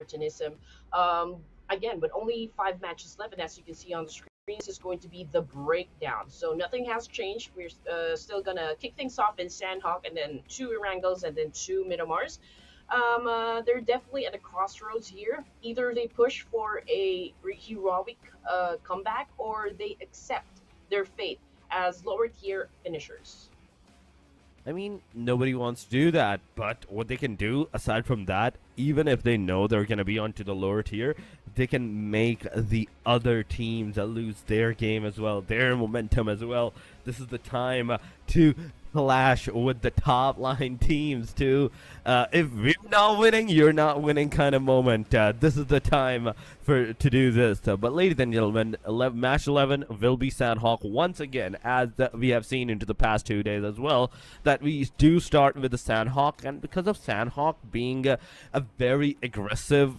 Spartanism. Again, with only 5 matches left, and as you can see on the screen, this is going to be the breakdown. So nothing has changed. We're still gonna kick things off in Sanhok, and then two Erangels, and then two Miramars. They're definitely at a crossroads here. Either they push for a heroic comeback, or they accept their fate as lower tier finishers. I mean, nobody wants to do that, but what they can do, aside from that, even if they know they're going to be onto the lower tier, they can make the other teams lose their game as well, their momentum as well. This is the time to clash with the top line teams too. If we're not winning, you're not winning kind of moment. This is the time to do this. But ladies and gentlemen, match 11 will be Sanhok once again, as we have seen into the past 2 days as well, that we do start with the Sanhok, and because of Sanhok being a very aggressive,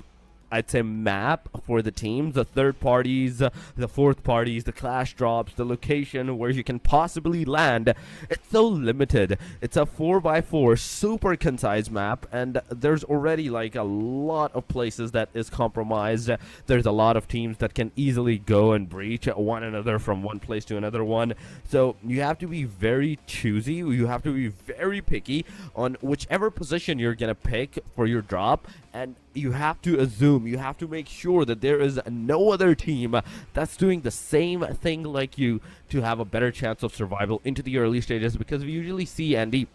I'd say, map for the teams, the third parties, the fourth parties, the clash drops, the location where you can possibly land. It's so limited. It's a 4x4 super concise map, and there's already like a lot of places that is compromised. There's a lot of teams that can easily go and breach one another from one place to another one. So you have to be very choosy. You have to be very picky on whichever position you're gonna pick for your drop, and you have to assume, you have to make sure that there is no other team that's doing the same thing like you to have a better chance of survival into the early stages, because we usually see, Andy,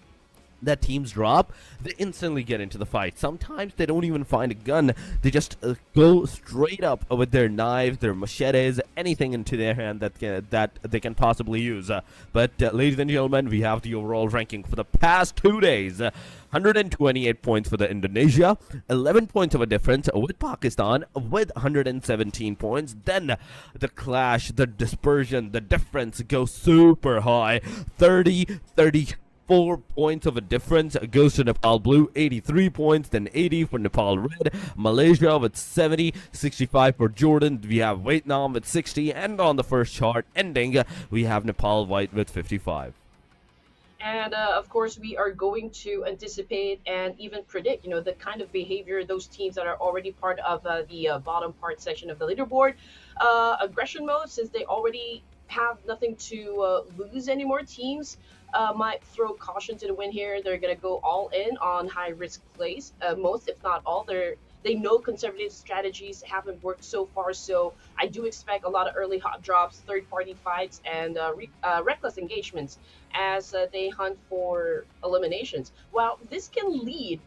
that teams drop, they instantly get into the fight. Sometimes they don't even find a gun. They just go straight up with their knives, their machetes, anything into their hand that they can possibly use. But ladies and gentlemen, we have the overall ranking for the past 2 days. 128 points for the Indonesia, 11 points of a difference with Pakistan with 117 points. Then the clash, the dispersion, the difference goes super high. 4 points of a difference goes to Nepal Blue, 83 points, then 80 for Nepal Red, Malaysia with 70, 65 for Jordan, we have Vietnam with 60, and on the first chart ending, we have Nepal White with 55. And of course, we are going to anticipate and even predict, the kind of behavior those teams that are already part of the bottom part section of the leaderboard. Aggression mode, since they already have nothing to lose anymore, teams might throw caution to the wind here. They're gonna go all in on high risk plays. Most, if not all, they know conservative strategies haven't worked so far. So I do expect a lot of early hot drops, third party fights, and reckless engagements as they hunt for eliminations. While this can lead,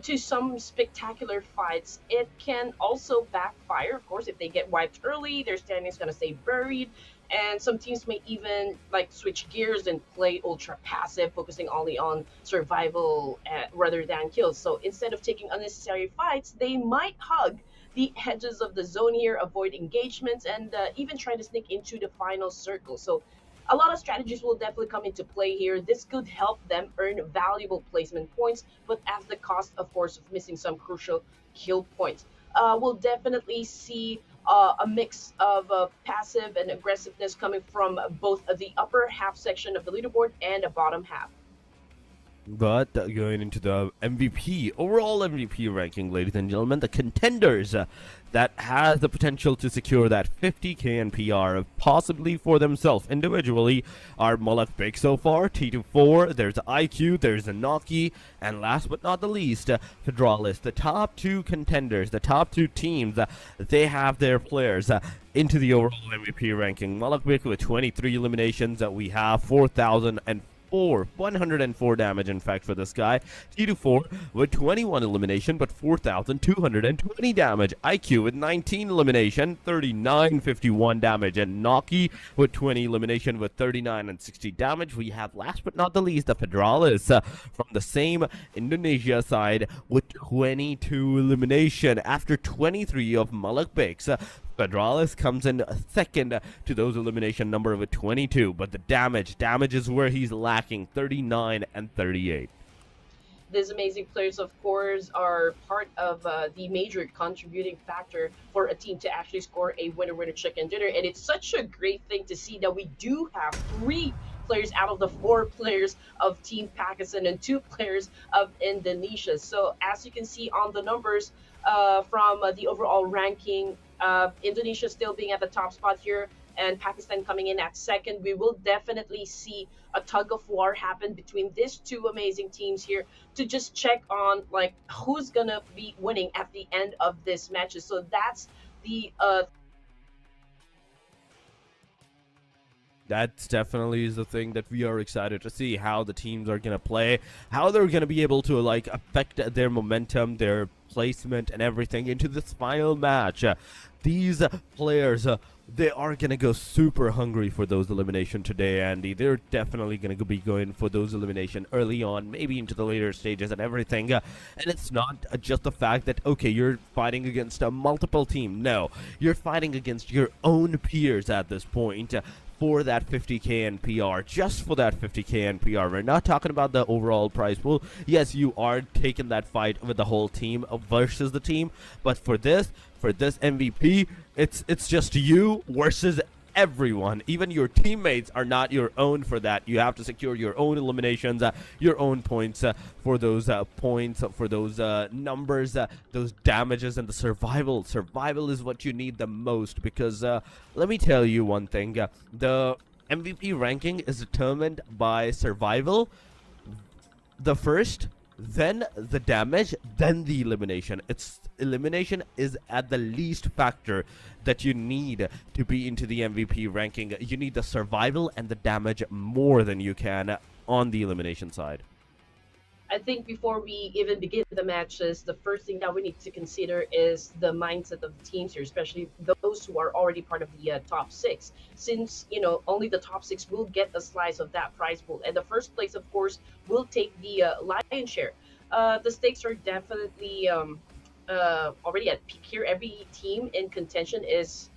to some spectacular fights, it can also backfire. Of course, if they get wiped early, their standing is going to stay buried, and some teams may even like switch gears and play ultra passive, focusing only on survival rather than kills. So instead of taking unnecessary fights, they might hug the edges of the zone here, avoid engagements, and even try to sneak into the final circle. So a lot of strategies will definitely come into play here. This could help them earn valuable placement points, but at the cost, of course, of missing some crucial kill points. We'll definitely see a mix of passive and aggressiveness coming from both the upper half section of the leaderboard and the bottom half. But going into the MVP, overall MVP ranking, ladies and gentlemen, the contenders that has the potential to secure that 50k NPR possibly for themselves individually are Malak Big so far, T24, there's IQ, there's Noki, and last but not the least, Federalis. The top two contenders, the top two teams, they have their players into the overall MVP ranking. Malak Big with 23 eliminations, we have 104 damage, in fact, for this guy. T24 with 21 elimination, but 4,220 damage. IQ with 19 elimination, 3951 damage. And Noki with 20 elimination with 39 and 60 damage. We have, last but not the least, the Federalis from the same Indonesia side with 22 elimination. After 23 of Malak Bakes, Federalis comes in second to those elimination number with 22, but the damage is where he's lacking, 39 and 38. These amazing players, of course, are part of the major contributing factor for a team to actually score a winner-winner chicken dinner. And it's such a great thing to see that we do have 3 players out of the 4 players of Team Pakistan and 2 players of Indonesia. So as you can see on the numbers, from the overall ranking. Indonesia still being at the top spot here, and Pakistan coming in at second. We will definitely see a tug of war happen between these two amazing teams here to just check on like who's gonna be winning at the end of this matches. So that's the That's definitely is the thing that we are excited to see how the teams are gonna play, how they're gonna be able to like affect their momentum, their placement, and everything into this final match. These players, they are gonna go super hungry for those elimination today, Andy. They're definitely gonna be going for those elimination early on, maybe into the later stages and everything. And it's not just the fact that okay, you're fighting against a multiple team. No, you're fighting against your own peers at this point. For that 50k NPR, just for that 50k NPR. We're not talking about the overall prize pool. Yes, you are taking that fight with the whole team versus the team, but for this MVP, it's just you versus everyone. Even your teammates are not your own for that. You have to secure your own eliminations, your own points for those points, for those numbers, those damages, and the survival. Survival is what you need the most because let me tell you one thing. The MVP ranking is determined by survival, the first, then the damage, then the elimination. It's elimination is at the least factor that you need to be into the MVP ranking. You need the survival and the damage more than you can on the elimination side. I think before we even begin the matches, the first thing that we need to consider is the mindset of the teams here, especially those who are already part of the top six. Since only the top six will get a slice of that prize pool, and the first place, of course, will take the lion's share. The stakes are definitely already at peak here. Every team in contention is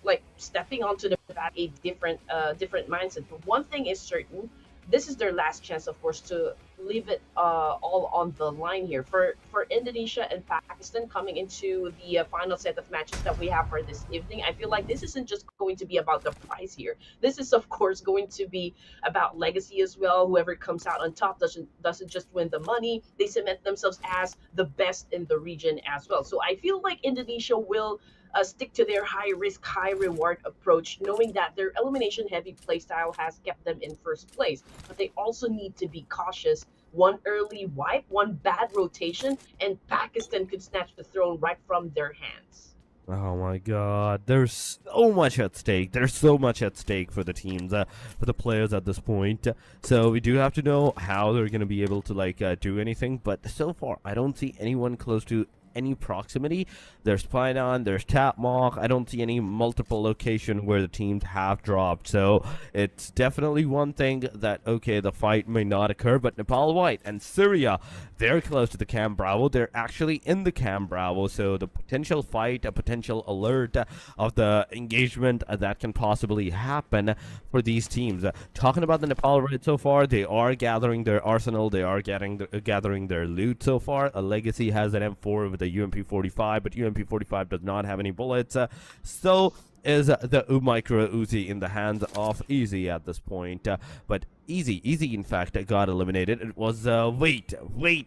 like stepping onto the bat a different mindset. But one thing is certain: this is their last chance, of course, to leave it all on the line here for Indonesia and Pakistan coming into the final set of matches that we have for this evening. I feel like this isn't just going to be about the prize here. This is, of course, going to be about legacy as well. Whoever comes out on top doesn't just win the money; they cement themselves as the best in the region as well. So I feel like Indonesia will stick to their high risk, high reward approach, knowing that their elimination heavy playstyle has kept them in first place. But they also need to be cautious. One early wipe, one bad rotation, and Pakistan could snatch the throne right from their hands. Oh my god, there's so much at stake. There's so much at stake for the teams, for the players at this point. So we do have to know how they're going to be able to do anything. But so far, I don't see anyone close to any proximity. There's Pinon, there's Tapmock. I don't see any multiple location where the teams have dropped. So it's definitely one thing that, okay, the fight may not occur, but Nepal White and Syria, they're close to the Cam Bravo. They're actually in the Cam Bravo. So the potential fight, a potential alert of the engagement that can possibly happen for these teams. Talking about the Nepal Red so far, they are gathering their arsenal. They are gathering their loot so far. A Legacy has an M4 with a UMP-45, but UMP-45 does not have any bullets. So is the Micro Uzi in the hands of Easy at this point. But Easy in fact got eliminated. It was Wait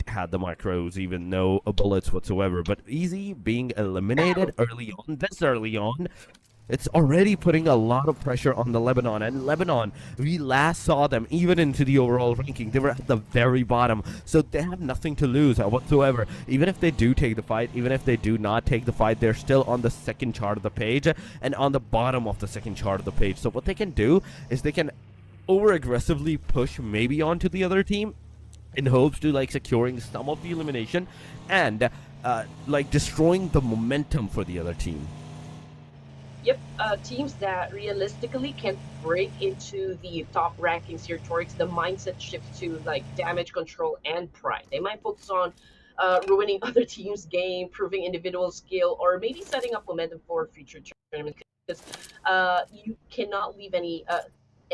had the Micro Uzi, even no bullets whatsoever. But Easy being eliminated this early on, it's already putting a lot of pressure on the Lebanon. And Lebanon, we last saw them even into the overall ranking. They were at the very bottom. So they have nothing to lose whatsoever. Even if they do take the fight, even if they do not take the fight, they're still on the second chart of the page and on the bottom of the second chart of the page. So what they can do is they can over-aggressively push maybe onto the other team in hopes to securing some of the elimination and destroying the momentum for the other team. Yep, teams that realistically can break into the top rankings here towards the mindset shift to damage control and pride. They might focus on ruining other teams' game, proving individual skill, or maybe setting up momentum for future tournaments. Because you cannot leave any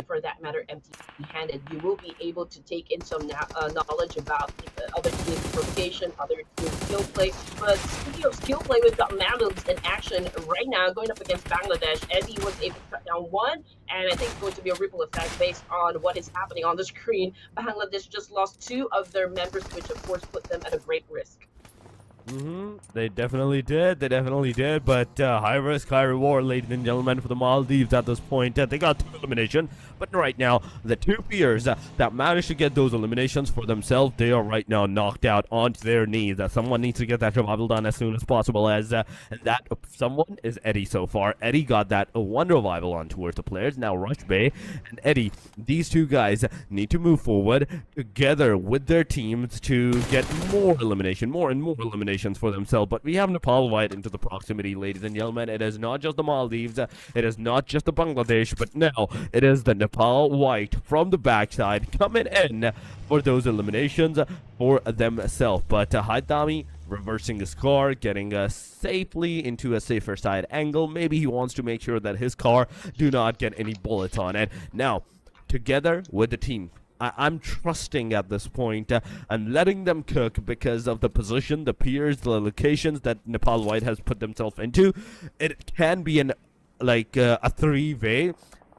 for that matter, empty-handed. You will be able to take in some knowledge about other teams' provocation, other teams' skill play. But speaking of skill play, we've got Mamlooks in action right now, going up against Bangladesh. Eddie was able to cut down one, and I think it's going to be a ripple effect based on what is happening on the screen. Bangladesh just lost two of their members, which of course put them at a great risk. They definitely did. They definitely did. But high risk, high reward, ladies and gentlemen, for the Maldives at this point. They got 2 elimination. But right now, the two peers that managed to get those eliminations for themselves, they are right now knocked out onto their knees. Someone needs to get that revival done as soon as possible. And that someone is Eddie so far. Eddie got that one revival on towards the players. Now Rush Bay and Eddie, these two guys need to move forward together with their teams to get more and more eliminations for themselves. But we have Nepal White into the proximity, ladies and gentlemen. It is not just the Maldives, it is not just the Bangladesh, but now it is the Nepal White from the backside coming in for those eliminations for themselves. But Haitami reversing his car, getting safely into a safer side angle. Maybe he wants to make sure that his car do not get any bullets on it. Now, together with the team, I'm trusting at this point and letting them cook because of the position, the peers, the locations that Nepal White has put themselves into. It can be a 3-way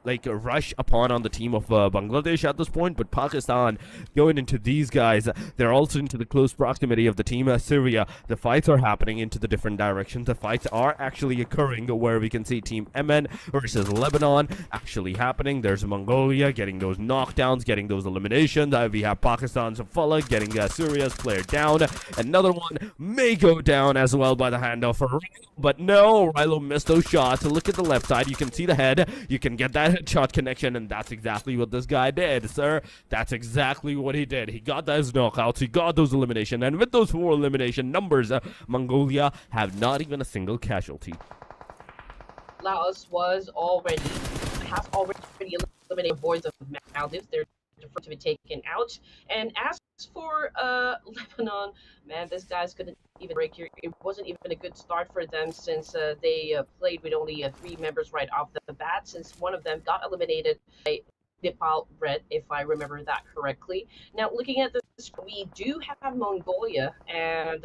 a rush upon on the team of Bangladesh at this point, but Pakistan going into these guys, they're also into the close proximity of the team Syria. The fights are happening into the different directions. The fights are actually occurring where we can see Team Yemen versus Lebanon actually happening. There's Mongolia getting those knockdowns, getting those eliminations. We have Pakistan's Fallah getting Syria's player down. Another one may go down as well by the hand of Erangel, but no, Rilo missed those shots. Look at the left side. You can see the head. You can get that headshot connection, and that's exactly what this guy did, sir. That's exactly what he did. He got those knockouts, he got those eliminations, and with those 4 elimination numbers, Mongolia have not even a single casualty. Laos has already eliminated boards of Maldives. They're deferred to be taken out. And as for Lebanon, man, this guy's couldn't even break here. It wasn't even a good start for them since they played with only 3 members right off the bat, since one of them got eliminated by Nepal Red, if I remember that correctly. Now, looking at this, we do have Mongolia, and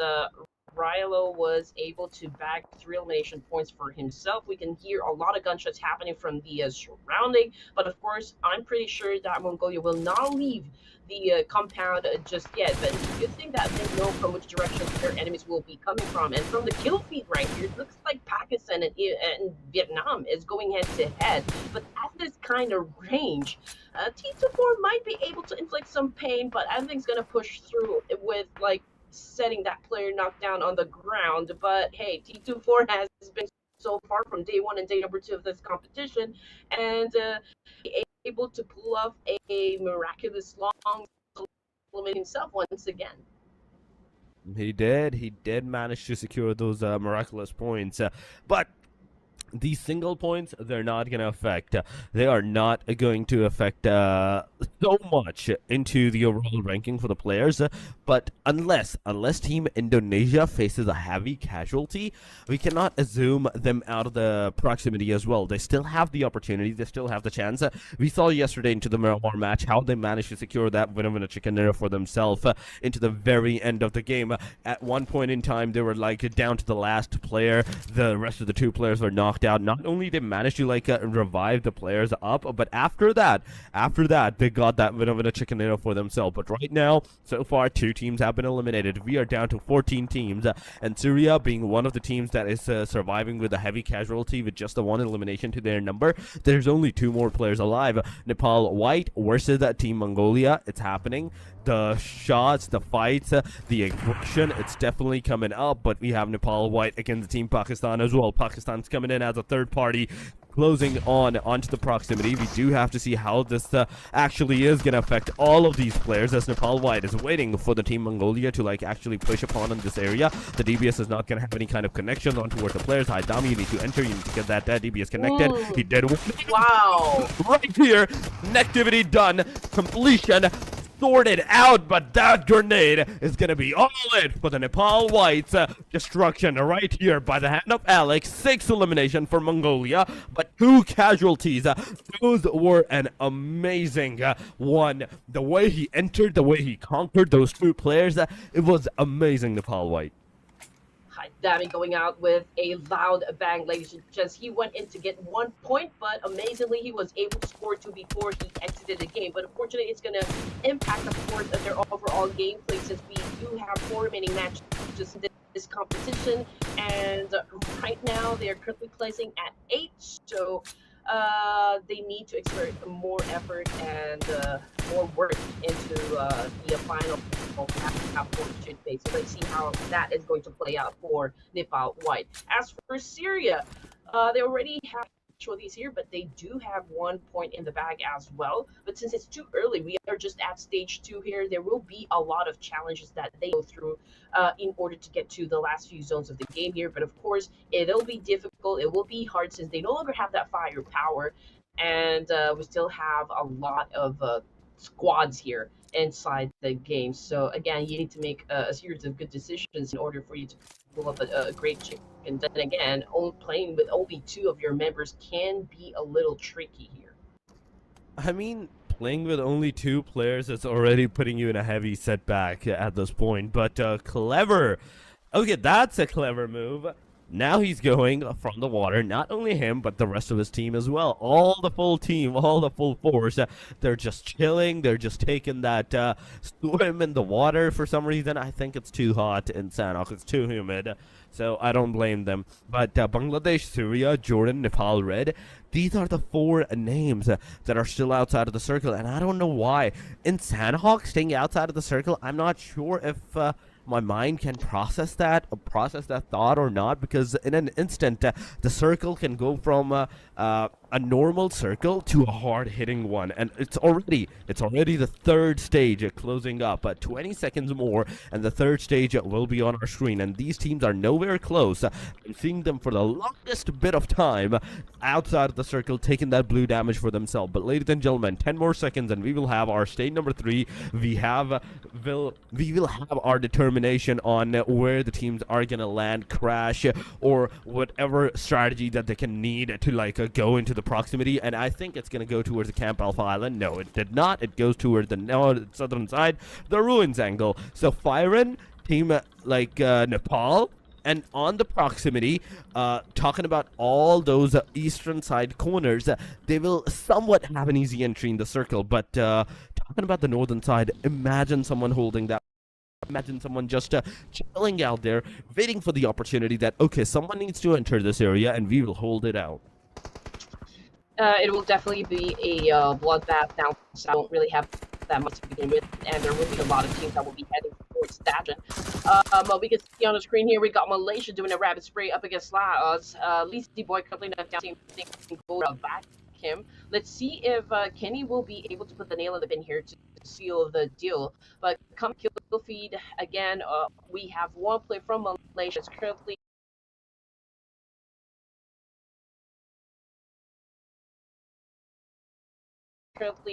Rilo was able to bag 3 elimination points for himself. We can hear a lot of gunshots happening from the surrounding, but of course, I'm pretty sure that Mongolia will not leave the compound just yet. But it's a good thing that they know from which direction their enemies will be coming from. And from the kill feed right here, it looks like Pakistan and Vietnam is going head to head. But at this kind of range, T24 might be able to inflict some pain, but I think it's going to push through with setting that player knocked down on the ground. But hey, T24 has been so far from day 1 and day number 2 of this competition, and able to pull off a miraculous long himself once again. He did manage to secure those miraculous points, but these single points, they're not going to affect. They are not going to affect so much into the overall ranking for the players. But unless Team Indonesia faces a heavy casualty, we cannot assume them out of the proximity as well. They still have the opportunity. They still have the chance. We saw yesterday into the Miramar match how they managed to secure that winner chicken dinner for themselves into the very end of the game. At one point in time, they were down to the last player. The rest of the 2 players were knocked out. Not only they managed to revive the players up, but after that they got that winner chicken dinner for themselves. But right now, so far, 2 teams have been eliminated. We are down to 14 teams, and Syria being one of the teams that is surviving with a heavy casualty with just the 1 elimination to their number. There's only 2 more players alive. Nepal White versus Team Mongolia. It's happening. The shots, the fights, the aggression, it's definitely coming up. But we have Nepal White against Team Pakistan as well. Pakistan's coming in as a third party, closing onto the proximity. We do have to see how this actually is going to affect all of these players, as Nepal White is waiting for the Team Mongolia to actually push upon in this area. The DBS is not going to have any kind of connection on towards the players. Haidami, you need to enter. You need to get that DBS connected. Ooh. He did. Wow. Right here. Connectivity done. Completion sorted out, but that grenade is going to be all in for the Nepal Whites. Destruction right here by the hand of Alex. 6 elimination for Mongolia, but 2 casualties. Those were an amazing one. The way he entered, the way he conquered those 2 players, it was amazing, Nepal White. Haidami going out with a loud bang, ladies and gents. He went in to get 1 point, but amazingly, he was able to score 2 before he exited the game. But unfortunately, it's going to impact, of course, their overall gameplay, since we do have 4 remaining matches in this competition. And right now, they are currently placing at 8. So they need to exert more effort and more work into the final half fortune phase. So let's see how that is going to play out for Nepal White. As for Syria, they already have casualties here, but they do have 1 point in the bag as well. But since it's too early, we are just at stage 2 here. There will be a lot of challenges that they go through in order to get to the last few zones of the game here. But of course, it'll be difficult. It will be hard since they no longer have that firepower, and we still have a lot of squads here inside the game. So again, you need to make a series of good decisions in order for you to pull up a great chick. And then again, playing with only 2 of your members can be a little tricky here. I mean, playing with only 2 players is already putting you in a heavy setback at this point, but clever. Okay, that's a clever move. Now he's going from the water. Not only him, but the rest of his team as well. All the full team, all the full force. They're just chilling. They're just taking that swim in the water for some reason. I think it's too hot in Sanhok. It's too humid. So I don't blame them. But Bangladesh, Syria, Jordan, Nepal, Red. These are the 4 names that are still outside of the circle. And I don't know why. In Sanhok, staying outside of the circle, I'm not sure if my mind can process that thought or not, because in an instant the circle can go from a normal circle to a hard-hitting one, and it's already the third stage closing up. 20 seconds more and the third stage will be on our screen, and these teams are nowhere close. I'm seeing them for the longest bit of time outside of the circle, taking that blue damage for themselves. But ladies and gentlemen, 10 more seconds and we will have our stage number 3. We will have our determination on where the teams are gonna land, crash, or whatever strategy that they can need to like go into the proximity. And I think it's gonna go towards the Camp Alpha Island. No, it did not. It goes towards the southern side, the ruins angle. So Firen team Nepal. And on the proximity, talking about all those eastern side corners, they will somewhat have an easy entry in the circle. But talking about the northern side, imagine someone holding that. Imagine someone just chilling out there, waiting for the opportunity that, okay, someone needs to enter this area, and we will hold it out. It will definitely be a bloodbath now, so I don't really have that much to begin with, and there will be a lot of teams that will be heading towards Stajan. We can see on the screen here, we got Malaysia doing a rapid spray up against Laos. Leasy Boy completely down team back him. Let's see if Kenny will be able to put the nail in the pin here to seal the deal. But come kill feed again, we have 1 play from Malaysia. It's currently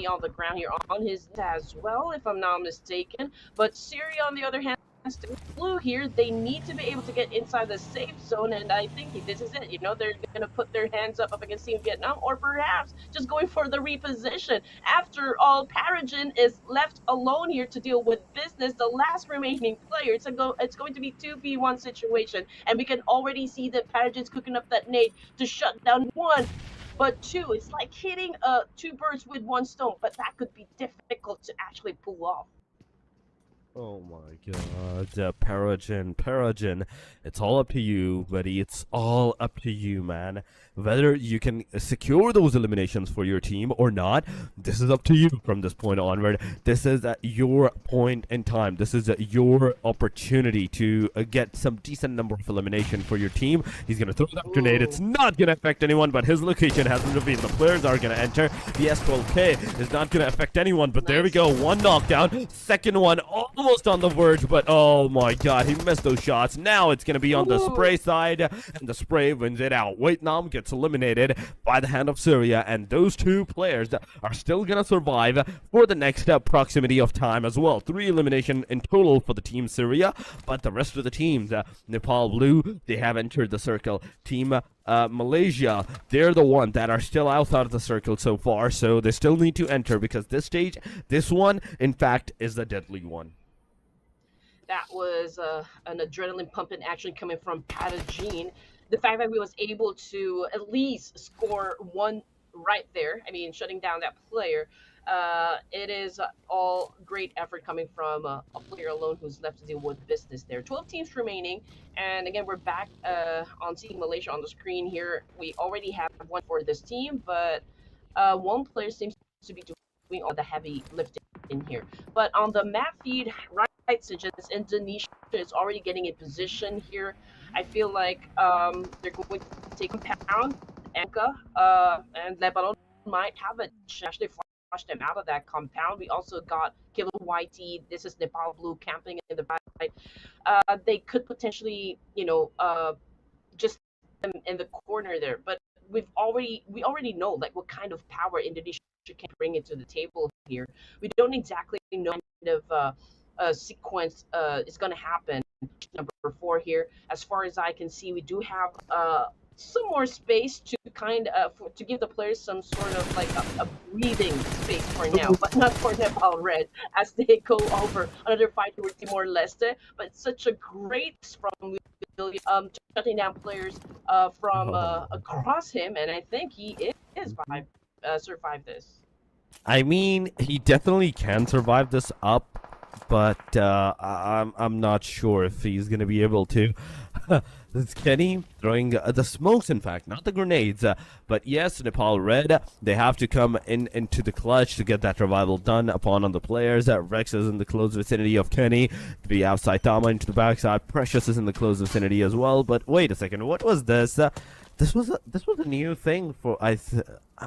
on the ground here on his as well, if I'm not mistaken. But Syria, on the other hand, still blue here. They need to be able to get inside the safe zone, and I think this is it. You know, they're going to put their hands up against Team Vietnam, or perhaps just going for the reposition. After all, Paragon is left alone here to deal with business, the last remaining player. It's going to be 2v1 situation, and we can already see that Paragon's cooking up that nade to shut down 1. But 2, it's like hitting 2 birds with 1 stone, but that could be difficult to actually pull off. Oh my god, Paragon, it's all up to you, buddy. It's all up to you, man. Whether you can secure those eliminations for your team or not, this is up to you from this point onward. This is your point in time. This is your opportunity to get some decent number of elimination for your team. He's going to throw that grenade. It's not going to affect anyone, but his location has been revealed. The players are going to enter. The S12K is not going to affect anyone, but there we go. 1 knockdown. Second one almost on the verge, but oh my god, he missed those shots. Now it's going to be on the spray side, and the spray wins it out. Vietnam gets eliminated by the hand of Syria, and those 2 players are still going to survive for the next proximity of time as well. 3 elimination in total for the team Syria, but the rest of the teams, Nepal Blue, they have entered the circle. Team Malaysia, they're the one that are still outside of the circle so far, so they still need to enter, because this stage, this one, in fact, is the deadly one. That was an adrenaline pumping action coming from Patagene. The fact that we was able to at least score 1 right there, I mean, shutting down that player, It is all great effort coming from a player alone who's left to deal with business there. 12 teams remaining, and again, we're back on seeing Malaysia on the screen here. We already have one for this team, but one player seems to be doing all the heavy lifting in here. But on the map feed, right suggests Indonesia is already getting in position here. I feel like they're going to take Compound, Anka, and Lebanon might have a chance to flush them out of that compound. We also got Kibble YT. This is Nepal Blue camping in the right. They could potentially, just in the corner there. But we already know like what kind of power Indonesia can bring into the table here. We don't exactly know what kind of sequence is going to happen. Number 4 here. As far as I can see, we do have some more space to to give the players some sort of like a breathing space for now, but not for Nepal Red as they go over another fight towards Timor Leste. But such a great from William, shutting down players from across him, and I think he is survive this. I mean, he definitely can survive this up, but I'm not sure if he's gonna be able to. It's Kenny throwing the smokes, in fact, not the grenades. But yes, Nepal Red, they have to come into the clutch to get that revival done upon on the players. Rex is in the close vicinity of Kenny. The outside Tama into the backside. Precious is in the close vicinity as well. But wait a second, what was this? This was a new thing for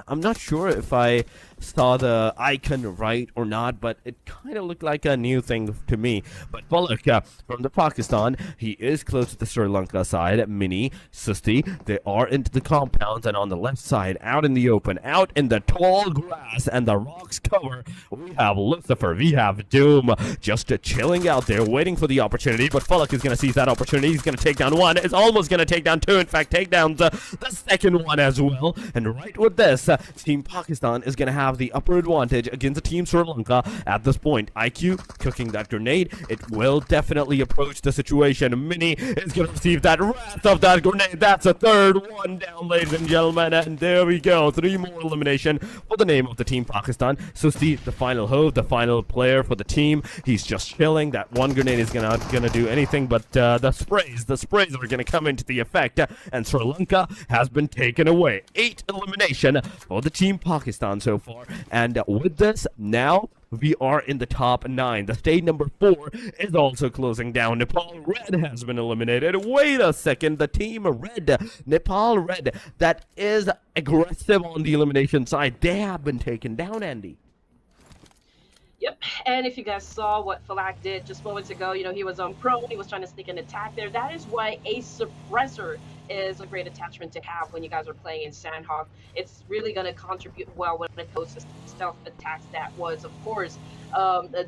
I'm not sure if I saw the icon right or not, but it kind of looked like a new thing to me. But Balak from the Pakistan, he is close to the Sri Lanka side. Mini, Susti, they are into the compounds, and on the left side, out in the open, out in the tall grass and the rocks cover, we have Lucifer, we have Doom, just chilling out there, waiting for the opportunity. But Balak is going to seize that opportunity. He's going to take down one. It's almost going to take down two. In fact, take down the second one as well. And right with this, Team Pakistan is going to have the upper advantage against the Team Sri Lanka at this point. IQ cooking that grenade. It will definitely approach the situation. Mini is going to receive that wrath of that grenade. That's a third one down, ladies and gentlemen. And there we go. 3 more elimination for the name of the Team Pakistan. Susti, the final hope, the final player for the team. He's just chilling. That one grenade is gonna do anything, but the sprays are going to come into the effect. And Sri Lanka has been taken away. 8 elimination for the Team Pakistan so far, and with this, now we are in the top 9. The stage number 4 is also closing down. Nepal Red has been eliminated. Wait a second, the Team Red, Nepal Red, that is aggressive on the elimination side, they have been taken down, Andy. Yep, and if you guys saw what Falak did just moments ago, he was on prone, he was trying to sneak an attack there. That is why a suppressor is a great attachment to have when you guys are playing in Sanhok. It's really going to contribute well when it comes to stealth attacks. That was, of course,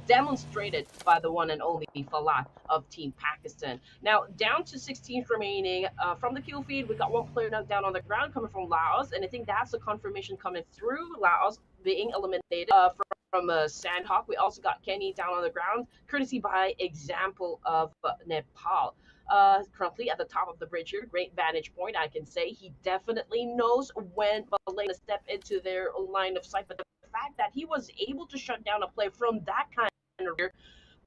demonstrated by the one and only Falak of Team Pakistan. Now, down to 16 remaining. From the kill feed, we got one player knocked down on the ground coming from Laos, and I think that's the confirmation coming through. Laos being eliminated from Sanhok. We also got Kenny down on the ground, courtesy by example of Nepal. Currently at the top of the bridge here, great vantage point, I can say. He definitely knows when Malaysia step into their line of sight, but the fact that he was able to shut down a play from that kind of rear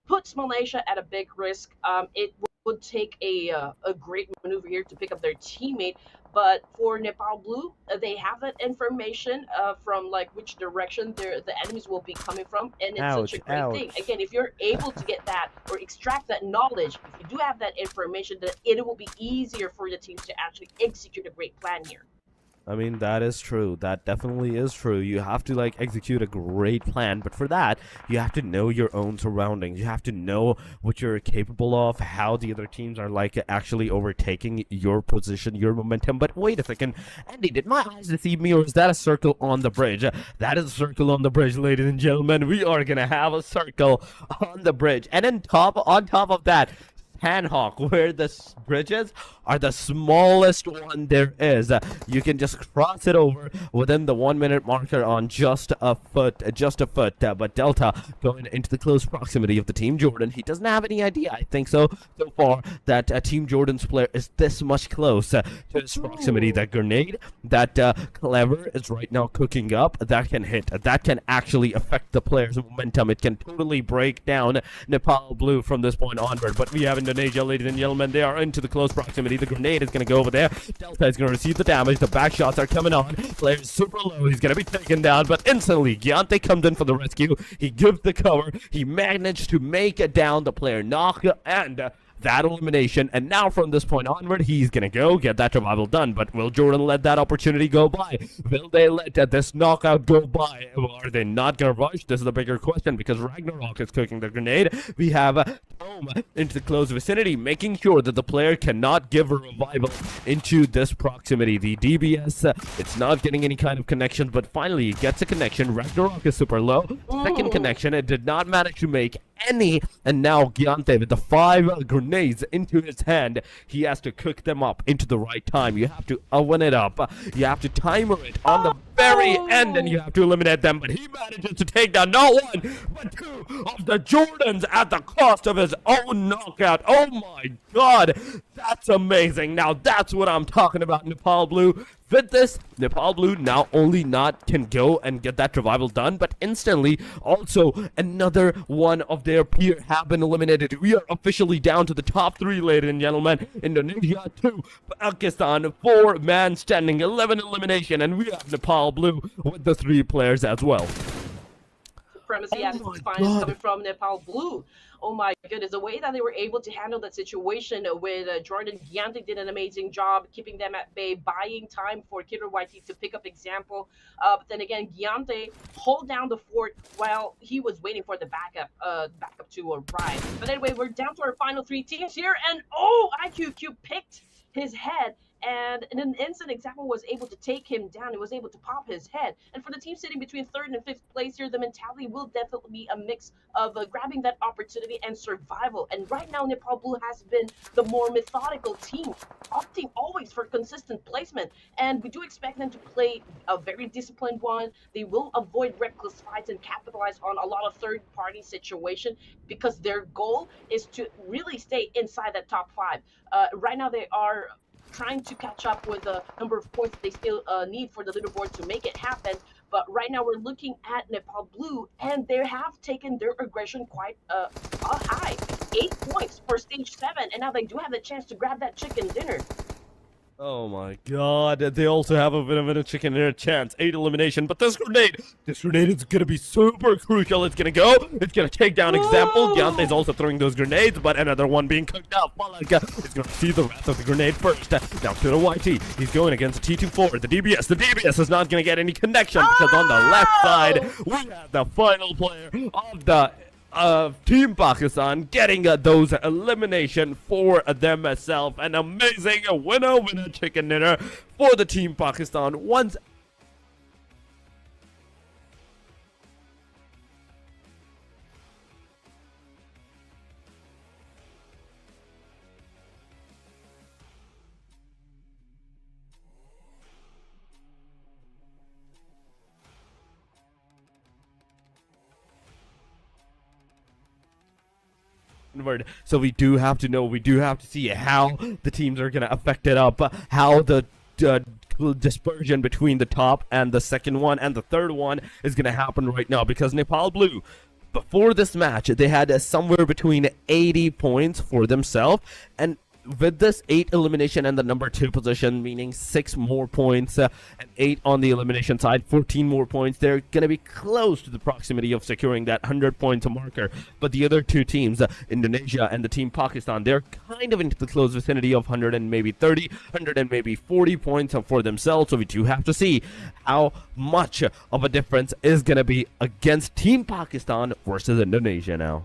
puts Malaysia at a big risk. It would take a great maneuver here to pick up their teammate, but for Nepal Blue, they have that information from like which direction the enemies will be coming from, and it's such a great thing. Again, if you're able to get that or extract that knowledge, if you do have that information, then it will be easier for the teams to actually execute a great plan here. I mean, that is true. That definitely is true. You have to, like, execute a great plan, but for that, you have to know your own surroundings. You have to know what you're capable of, how the other teams are, like, actually overtaking your position, your momentum. But wait a second. Andy, did my eyes deceive me, or is that a circle on the bridge? That is a circle on the bridge, ladies and gentlemen. We are gonna have a circle on the bridge. And on top of that, Sanhok, where the bridges are the smallest one there is. You can just cross it over within the 1 minute marker on just a foot, but Delta going into the close proximity of the Team Jordan. He doesn't have any idea, I think so far, that Team Jordan's player is this much close to his proximity. That grenade that Clever is right now cooking up, that can hit, that can actually affect the player's momentum. It can totally break down Nepal Blue from this point onward. But we have Indonesia, ladies and gentlemen. They are into the close proximity. The grenade is going to go over there. Delta is going to receive the damage. The back shots are coming on. Player is super low. He's going to be taken down, but instantly Giante comes in for the rescue. He gives the cover. He managed to make it down the player knock, and that elimination. And now from this point onward, he's gonna go get that survival done. But will Jordan let that opportunity go by? Will they let this knockout go by? Are they not gonna rush? This is the bigger question, because Ragnarok is cooking the grenade. We have Tom into the close vicinity, making sure that the player cannot give a revival into this proximity. The DBS, it's not getting any kind of connection, but finally it gets a connection. Ragnarok is super low. Second connection, it did not manage to make any, and now Giante with the 5 grenades into his hand, he has to cook them up into the right time. You have to oven it up, you have to timer it on the very end, and you have to eliminate them. But he manages to take down not 1 but 2 of the Jordans at the cost of his own knockout. Oh my god, that's amazing. Now that's what I'm talking about, Nepal Blue. With this, Nepal Blue not only can go and get that revival done, but instantly also another one of their peer have been eliminated. We are officially down to the top 3, ladies and gentlemen. Indonesia 2, Pakistan 4, man standing 11 elimination, and we have Nepal Blue with the 3 players as well. Supremacy as its finest coming from Nepal Blue. Oh my goodness, the way that they were able to handle that situation with Jordan Giante did an amazing job keeping them at bay, buying time for Kidder YT to pick up example. But then again, Giante hold down the fort while he was waiting for the backup to arrive. But anyway, we're down to our final 3 teams here, and oh, IQQ picked his head, and in an instant example was able to take him down. It was able to pop his head. And for the team sitting between 3rd and 5th place here, the mentality will definitely be a mix of grabbing that opportunity and survival. And right now, Nepal Blue has been the more methodical team, opting always for consistent placement. And we do expect them to play a very disciplined one. They will avoid reckless fights and capitalize on a lot of third-party situation, because their goal is to really stay inside that top 5. Right now, they are trying to catch up with the number of points they still need for the leaderboard to make it happen. But right now we're looking at Nepal Blue, and they have taken their aggression quite high. 8 points for stage 7, and now they do have a chance to grab that chicken dinner. Oh my god, they also have a bit of a chicken dinner chance. 8 elimination, but this grenade is gonna be super crucial. It's gonna go, it's gonna take down example. Giante is also throwing those grenades, but another one being cooked up. Malaka is gonna see the wrath of the grenade first. Now to the YT, he's going against T24. The DBS is not gonna get any connection, because on the left side, we have the final player of the Team Pakistan getting those elimination for themselves. An amazing winner chicken dinner for the Team Pakistan. Once so we do have to know, we do have to see how the teams are gonna affect it up, how the dispersion between the top and the second one and the third one is gonna happen right now, because Nepal Blue, before this match, they had somewhere between 80 points for themselves, and with this 8 elimination and the number 2 position, meaning 6 more points, and 8 on the elimination side, 14 more points, they're going to be close to the proximity of securing that 100 points marker. But the other 2 teams, Indonesia and the Team Pakistan, they're kind of into the close vicinity of 100 and maybe 30, 100 and maybe 40 points for themselves. So we do have to see how much of a difference is going to be against Team Pakistan versus Indonesia now.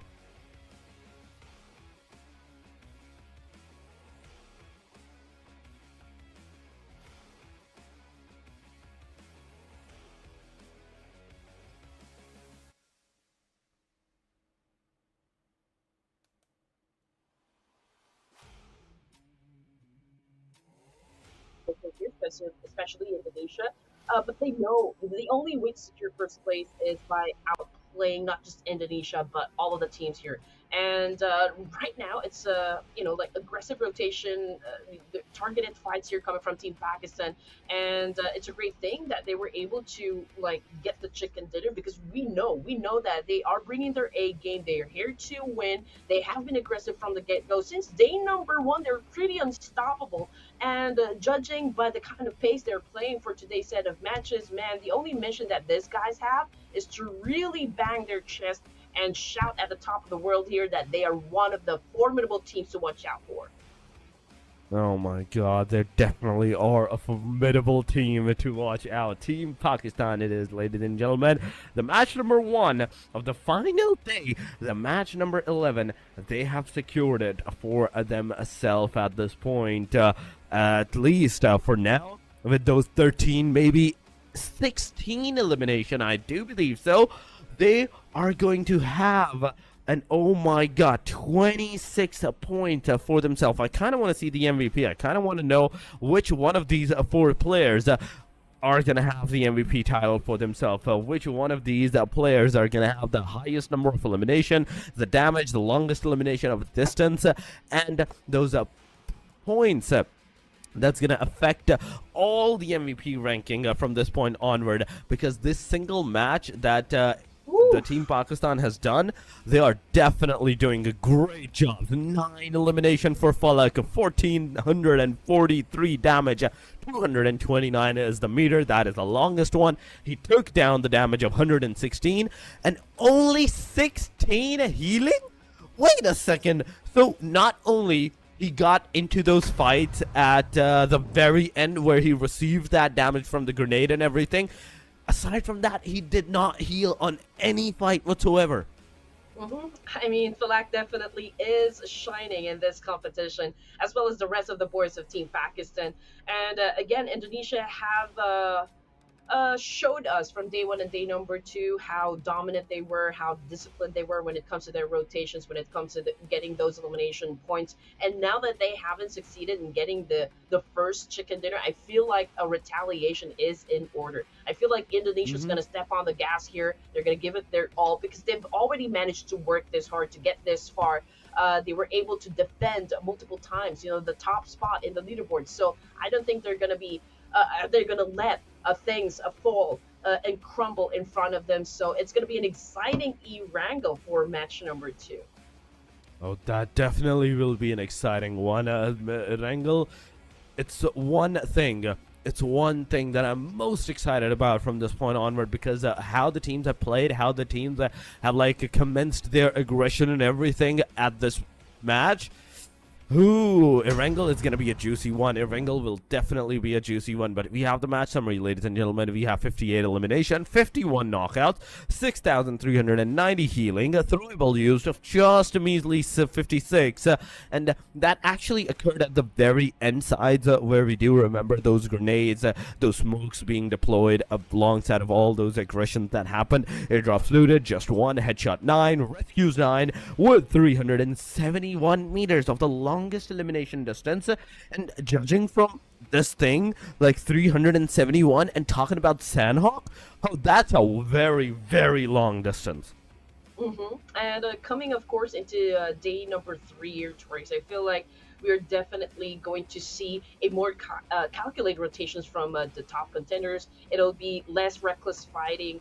here, especially Indonesia. But they know the only way to secure first place is by outplaying not just Indonesia but all of the teams here. And right now, it's like aggressive rotation, the targeted fights here coming from Team Pakistan, and it's a great thing that they were able to like get the chicken dinner because we know that they are bringing their A game. They are here to win. They have been aggressive from the get go since day number one. They're pretty unstoppable, and judging by the kind of pace they're playing for today's set of matches, man, the only mission that these guys have is to really bang their chest and shout at the top of the world here that they are one of the formidable teams to watch out for. Oh my god, they definitely are a formidable team to watch out. Team Pakistan it is, ladies and gentlemen. The match number 1 of the final day, the match number 11, they have secured it for themselves at this point. At least for now, with those 13, maybe 16 elimination, I do believe so. They are going to have and oh my god, 26 points for themselves. I kind of want to see the MVP. I kind of want to know which one of these 4 players are going to have the MVP title for themselves. Which one of these players are going to have the highest number of elimination, the damage, the longest elimination of distance, and those points. That's going to affect all the MVP ranking from this point onward, because this single match that the Team Pakistan has done, they are definitely doing a great job. 9 elimination for Falak, 1443 damage, 229 is the meter. That is the longest one. He took down the damage of 116 and only 16 healing? Wait a second. So not only he got into those fights at the very end where he received that damage from the grenade and everything, aside from that, he did not heal on any fight whatsoever. I mean, Falak definitely is shining in this competition, as well as the rest of the boys of Team Pakistan. And again, Indonesia have showed us from day 1 and day number 2 how dominant they were, how disciplined they were when it comes to their rotations, when it comes to getting those elimination points. And now that they haven't succeeded in getting the first chicken dinner, I feel like a retaliation is in order. I feel like Indonesia's going to step on the gas here. They're going to give it their all because they've already managed to work this hard to get this far. They were able to defend multiple times, the top spot in the leaderboard. So I don't think they're going to be they're going to let things fall and crumble in front of them. So it's going to be an exciting Erangel for match number 2. Oh, that definitely will be an exciting one. Erangel, it's one thing. It's one thing that I'm most excited about from this point onward, because how the teams have played, how the teams have like commenced their aggression and everything at this match. Ooh, Erangel is going to be a juicy one. Erangel will definitely be a juicy one. But we have the match summary, ladies and gentlemen. We have 58 elimination, 51 knockouts, 6,390 healing, a throwable used of just a measly 56. And that actually occurred at the very end sides, where we do remember those grenades, those smokes being deployed alongside of all those aggressions that happened. Airdrops looted, just 1, headshot 9, rescues 9, with 371 meters of the longest elimination distance. And judging from this thing, like 371, and talking about Sanhok, oh, that's a very, very long distance. And coming, of course, into day number 3 here, Trace, I feel like we're definitely going to see a more calculated rotations from the top contenders. It'll be less reckless fighting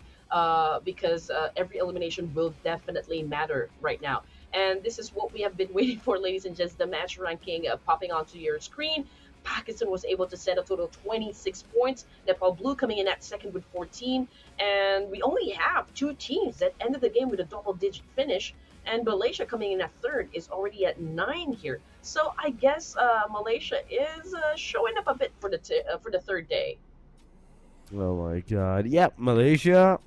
because every elimination will definitely matter right now. And this is what we have been waiting for, ladies and gents, the match ranking popping onto your screen. Pakistan was able to set a total of 26 points. Nepal Blue coming in at second with 14. And we only have 2 teams that ended the game with a double-digit finish. And Malaysia coming in at third is already at 9 here. So I guess Malaysia is showing up a bit for the third day. Oh my god. Yep, Malaysia.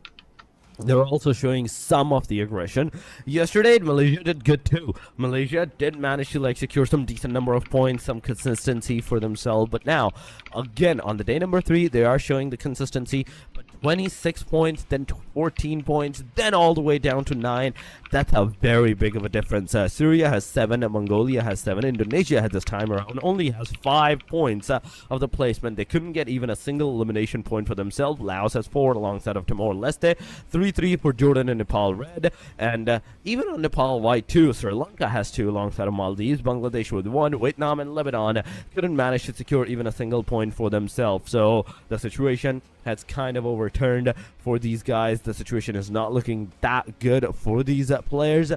They're also showing some of the aggression. Yesterday, Malaysia did good too. Malaysia did manage to secure some decent number of points, some consistency for themselves. But now, again, on the day number 3, they are showing the consistency. But 26 points, then 14 points, then all the way down to 9. That's a very big of a difference. Syria has 7, Mongolia has 7, Indonesia has this time around only has 5 points of the placement. They couldn't get even a single elimination point for themselves. Laos has 4 alongside of Timor-Leste, 3-3 for Jordan and Nepal red, and even on Nepal white too. Sri Lanka has 2 alongside of Maldives, Bangladesh with 1, Vietnam and Lebanon couldn't manage to secure even a single point for themselves. So the situation has kind of overturned for these guys. The situation is not looking that good for these players.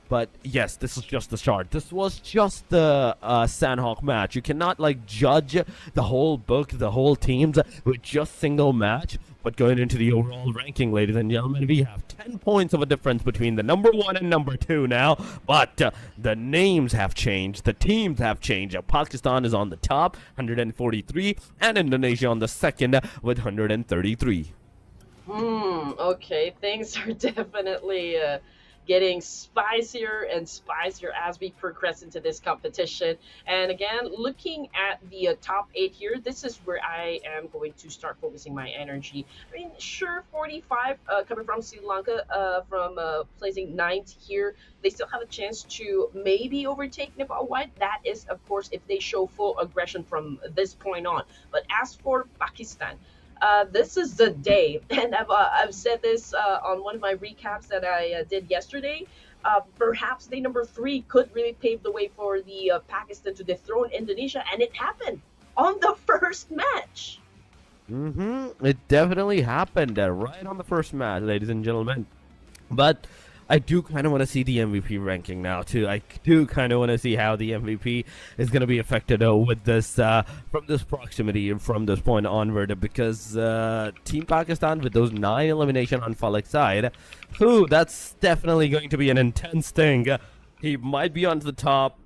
But yes, this is just the start. This was just the Sanhok match. You cannot like judge the whole book, the whole teams with just single match. But going into the overall ranking, ladies and gentlemen, we have 10 points of a difference between the number 1 and number 2 now. But the names have changed. The teams have changed. Pakistan is on the top, 143, and Indonesia on the second with 133. Okay, things are definitely getting spicier and spicier as we progress into this competition. And again, looking at the top 8 here, this is where I am going to start focusing my energy. I mean, sure, 45 coming from Sri Lanka, from placing 9th here. They still have a chance to maybe overtake Nepal white. That is, of course, if they show full aggression from this point on. But as for Pakistan, this is the day, and I've said this on one of my recaps that I did yesterday. Perhaps day number 3 could really pave the way for the Pakistan to dethrone Indonesia, and it happened on the first match. It definitely happened right on the first match, ladies and gentlemen. But I do kind of want to see the MVP ranking now, too. I do kind of want to see how the MVP is going to be affected with this, from this proximity and from this point onward, because Team Pakistan with those 9 elimination on Falik's side, that's definitely going to be an intense thing. He might be on the top.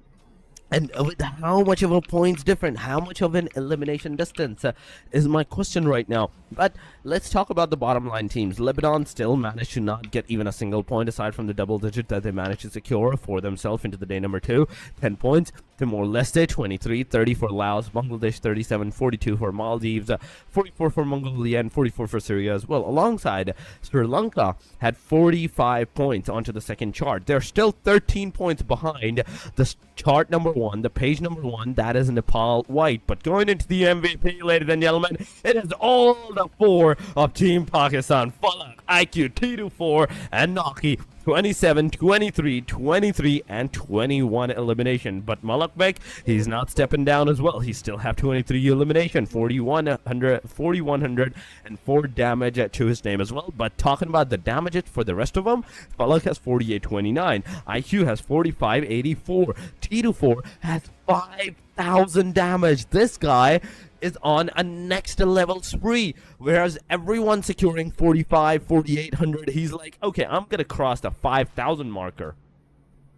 And with how much of a points different, how much of an elimination distance is my question right now. But let's talk about the bottom line teams. Lebanon still managed to not get even a single point aside from the double digit that they managed to secure for themselves into the day number 2. 10 points. Timor-Leste 23, 30 for Laos, Bangladesh 37, 42 for Maldives, 44 for Mongolia, and 44 for Syria as well. Alongside, Sri Lanka had 45 points onto the second chart. They're still 13 points behind the chart number 1, the page number 1, that is Nepal white. But going into the MVP, ladies and gentlemen, it is all the 4 of Team Pakistan. Falak, IQ, T24, and Naki. 27, 23, 23, and 21 elimination. But Malakbek, he's not stepping down as well. He still have 23 elimination, 4,104 damage to his name as well. But talking about the damage for the rest of them, Falak has 4829, IQ has 4584, T24 has 5,000 damage. This guy is on a next level spree, whereas everyone securing 45, 4,800, he's like, okay, I'm gonna cross the 5,000 marker.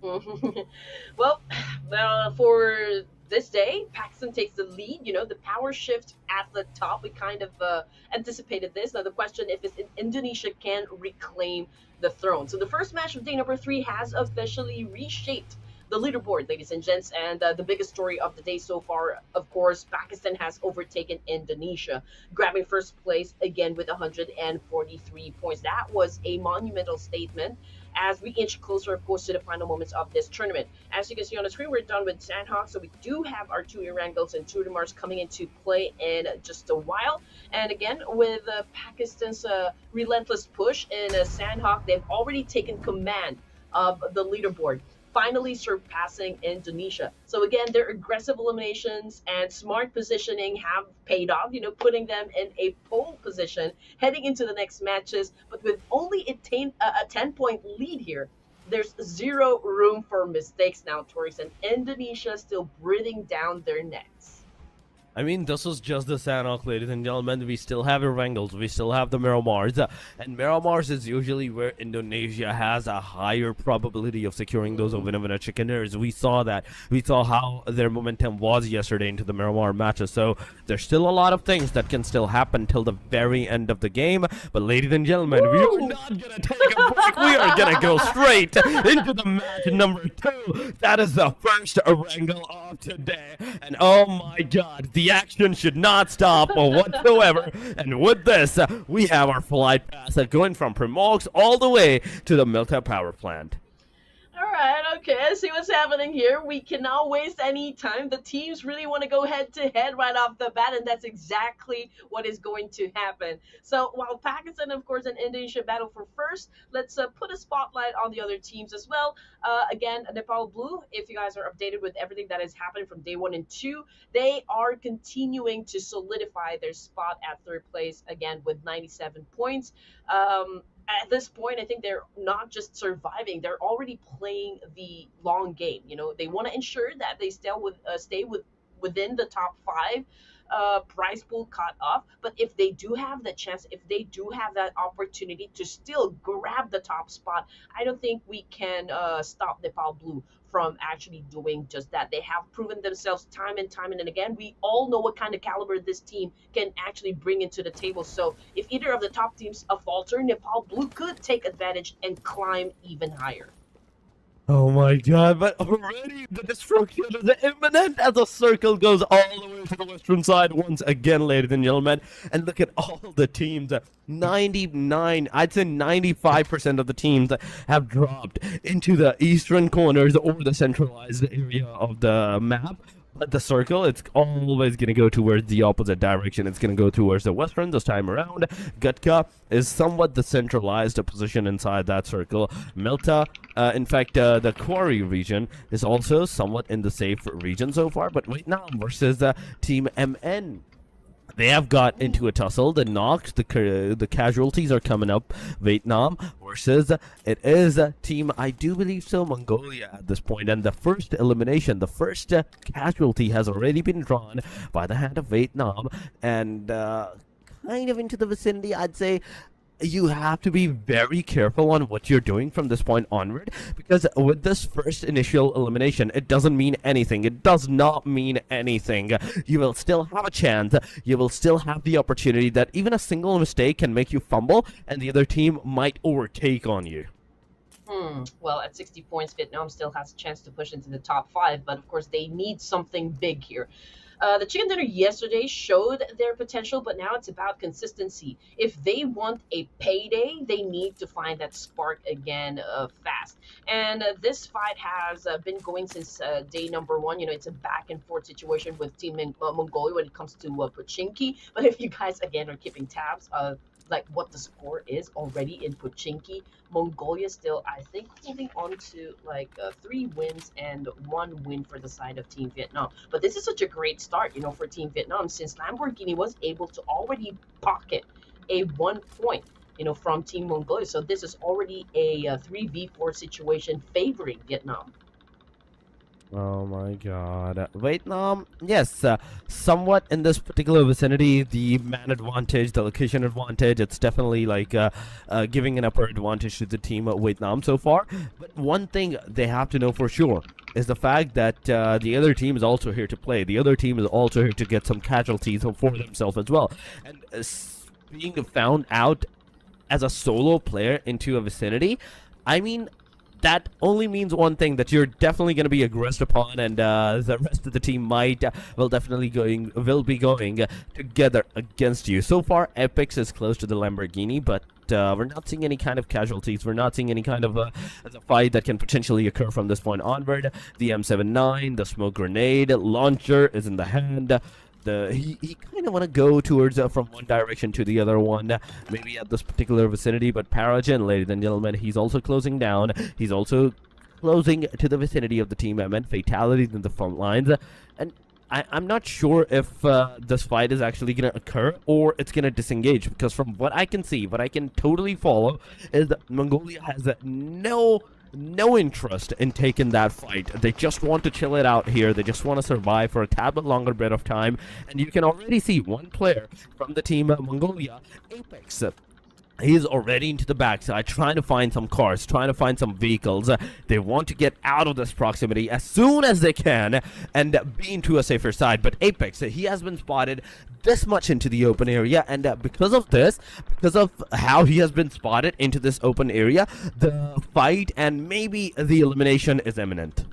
Well, for this day, Pakistan takes the lead. You know, the power shift at the top, we kind of anticipated this. Now the question if Indonesia can reclaim the throne. So the first match of day number 3 has officially reshaped the leaderboard, ladies and gents, and the biggest story of the day so far, of course, Pakistan has overtaken Indonesia, grabbing first place again with 143 points. That was a monumental statement as we inch closer, of course, to the final moments of this tournament. As you can see on the screen, we're done with Sanhok, so we do have our 2 Erangels and 2 Miramars coming into play in just a while. And again, with Pakistan's relentless push in Sanhok, they've already taken command of the leaderboard, finally surpassing Indonesia. So again, their aggressive eliminations and smart positioning have paid off, you know, putting them in a pole position heading into the next matches. But with only a 10-point lead here, there's zero room for mistakes now, Torix, and Indonesia still breathing down their necks. I mean, this is just the Sanhok, ladies and gentlemen. We still have Erangels, we still have the Miramars, and Miramars is usually where Indonesia has a higher probability of securing those winner chicken dinners. We saw that. We saw how their momentum was yesterday into the Miramar matches. So there's still a lot of things that can still happen till the very end of the game. But ladies and gentlemen, we are not gonna take a break. We are gonna go straight into the match number 2. That is the first Erangel of today, and oh my God, the the action should not stop whatsoever. And with this, we have our flight path going from Primox all the way to the Milta power plant. All right, okay, I see what's happening here. We cannot waste any time. The teams really want to go head to head right off the bat, and that's exactly what is going to happen. So while Pakistan, of course, and Indonesia battle for first, let's put a spotlight on the other teams as well. Again, Nepal Blue, if you guys are updated with everything that has happened from day 1 and 2, they are continuing to solidify their spot at third place again with 97 points. At this point, I think they're not just surviving; they're already playing the long game. You know, they want to ensure that they stay within the top 5. Prize pool cut off, but if they do have the chance, if they do have that opportunity to still grab the top spot, I don't think we can stop Nepal Blue from actually doing just that. They have proven themselves time and time and again. We all know what kind of caliber this team can actually bring into the table. So if either of the top teams falter, Nepal Blue could take advantage and climb even higher. Oh my god, but already the destruction is imminent as the circle goes all the way to the western side once again, ladies and gentlemen. And look at all the teams. 99, I'd say 95% of the teams have dropped into the eastern corners or the centralized area of the map. But the circle, it's always going to go towards the opposite direction. It's going to go towards the western this time around. Gutka is somewhat the centralized position inside that circle. Milta, in fact, the quarry region is also somewhat in the safe region so far. But Vietnam versus Team MN. They have got into a tussle. The knocks, the casualties are coming up. Vietnam versus it is team, I do believe so, Mongolia at this point. And the first elimination, the first casualty has already been drawn by the hand of Vietnam. And kind of into the vicinity, I'd say. You have to be very careful on what you're doing from this point onward, because with this first initial elimination, it doesn't mean anything. It does not mean anything. You will still have a chance. You will still have the opportunity that even a single mistake can make you fumble, and the other team might overtake on you. Well, at 60 points, Vietnam still has a chance to push into the top 5, but of course they need something big here. The chicken dinner yesterday showed their potential, but now it's about consistency. If they want a payday, they need to find that spark again fast. And this fight has been going since day number 1. You know, it's a back and forth situation with Team Mongolia when it comes to Pochinki. But if you guys, again, are keeping tabs of like what the score is already in Pochinki, Mongolia still, I think, holding on to like 3 wins and 1 win for the side of Team Vietnam. But this is such a great start, you know, for Team Vietnam, since Lamborghini was able to already pocket a 1 point, you know, from Team Mongolia. So this is already a 3v4 situation favoring Vietnam. Oh my god. Vietnam, yes, somewhat in this particular vicinity, the man advantage, the location advantage, it's definitely like giving an upper advantage to the team of Vietnam so far. But one thing they have to know for sure is the fact that the other team is also here to play. The other team is also here to get some casualties for themselves as well. And being found out as a solo player into a vicinity, I mean, that only means one thing, that you're definitely going to be aggressed upon, and the rest of the team will be going together against you. So far, Epix is close to the Lamborghini, but we're not seeing any kind of casualties. We're not seeing any kind of a fight that can potentially occur from this point onward. The M79, the smoke grenade launcher is in the hand. He kind of want to go towards from one direction to the other one, maybe at this particular vicinity, but Paragen, ladies and gentlemen, he's also closing down. He's also closing to the vicinity of the Team MN. Fatalities in the front lines, and I'm not sure if this fight is actually going to occur or it's going to disengage, because from what I can see, what I can totally follow, is that Mongolia has no interest in taking that fight. They just want to chill it out here. They just want to survive for a tad bit longer bit of time. And you can already see one player from the team Mongolia, Apex. He's already into the backside, trying to find some cars, trying to find some vehicles. They want to get out of this proximity as soon as they can and be into a safer side. But Apex, he has been spotted this much into the open area, and because of this, because of how he has been spotted into this open area, the fight and maybe the elimination is imminent.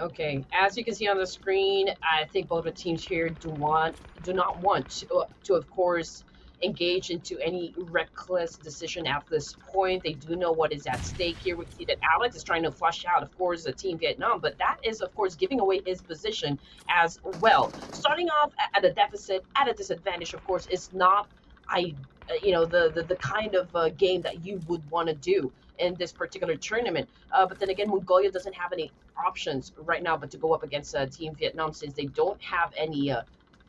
Okay, as you can see on the screen, I think both the teams here do not want to of course engage into any reckless decision at this point. They do know what is at stake here. We see that Alex is trying to flush out, of course, the Team Vietnam, but that is, of course, giving away his position as well. Starting off at a deficit, at a disadvantage, of course, is not I the kind of game that you would want to do in this particular tournament. But then again, Mongolia doesn't have any options right now but to go up against Team Vietnam since they don't have any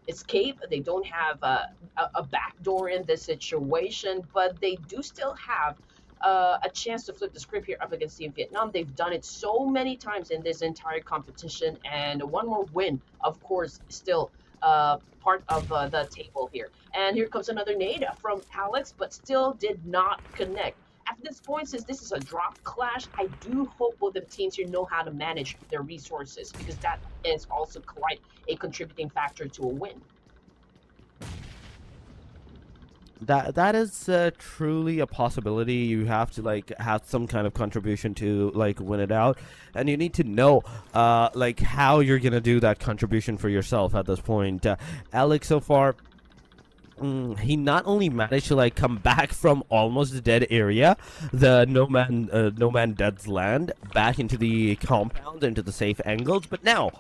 escape. They don't have a backdoor in this situation, but they do still have a chance to flip the script here up against Team Vietnam. They've done it so many times in this entire competition, and one more win, of course, still part of the table here. And here comes another nade from Alex, but still did not connect. At this point, since this is a drop clash, I do hope both the teams here know how to manage their resources because that is also quite a contributing factor to a win. That is truly a possibility. You have to like have some kind of contribution to like win it out, and you need to know like how you're gonna do that contribution for yourself at this point. Alex so far, he not only managed to like come back from almost the dead area, the no man dead's land, back into the compound, into the safe angles, but now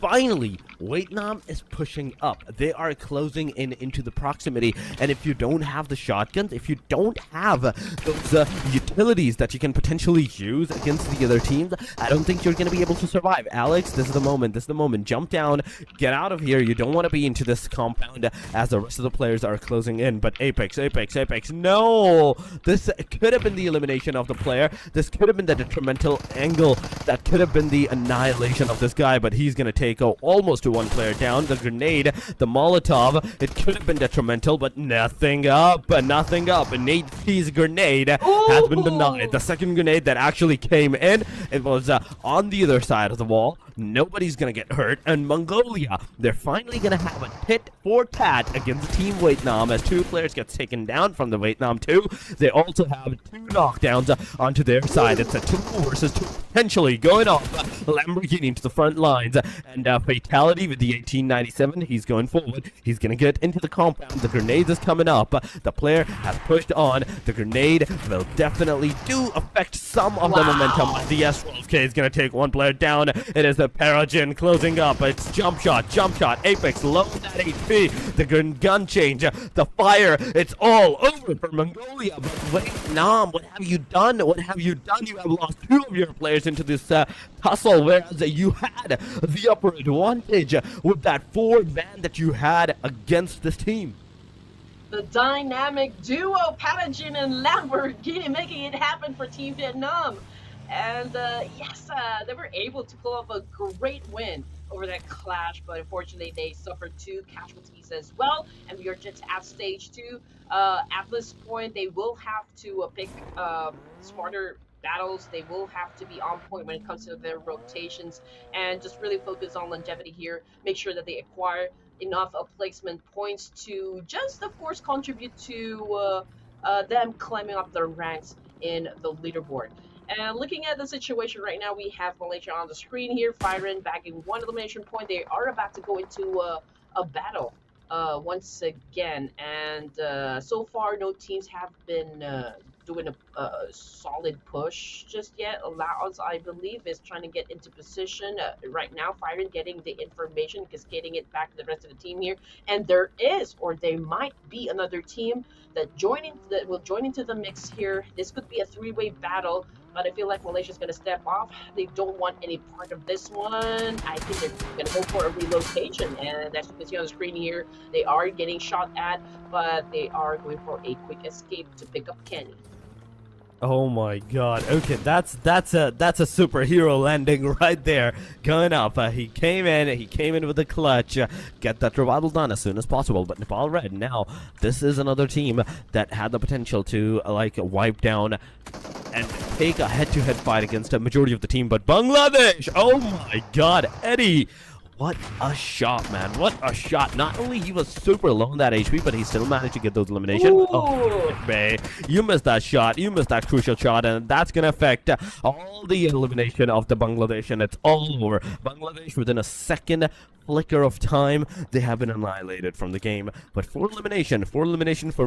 finally Vietnam is pushing up. They are closing in into the proximity, and if you don't have the shotguns, if you don't have those utilities that you can potentially use against the other teams, I don't think you're going to be able to survive. Alex, this is the moment. This is the moment. Jump down, get out of here. You don't want to be into this compound as the rest of the players are closing in. But Apex, no! This could have been the elimination of the player. This could have been the detrimental angle. That could have been the annihilation of this guy, but he's going to take almost one player down. The grenade, the Molotov, it could have been detrimental, but nothing up. Nate T's grenade has been denied. The second grenade that actually came in, it was on the other side of the wall. Nobody's gonna get hurt, and Mongolia, they're finally gonna have a tit for tat against Team Vietnam as two players get taken down from the Vietnam 2. They also have two knockdowns onto their side. It's a 2 versus 2 potentially going off. Lamborghini to the front lines, and Fatality with the 1897. He's going forward. He's gonna get into the compound. The grenade is coming up. The player has pushed on. The grenade will definitely do affect some of the momentum. The S12K is gonna take one player down. It is the Paragen closing up. It's jump shot. Apex low that HP. The gun change. The fire. It's all over for Mongolia. But Vietnam, what have you done? You have lost 2 of your players into this tussle, whereas you had the upper advantage with that forward man that you had against this team. The dynamic duo, Paragen and Lamborghini, making it happen for Team Vietnam. And yes, they were able to pull off a great win over that clash, but unfortunately they suffered 2 casualties as well, and we are just at stage 2. At this point, they will have to pick smarter battles. They will have to be on point when it comes to their rotations and just really focus on longevity here. Make sure that they acquire enough placement points to just, of course, contribute to them climbing up their ranks in the leaderboard. And looking at the situation right now, we have Malaysia on the screen here, firing, bagging 1 elimination point. They are about to go into a battle once again. And so far, no teams have been doing a solid push just yet. Laos, I believe, is trying to get into position right now. Firing, getting the information, cascading it back to the rest of the team here. And there is, or there might be, another team that will join into the mix here. This could be a 3-way battle, but I feel like Malaysia's going to step off. They don't want any part of this one. I think they're going to go for a relocation, and as you can see on the screen here, they are getting shot at, but they are going for a quick escape to pick up Kenny. Oh my god. Okay, that's a superhero landing right there. Going up. He came in with a clutch. Get that revival done as soon as possible. But Nepal Red, now this is another team that had the potential to like wipe down and take a head-to-head fight against a majority of the team. But Bangladesh, oh my god, Eddie, What a shot, man. What a shot. Not only he was super low on that HP, but he still managed to get those eliminations. Ooh. Oh, Bay. You missed that shot. You missed that crucial shot, and that's going to affect all the elimination of the Bangladesh, and it's all over. Bangladesh, within a second flicker of time, they have been annihilated from the game. But for elimination for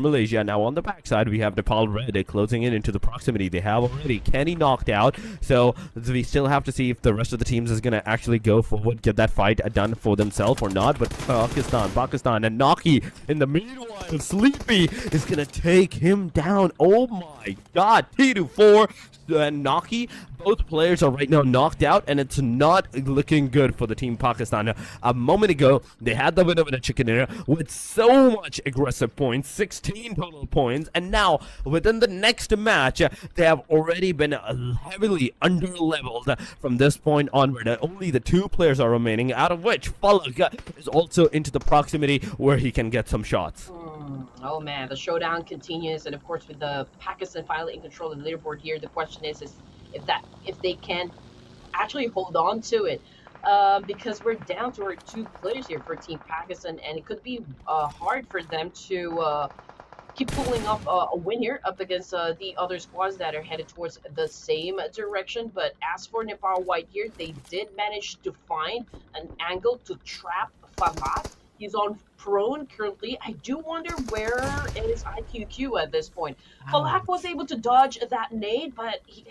Malaysia. Now on the backside, we have Nepal Red closing in into the proximity. They have already Kenny knocked out, so we still have to see if the rest of the teams is going to actually go forward, get that fight done for themselves or not. But Pakistan, and Naki in the meanwhile, Sleepy is going to take him down. Oh my god, T24 and Naki, both players are right now knocked out, and it's not looking good for the team Pakistan. A moment ago, they had the winner with a chicken dinner with so much aggressive points, 16 total points, and now within the next match, they have already been heavily under-leveled from this point onward. Only the 2 players are remaining, out of which Falak is also into the proximity where he can get some shots. Oh man, the showdown continues, and of course, with the Pakistan finally in control of the leaderboard here, the question is if they can actually hold on to it, because we're down to our 2 players here for Team Pakistan, and it could be hard for them to keep pulling up a win here up against the other squads that are headed towards the same direction. But as for Nepal White here, they did manage to find an angle to trap Fahad. He's on prone currently. I do wonder where is IQQ at this point. Falak was able to dodge that nade, but he's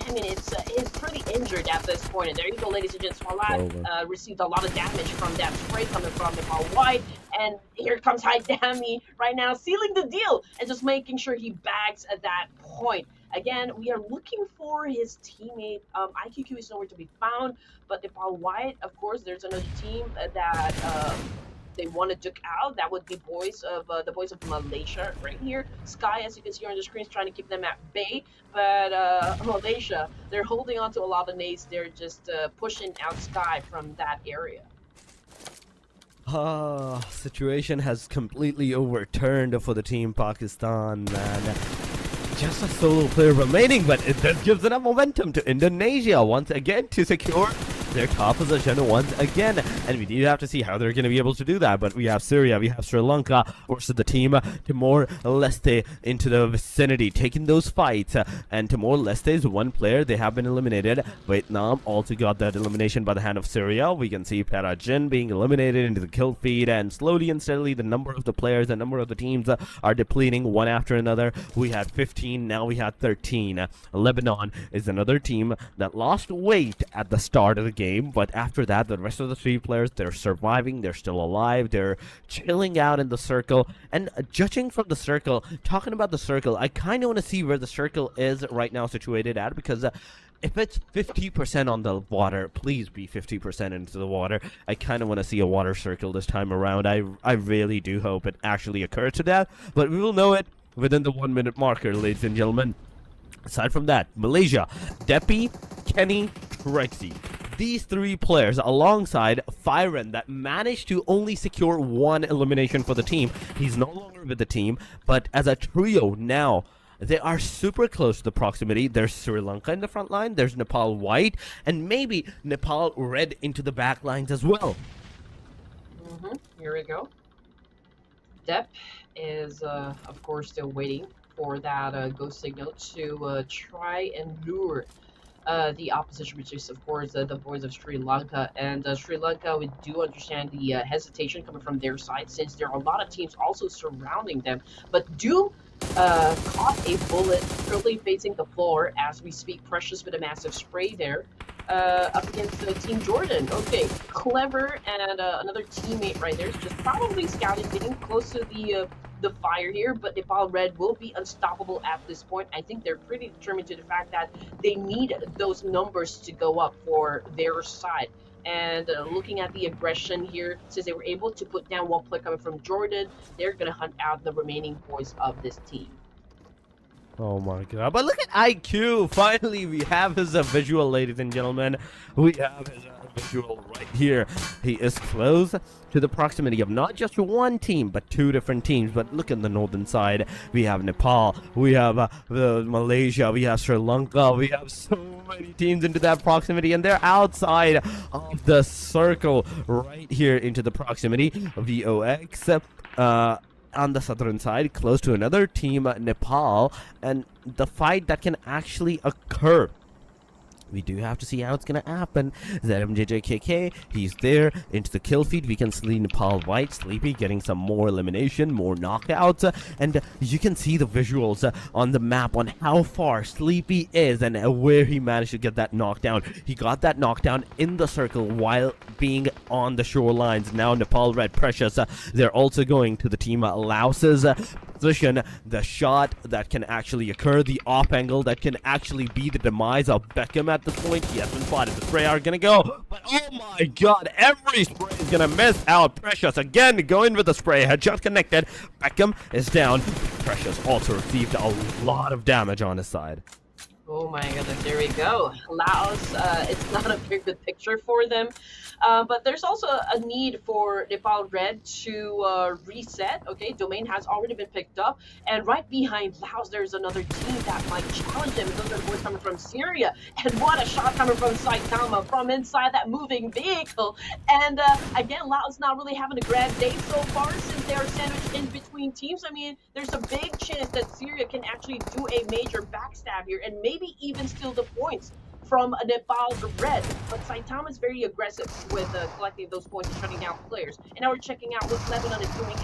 pretty injured at this point. And there you go, ladies and gents. Falak received a lot of damage from that spray coming from Nepal White. And here comes Haidami right now, sealing the deal and just making sure he bags at that point. Again, we are looking for his teammate. IQQ is nowhere to be found, but Nepal White, of course, there's another team that they want to duke out. That would be the boys of Malaysia right here. Sky, as you can see on the screen, is trying to keep them at bay, but Malaysia, they're holding on to a lot of nades. They're just pushing out Sky from that area. Situation has completely overturned for the team Pakistan, man. Just a solo player remaining, but it just gives enough momentum to Indonesia once again to secure their top position once again, and we do have to see how they're going to be able to do that. But we have Syria, we have Sri Lanka versus the team Timor-Leste into the vicinity, taking those fights, and Timor-Leste's 1 player, they have been eliminated. Vietnam also got that elimination by the hand of Syria. We can see Parajin being eliminated into the kill feed, and slowly and steadily the number of the players, the number of the teams are depleting one after another. We had 15, now we had 13. Lebanon is another team that lost weight at the start of the game, but after that, the rest of the 3 players, they're surviving, they're still alive, they're chilling out in the circle. And judging from the circle, talking about the circle, I kind of want to see where the circle is right now situated at, because if it's 50% on the water, please be 50% into the water. I kind of want to see a water circle this time around. I really do hope it actually occurs to that, but we will know it within the 1-minute marker, ladies and gentlemen. Aside from that, Malaysia, Depi, Kenny, Trexie. These 3 players alongside Fyron that managed to only secure 1 elimination for the team. He's no longer with the team, but as a trio now, they are super close to the proximity. There's Sri Lanka in the front line, there's Nepal White, and maybe Nepal Red into the back lines as well. Here we go. Dep is, of course, still waiting for that go signal to try and lure the opposition, which is, of course, the boys of Sri Lanka. And Sri Lanka, we do understand the hesitation coming from their side, since there are a lot of teams also surrounding them. But Doom caught a bullet currently facing the floor as we speak. Precious with a massive spray there. Up against Team Jordan. Okay, Clever and another teammate right there is just probably scouting, getting close to the fire here, but Nepal Red will be unstoppable at this point. I think they're pretty determined to the fact that they need those numbers to go up for their side. And looking at the aggression here, since they were able to put down 1 play coming from Jordan, they're going to hunt out the remaining boys of this team. Oh my god. But look at IQ. Finally, we have his visual, ladies and gentlemen. We have his visual right here. He is close to the proximity of not just one team, but two different teams. But look at the northern side. We have Nepal. We have Malaysia. We have Sri Lanka. We have so many teams into that proximity, and they're outside of the circle right here into the proximity. VOX. On the southern side, close to another team, Nepal, and the fight that can actually occur. We do have to see how it's gonna happen. ZMJJKK, he's there into the kill feed. We can see Nepal White, Sleepy getting some more elimination, more knockouts, and you can see the visuals on the map on how far Sleepy is and where he managed to get that knockdown. He got that knockdown in the circle while being on the shorelines. Now Nepal Red Precious, they're also going to the team Laos's position. The shot that can actually occur, the off angle that can actually be the demise of Beckham at this point. He has been spotted. The spray are gonna go, but oh my god, every spray is gonna miss out. Precious again going with the spray. Headshot connected. Beckham is down. Precious also received a lot of damage on his side. Oh my goodness, there we go. Laos, it's not a very good picture for them. But there's also a need for Nepal Red to reset. Okay, domain has already been picked up. And right behind Laos, there's another team that might challenge them. Those are the boys coming from Syria. And what a shot coming from Saitama from inside that moving vehicle. And again, Laos not really having a grand day so far since they are sandwiched in between teams. I mean, there's a big chance that Syria can actually do a major backstab here and maybe even steal the points from Nepal Red. But Saitama is very aggressive with collecting those points and shutting down players. And now we're checking out what Lebanon is doing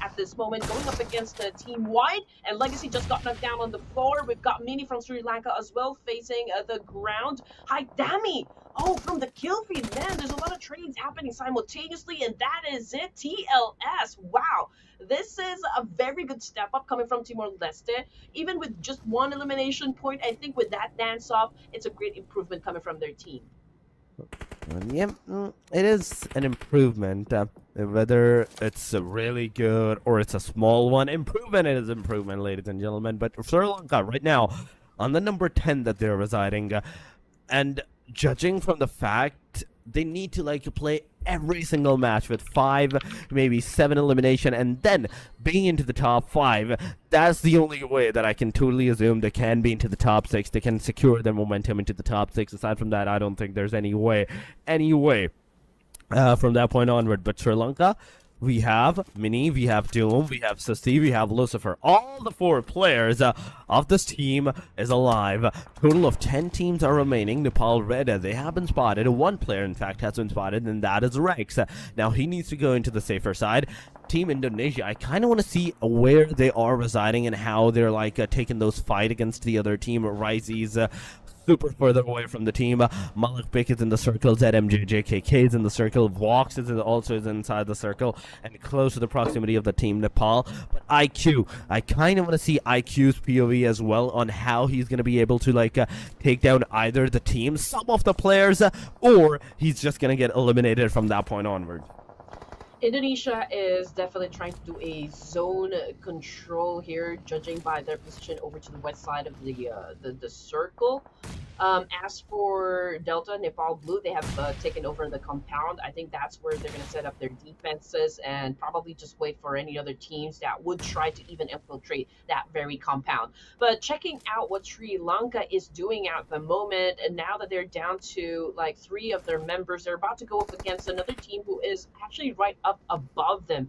at this moment, going up against the Team White. And Legacy just got knocked down on the floor. We've got Mini from Sri Lanka as well facing the ground. Hi, Dami! Oh, from the kill feed, man, there's a lot of trades happening simultaneously, and that is it. TLS, wow. This is a very good step up coming from Timor-Leste. Even with just one elimination point, I think with that dance-off, it's a great improvement coming from their team. Yeah, it is an improvement. Whether it's a really good or it's a small one, improvement is improvement, ladies and gentlemen. But Sri Lanka right now, on the number 10 that they're residing, and judging from the fact they need to play every single match with 5, maybe 7 elimination, and then being into the top 5, that's the only way that I can totally assume they can be into the top 6. They can secure their momentum into the top 6. Aside from that, I don't think there's any way from that point onward. But Sri Lanka, we have Mini, we have Doom, we have Sissy, we have Lucifer. All the 4 players of this team is alive. Total of 10 teams are remaining. Nepal Red, they have been spotted. 1 player, in fact, has been spotted, and that is Rex. Now, he needs to go into the safer side. Team Indonesia, I kind of want to see where they are residing and how they're taking those fight against the other team. Riseys super further away from the team. Malik Bik is in the circle. ZMJJKK is in the circle. Vox is also inside the circle and close to the proximity of the team Nepal. But IQ, I kind of want to see IQ's POV as well on how he's going to be able to take down either the team, some of the players, or he's just going to get eliminated from that point onward. Indonesia is definitely trying to do a zone control here, judging by their position over to the west side of the circle. As for Delta, Nepal Blue, they have taken over the compound. I think that's where they're going to set up their defenses and probably just wait for any other teams that would try to even infiltrate that very compound. But checking out what Sri Lanka is doing at the moment, and now that they're down to 3 of their members, they're about to go up against another team who is actually right up above them.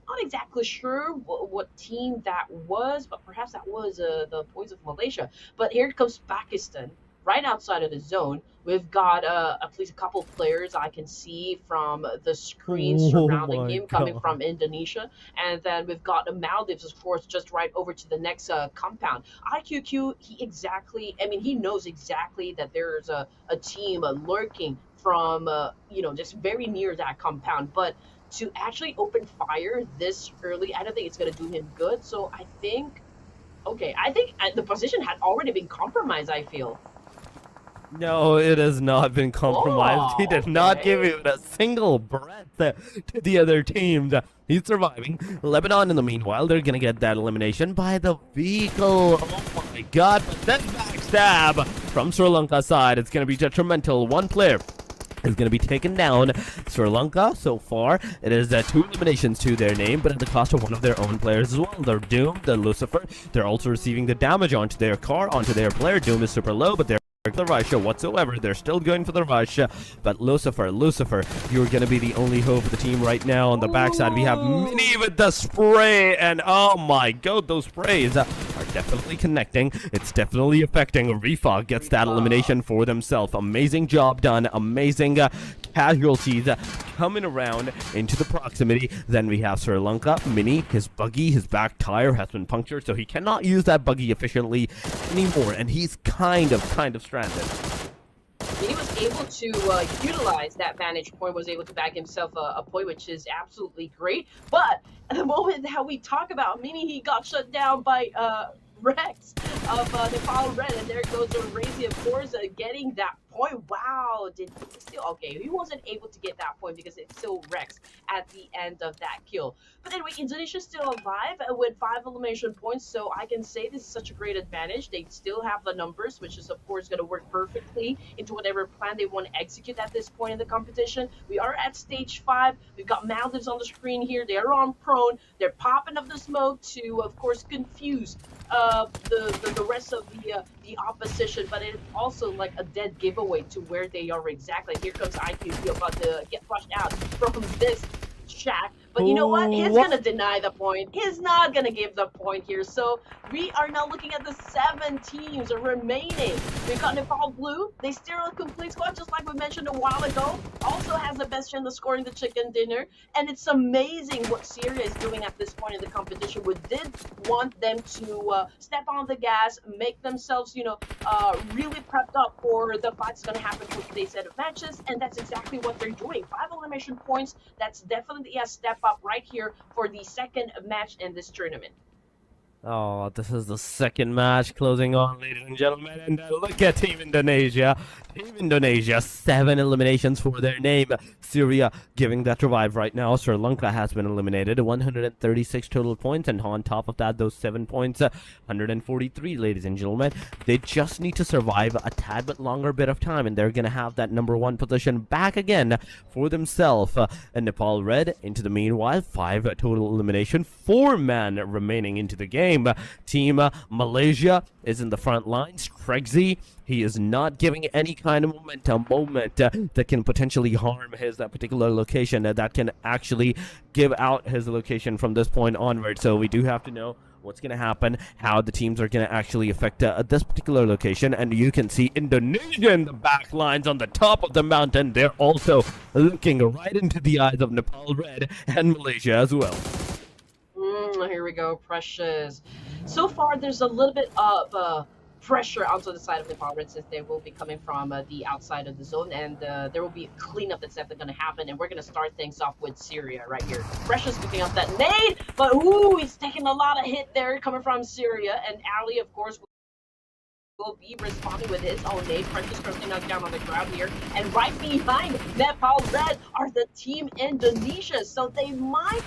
Not exactly sure what team that was, but perhaps that was the Boys of Malaysia. But here comes Pakistan, right outside of the zone. We've got at least a couple players I can see from the screen surrounding him coming from Indonesia. And then we've got the Maldives, of course, just right over to the next compound. IQQ, he knows exactly that there's a team lurking from, just very near that compound. But to actually open fire this early, I don't think it's going to do him good. So I think the position had already been compromised, I feel. No, it has not been compromised. He Oh, did not give okay. even a single breath to the other team. He's surviving. Lebanon, in the meanwhile, they're gonna get that elimination by the vehicle. Oh my god, but then backstab from Sri Lanka side. It's gonna be detrimental. One player is going to be taken down. Sri Lanka, so far, it is 2 eliminations to their name, but at the cost of one of their own players as well. They're Doom, the Lucifer. They're also receiving the damage onto their car, onto their player. Doom is super low, but they're the rush whatsoever. They're still going for the rush, but Lucifer, you're gonna be the only hope of the team right now. On the backside, we have Ooh. Mini with the spray, and oh my god, those sprays are definitely connecting. It's definitely affecting. Rifa gets that elimination for themselves. Amazing job done. Amazing casualties coming around into the proximity. Then we have Sri Lanka. Mini, his buggy, his back tire has been punctured, so he cannot use that buggy efficiently anymore, and he's kind of stranded. He was able to utilize that vantage point, was able to bag himself a point, which is absolutely great. But at the moment that we talk about Mini, he got shut down by Rex of Nepal Red, and there goes Razy, of course, getting that point. Wow, did he still? Okay, he wasn't able to get that point because it's still Rex at the end of that kill. But anyway, Indonesia's still alive with 5 elimination points, so I can say this is such a great advantage. They still have the numbers, which is of course going to work perfectly into whatever plan they want to execute at this point in the competition. We are at stage 5. We've got Maldives on the screen here. They are on prone. They're popping up the smoke to, of course, confuse the rest of the opposition, but it's also like a dead giveaway to where they are exactly. Here comes IQ about to get flushed out from this shack, but you know what? He's gonna deny the point. He's not gonna give the point here. So we are now looking at the 7 teams remaining. We've got Nepal Blue. They still a complete squad, just like we mentioned a while ago. Also has the best chance of scoring the chicken dinner, and it's amazing what Syria is doing at this point in the competition. We did want them to step on the gas, make themselves, really prepped up for the fight that's going to happen for today's set of matches, and that's exactly what they're doing. 5 elimination points. That's definitely a step up right here for the second match in this tournament. Oh, this is the second match closing on, ladies and gentlemen. And look at Team Indonesia. Team Indonesia, 7 eliminations for their name. Syria giving that revive right now. Sri Lanka has been eliminated. 136 total points. And on top of that, those 7 points, 143, ladies and gentlemen. They just need to survive a tad bit longer bit of time. And they're going to have that #1 position back again for themselves. And Nepal Red, into the meanwhile, 5 total elimination. 4 men remaining into the game. Team Malaysia is in the front lines. Trexy, he is not giving any kind of moment that can potentially harm his particular location, that can actually give out his location from this point onward. So we do have to know what's going to happen, how the teams are going to actually affect this particular location. And you can see Indonesia in the back lines on the top of the mountain. They're also looking right into the eyes of Nepal Red and Malaysia as well. Here we go, Precious. So far, there's a little bit of pressure onto the side of Nepal Red, since they will be coming from the outside of the zone, and there will be a cleanup that's definitely going to happen, and we're going to start things off with Syria right here. Precious picking up that nade, but ooh, he's taking a lot of hit there coming from Syria, and Ali, of course, will be responding with his own nade. Precious currently knocked down on the ground here, and right behind Nepal Red are the Team Indonesia, so they might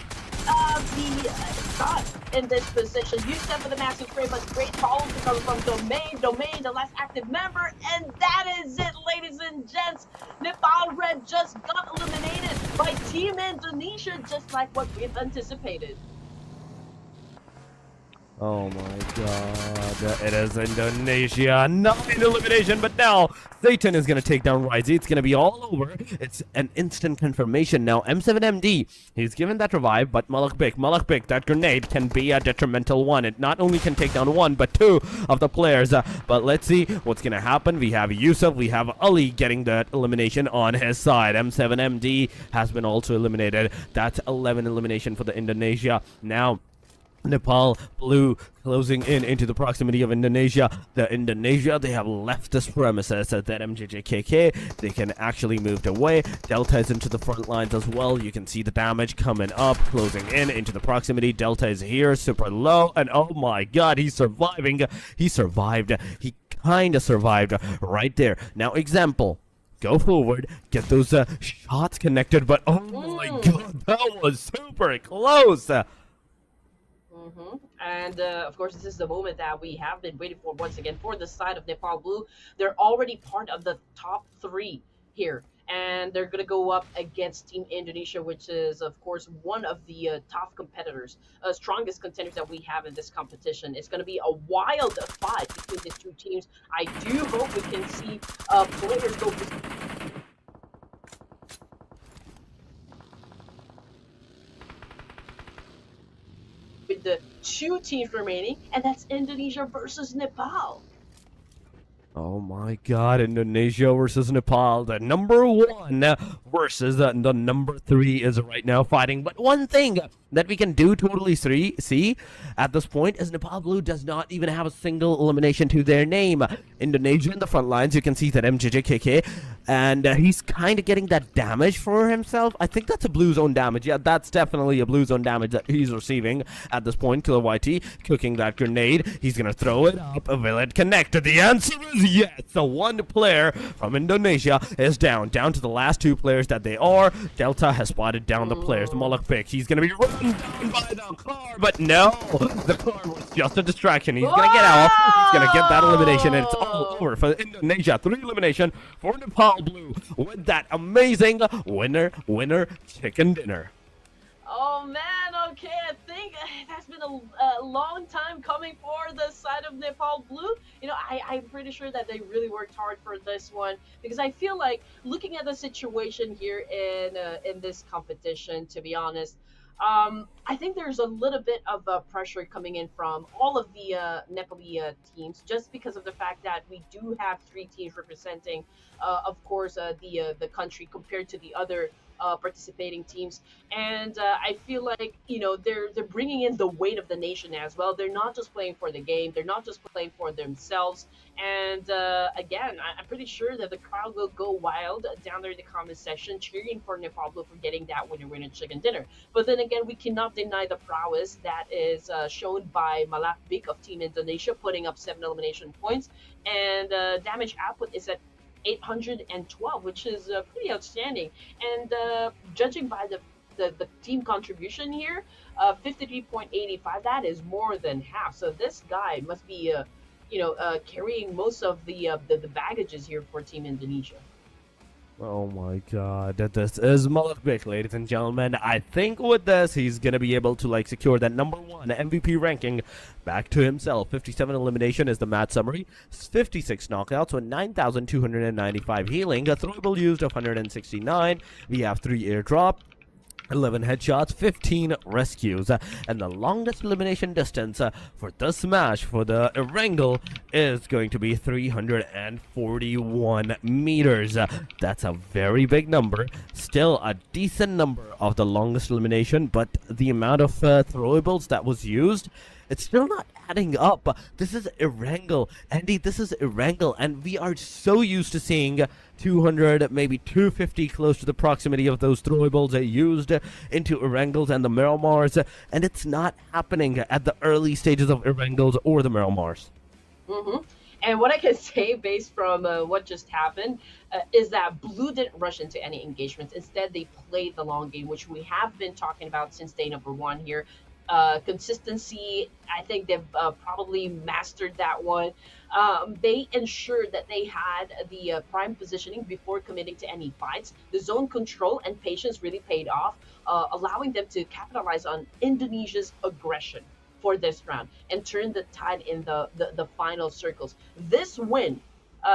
be stuck in this position. Use them for the massive spray, but great follows to come from Domain, the last active member, and that is it, ladies and gents. Nepal Red just got eliminated by Team Indonesia, just like what we've anticipated. Oh my god, it is Indonesia, 9 elimination, but now Satan is going to take down Ryzy. It's going to be all over. It's an instant confirmation now. M7MD, he's given that revive, but Malakbek, that grenade can be a detrimental one. It not only can take down 1, but 2 of the players. But let's see what's going to happen. We have Yusuf, we have Ali getting that elimination on his side. M7MD has been also eliminated. That's 11 elimination for the Indonesia. Now, Nepal Blue closing in into the proximity of Indonesia. The Indonesia, they have left this premises. That MJJKK, they can actually move away. Delta is into the front lines as well. You can see the damage coming up, closing in into the proximity. Delta is here, super low, and oh my god, he's surviving. He survived. He kind of survived right there. Now, example. Go forward, get those shots connected, but oh my god, that was super close. And of course, this is the moment that we have been waiting for once again for the side of Nepal Blue. They're already part of the top 3 here, and they're going to go up against Team Indonesia, which is, of course, one of the top competitors, strongest contenders that we have in this competition. It's going to be a wild fight between these two teams. I do hope we can see players go with the 2 teams remaining, and that's Indonesia versus Nepal. Oh my god, Indonesia versus Nepal. The number 1 versus the number 3 is right now fighting. But one thing that we can do totally see at this point is Nepal Blue does not even have a single elimination to their name. Indonesia in the front lines, you can see that MJJKK, and he's kind of getting that damage for himself. I think that's a blue zone damage. Yeah, that's definitely a blue zone damage that he's receiving at this point. Killer YT cooking that grenade. He's going to throw it up. Will it connect? The answer is yes. So one player from Indonesia is down to the last 2 players that they are. Delta has spotted down the players. The Moloch pick. He's going to be run down by the car, but no, the car was just a distraction. He's going to get off. He's going to get that elimination, and it's all over for Indonesia. 3 elimination for Nepal Blue with that amazing winner chicken dinner. Oh man, okay, I think that's been a long time coming for the side of Nepal Blue. You know, I'm pretty sure that they really worked hard for this one, because I feel like looking at the situation here in this competition, to be honest, I think there's a little bit of pressure coming in from all of the Nepali teams, just because of the fact that we do have 3 teams representing, of course, the country compared to the other participating teams. And I feel like, you know, they're bringing in the weight of the nation as well. They're not just playing for the game, they're not just playing for themselves. And again, I'm pretty sure that the crowd will go wild down there in the comment section, cheering for Nepal Blue for getting that winner chicken dinner. But then again, we cannot deny the prowess that is shown by Malak Bik of Team Indonesia, putting up 7 elimination points, and damage output is at 812, which is pretty outstanding. And judging by the team contribution here, 53.85, that is more than half. So this guy must be carrying most of the baggages here for Team Indonesia. Oh my god, this is Malak Bik, ladies and gentlemen. I think with this, he's going to be able to secure that number 1 MVP ranking back to himself. 57 elimination is the match summary. 56 knockouts with 9,295 healing. A throwable used of 169. We have 3 airdrop. 11 headshots, 15 rescues, and the longest elimination distance for this match for the Erangel is going to be 341 meters. That's a very big number, still a decent number of the longest elimination, but the amount of throwables that was used, it's still not adding up. This is Erangel, Andy, this is Erangel, and we are so used to seeing 200, maybe 250 close to the proximity of those throwables used into Erangels and the Miramars, and it's not happening at the early stages of Erangels or the Miramars. And what I can say based from what just happened is that Blue didn't rush into any engagements. Instead, they played the long game, which we have been talking about since day number 1 here. Consistency, I think they've probably mastered that one. They ensured that they had the prime positioning before committing to any fights. The zone control and patience really paid off, allowing them to capitalize on Indonesia's aggression for this round and turn the tide in the final circles. This win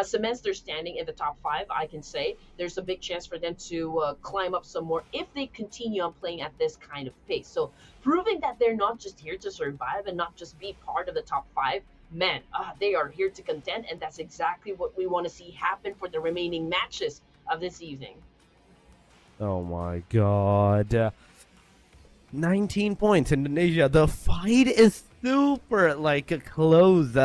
cements their standing in the top 5. I can say there's a big chance for them to climb up some more if they continue on playing at this kind of pace. So proving that they're not just here to survive and not just be part of the top 5, man, they are here to contend, and that's exactly what we want to see happen for the remaining matches of this evening. Oh my god. 19 points, Indonesia. The fight is super close.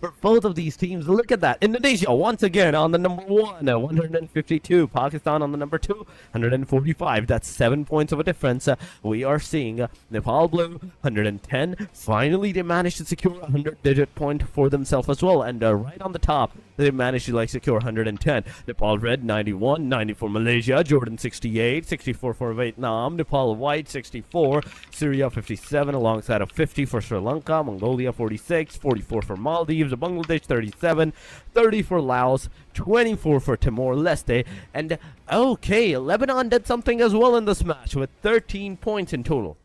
for both of these teams. Look at that. Indonesia once again on the number one, 152. Pakistan on the number two, 145. That's 7 points of a difference. We are seeing Nepal Blue, 110. Finally, they managed to secure a 100-digit point for themselves as well. And right on the top, they managed to secure 110. Nepal Red, 91. 90 for Malaysia. Jordan, 68. 64 for Vietnam. Nepal White, 64. Syria, 57. Alongside of 50 for Sri Lanka. Mongolia, 46. 44 for Maldives. Bangladesh, 37. 30 for Laos. 24 for Timor-Leste. And okay, Lebanon did something as well in this match with 13 points in total.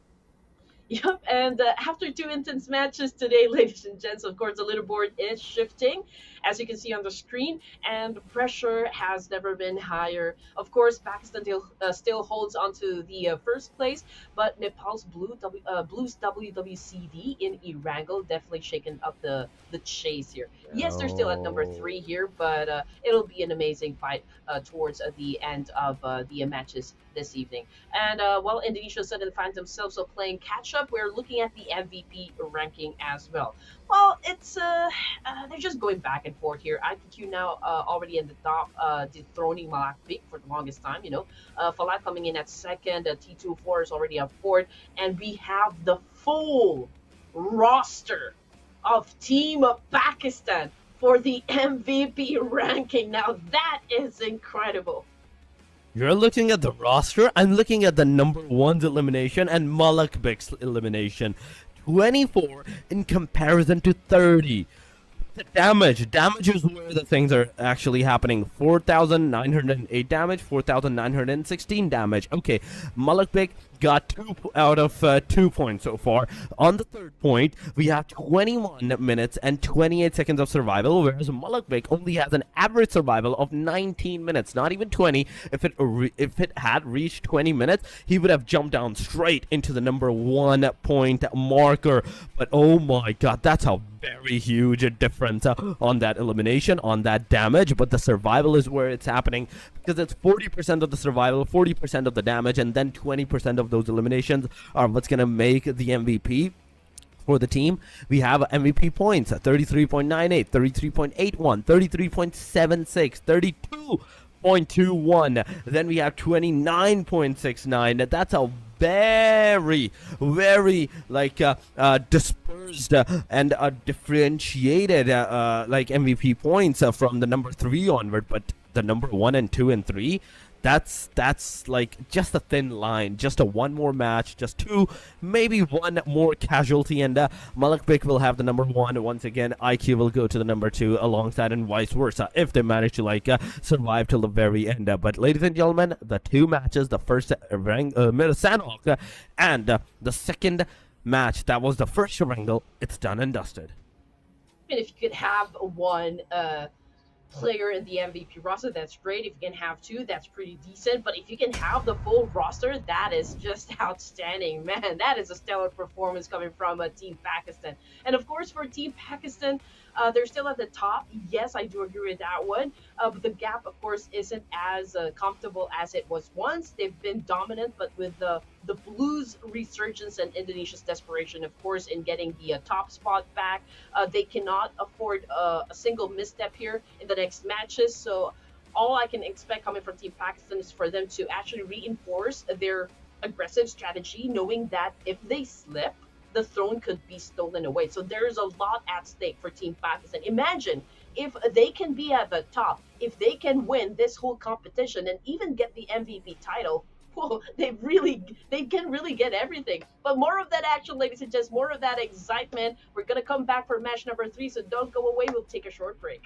Yep, and after two intense matches today, ladies and gents, of course, the leaderboard is shifting, as you can see on the screen, and pressure has never been higher. Of course, Pakistan still holds on to the first place, but Nepal's Blues WWCD in Erangel definitely shaken up the chase here. Yes, they're still at number 3 here, but it'll be an amazing fight towards the end of the matches this evening. And while Indonesia suddenly finds themselves playing catch-up, we're looking at the MVP ranking as well. Well, it's they're just going back and forth here. IPQ now already in the top, dethroning Malakvik for the longest time. Falat coming in at second. T24 is already at fourth, and we have the full roster of Team Pakistan for the MVP ranking. Now that is incredible. You're looking at the roster. I'm looking at the number one's elimination and Malakvik's elimination. 24 in comparison to 30. The damage is where the things are actually happening. 4,908 damage, 4,916 damage. Okay, Malakvik got 2 out of 2 points so far. On the third point, we have 21 minutes and 28 seconds of survival, whereas Malakvik only has an average survival of 19 minutes, not even 20. If it had reached 20 minutes, he would have jumped down straight into the number 1 point marker. But oh my god, that's a very huge difference on that elimination, on that damage. But the survival is where it's happening, because it's 40% of the survival, 40% of the damage, and then 20% of those eliminations are what's going to make the MVP for the team. We have MVP points at 33.98, 33.81, 33.76, 32.21. Then we have 29.69. That's a very dispersed and differentiated MVP points from the number 3 onward. But the number 1 and 2 and 3, that's like just a thin line, just a one more match, just 2, maybe 1 more casualty, and Malakvik will have the number 1 once again. IQ will go to the number 2 alongside, and vice versa if they manage to survive till the very end. But ladies and gentlemen, the 2 matches, the first Sanhok and the second match, that was the first Erangel, it's done and dusted. And if you could have one player in the MVP roster, that's great. If you can have 2, that's pretty decent. But if you can have the full roster, that is just outstanding. Man, that is a stellar performance coming from Team Pakistan. And of course, for Team Pakistan, they're still at the top. Yes, I do agree with that one. But the gap, of course, isn't as comfortable as it was once. They've been dominant, but with the Blues' resurgence and Indonesia's desperation, of course, in getting the top spot back, they cannot afford a single misstep here in the next matches. So all I can expect coming from Team Pakistan is for them to actually reinforce their aggressive strategy, knowing that if they slip, the throne could be stolen away. So there's a lot at stake for Team Pakistan. Imagine if they can be at the top, if they can win this whole competition and even get the MVP title, well, they can really get everything. But more of that action, ladies and gents, more of that excitement. We're going to come back for match number 3, so don't go away. We'll take a short break.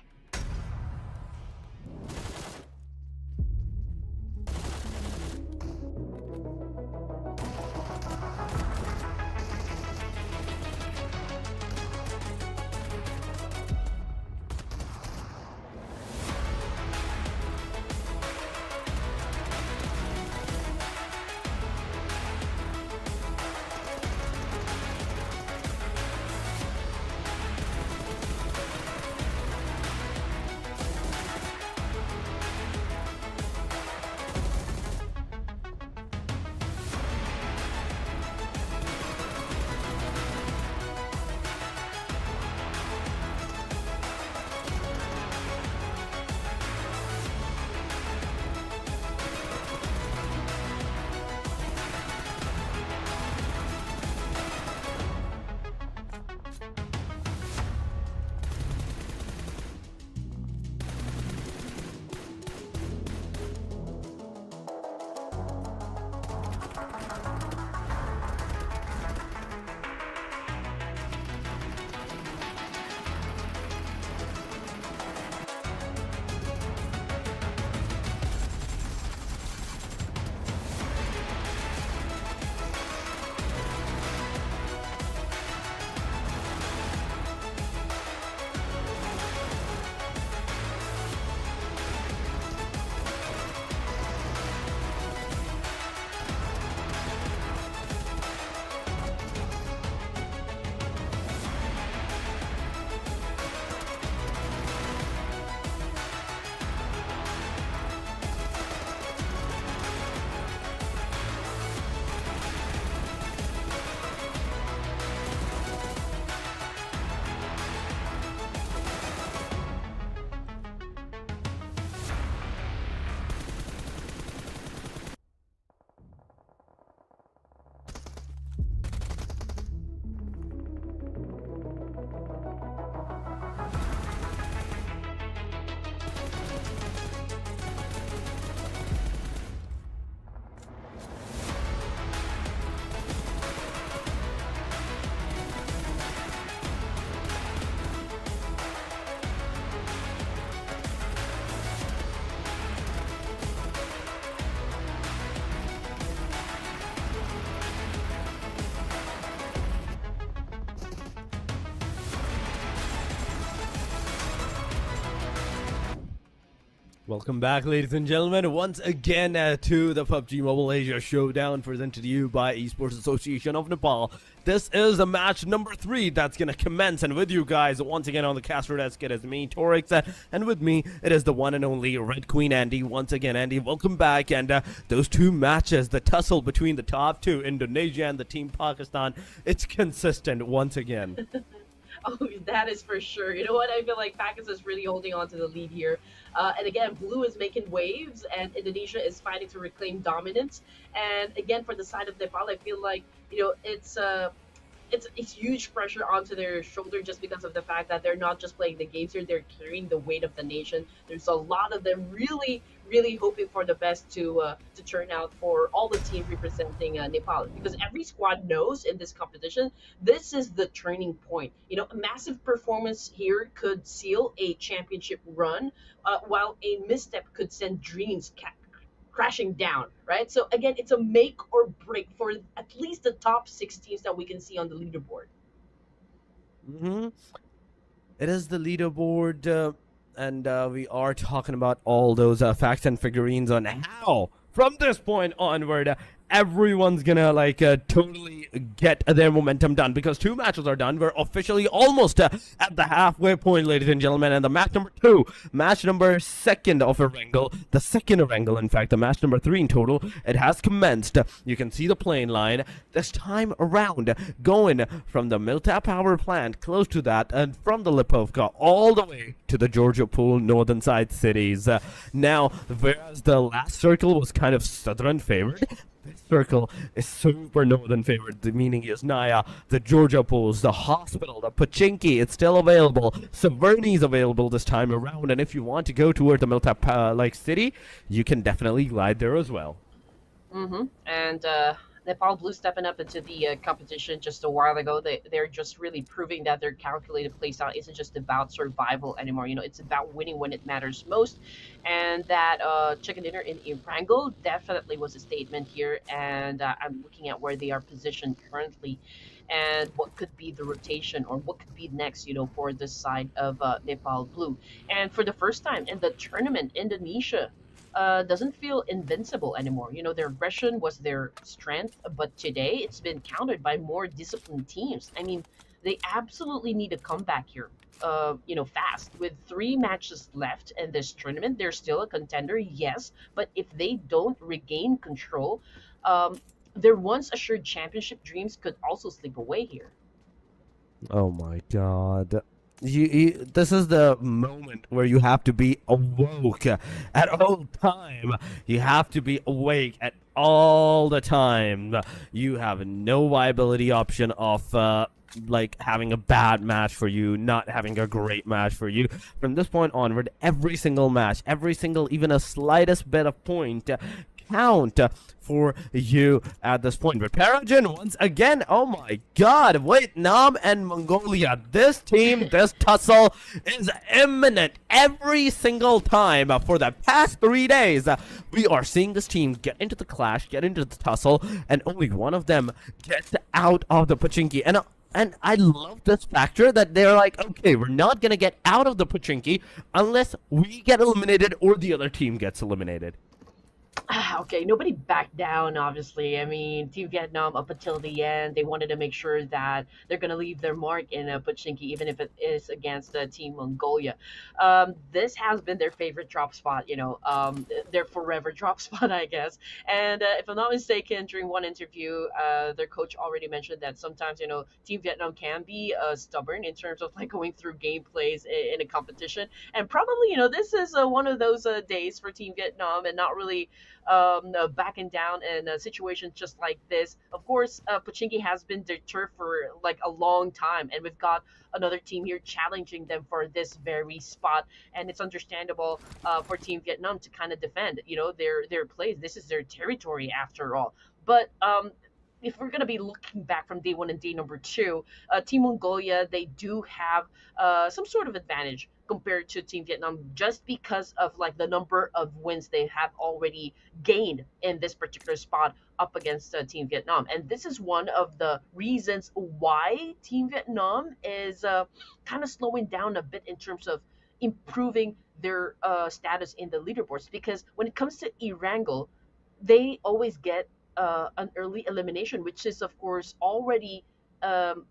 Welcome back, ladies and gentlemen, once again to the PUBG Mobile Asia Showdown presented to you by Esports Association of Nepal. This is a match number 3 that's going to commence, and with you guys, once again on the caster desk, it is me, Torix, and with me, it is the one and only Red Queen Andy. Once again, Andy, welcome back, and those two matches, the tussle between the top two, Indonesia and the Team Pakistan, it's consistent once again. Oh, that is for sure. You know what? I feel like Pakistan is really holding on to the lead here. And again, Blue is making waves, and Indonesia is fighting to reclaim dominance. And again, for the side of Nepal, I feel like it's huge pressure onto their shoulder just because of the fact that they're not just playing the games here, they're carrying the weight of the nation. There's a lot of them really hoping for the best to turn out for all the teams representing Nepal, because every squad knows in this competition this is the turning point. You know, a massive performance here could seal a championship run, while a misstep could send dreams crashing down, right? So again, it's a make or break for at least the top six teams that we can see on the leaderboard. hmm It is the leaderboard, and we are talking about all those facts and figurines on how, from this point onward, everyone's gonna totally get their momentum done, because two matches are done. We're officially almost at the halfway point, ladies and gentlemen, and the match number 2, match number second of Erangel, the second Erangel, in fact, the match number 3 in total, it has commenced. You can see the plane line this time around going from the Milta power plant close to that, and from the Lipovka all the way to the Georgia Pool northern side cities. Now, whereas the last circle was kind of southern favored, this circle is super northern favored, meaning is Naya, the Georgia Pools, the hospital, the Pachinki, it's still available. Severny is available this time around, and if you want to go toward the Miltap city, you can definitely glide there as well. And Nepal Blue stepping up into the competition just a while ago. They're just really proving that their calculated playstyle isn't just about survival anymore. You know, it's about winning when it matters most. And that chicken dinner in Erangel definitely was a statement here. And I'm looking at where they are positioned currently, and what could be the rotation or what could be next, for this side of Nepal Blue. And for the first time in the tournament, Indonesia doesn't feel invincible anymore. You know, their aggression was their strength, but today it's been countered by more disciplined teams. I mean, they absolutely need a comeback here. Fast. With 3 matches left in this tournament, they're still a contender, yes, but if they don't regain control, their once assured championship dreams could also slip away here. Oh my god. This is the moment where you have to be awoke at all time. You have to be awake at all the time. You have no viability option of having a bad match for you, not having a great match for you. From this point onward, every single match, every single, even a slightest bit of point count for you at this point. But Paragon, once again, oh my god, Vietnam and Mongolia, this team, this tussle is imminent every single time. For the past 3 days, we are seeing this team get into the clash, get into the tussle, and only one of them gets out of the Pachinki. And I love this factor that they're like, okay, we're not going to get out of the Pachinki unless we get eliminated or the other team gets eliminated. Okay, nobody backed down, obviously. I mean, Team Vietnam, up until the end, they wanted to make sure that they're going to leave their mark in Pachinki, even if it is against Team Mongolia. This has been their favorite drop spot, their forever drop spot, I guess. And if I'm not mistaken, during one interview, their coach already mentioned that sometimes, Team Vietnam can be stubborn in terms of going through gameplays in a competition. And probably, this is one of those days for Team Vietnam, and not really backing down in situations just like this. Of course, Pachinki has been their turf for like a long time, and we've got another team here challenging them for this very spot, and it's understandable for Team Vietnam to kind of defend, their place. This is their territory after all. But if we're going to be looking back from day 1 and day number 2, Team Mongolia, they do have some sort of advantage compared to Team Vietnam, just because of the number of wins they have already gained in this particular spot up against Team Vietnam. And this is one of the reasons why Team Vietnam is kind of slowing down a bit in terms of improving their status in the leaderboards. Because when it comes to Erangel, they always get an early elimination, which is of course already um,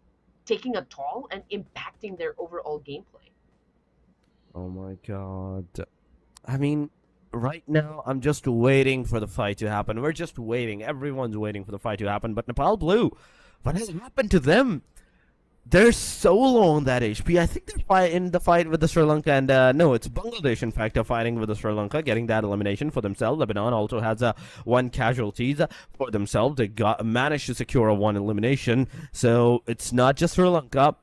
taking a toll and impacting their overall gameplay. Oh my god. I mean, right now, I'm just waiting for the fight to happen. We're just waiting. Everyone's waiting for the fight to happen. But Nepal Blue, what has happened to them? They're so low on that HP. I think they're in the fight with the Sri Lanka, and no, it's Bangladesh, in fact, are fighting with the Sri Lanka, getting that elimination for themselves. Lebanon also has one casualties for themselves. They got managed to secure a one elimination. So it's not just Sri Lanka.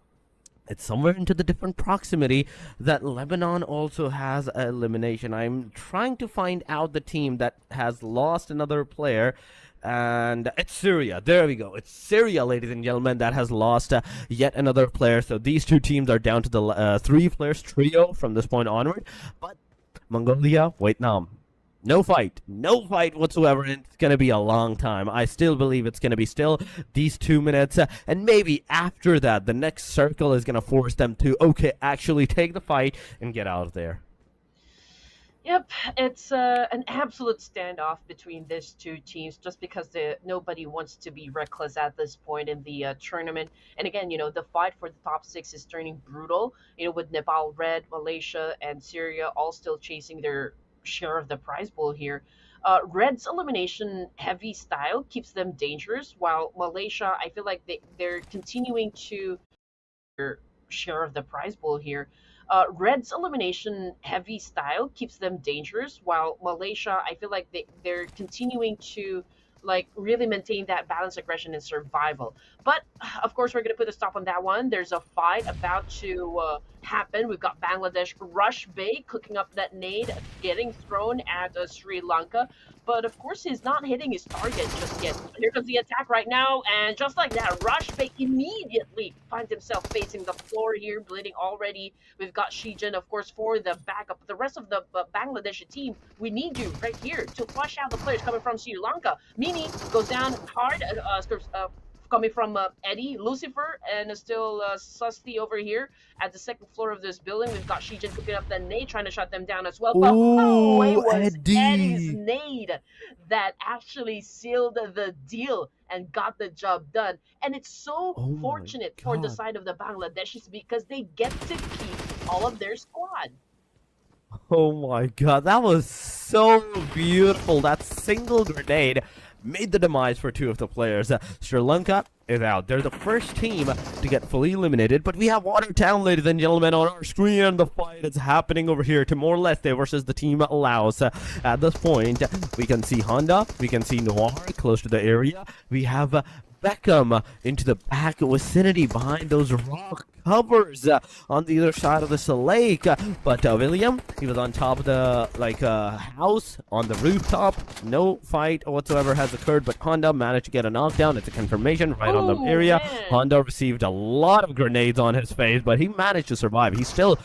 It's somewhere into the different proximity that Lebanon also has an elimination. I'm trying to find out the team that has lost another player, and it's Syria. There we go. It's Syria, ladies and gentlemen, that has lost yet another player. So these two teams are down to the three players trio from this point onward. But Mongolia, Vietnam, no fight whatsoever, and it's gonna be a long time. I still believe it's gonna be still these 2 minutes, and maybe after that, the next circle is gonna force them to actually take the fight and get out of there. Yep, it's an absolute standoff between these two teams just because nobody wants to be reckless at this point in the tournament. And again, the fight for the top six is turning brutal, with Nepal, Red, Malaysia, and Syria all still chasing their share of the prize pool here. Red's elimination heavy style keeps them dangerous, while Malaysia, I feel like they're continuing to share of the prize pool here. Red's elimination heavy style keeps them dangerous, while Malaysia, I feel like they're continuing to really maintain that balanced aggression and survival. But of course, we're gonna put a stop on that one. There's a fight about to happen. We've got Bangladesh Rush Bay cooking up that nade, getting thrown at Sri Lanka. But of course, he's not hitting his target just yet. Here comes the attack right now, and just like that, Rush Bay immediately finds himself facing the floor here, bleeding already. We've got Shijin, of course, for the backup. The rest of the Bangladeshi team, we need you right here to flush out the players coming from Sri Lanka. Mini goes down hard, coming from Eddie, Lucifer, and still Susty over here at the second floor of this building. We've got Shijin cooking up the nade, trying to shut them down as well. But oh, it Ooh, was Eddie's Eddie. nade that actually sealed the deal and got the job done. And it's so Oh my fortunate for the god. side of the Bangladeshis because they get to keep all of their squad. Oh my god, that was so beautiful. That single grenade made the demise for two of the players. Sri Lanka is out. They're the first team to get fully eliminated, but we have Watertown, ladies and gentlemen, on our screen. The fight is happening over here. Timor-Leste versus the team Laos. At this point, we can see Honda, we can see Noir close to the area. We have Beckham into the back vicinity behind those rock covers on the other side of this lake. But William, he was on top of the house on the rooftop. No fight whatsoever has occurred, but Honda managed to get a knockdown. It's a confirmation right on the Oh area. man. Honda received a lot of grenades on his face, but he managed to survive. He still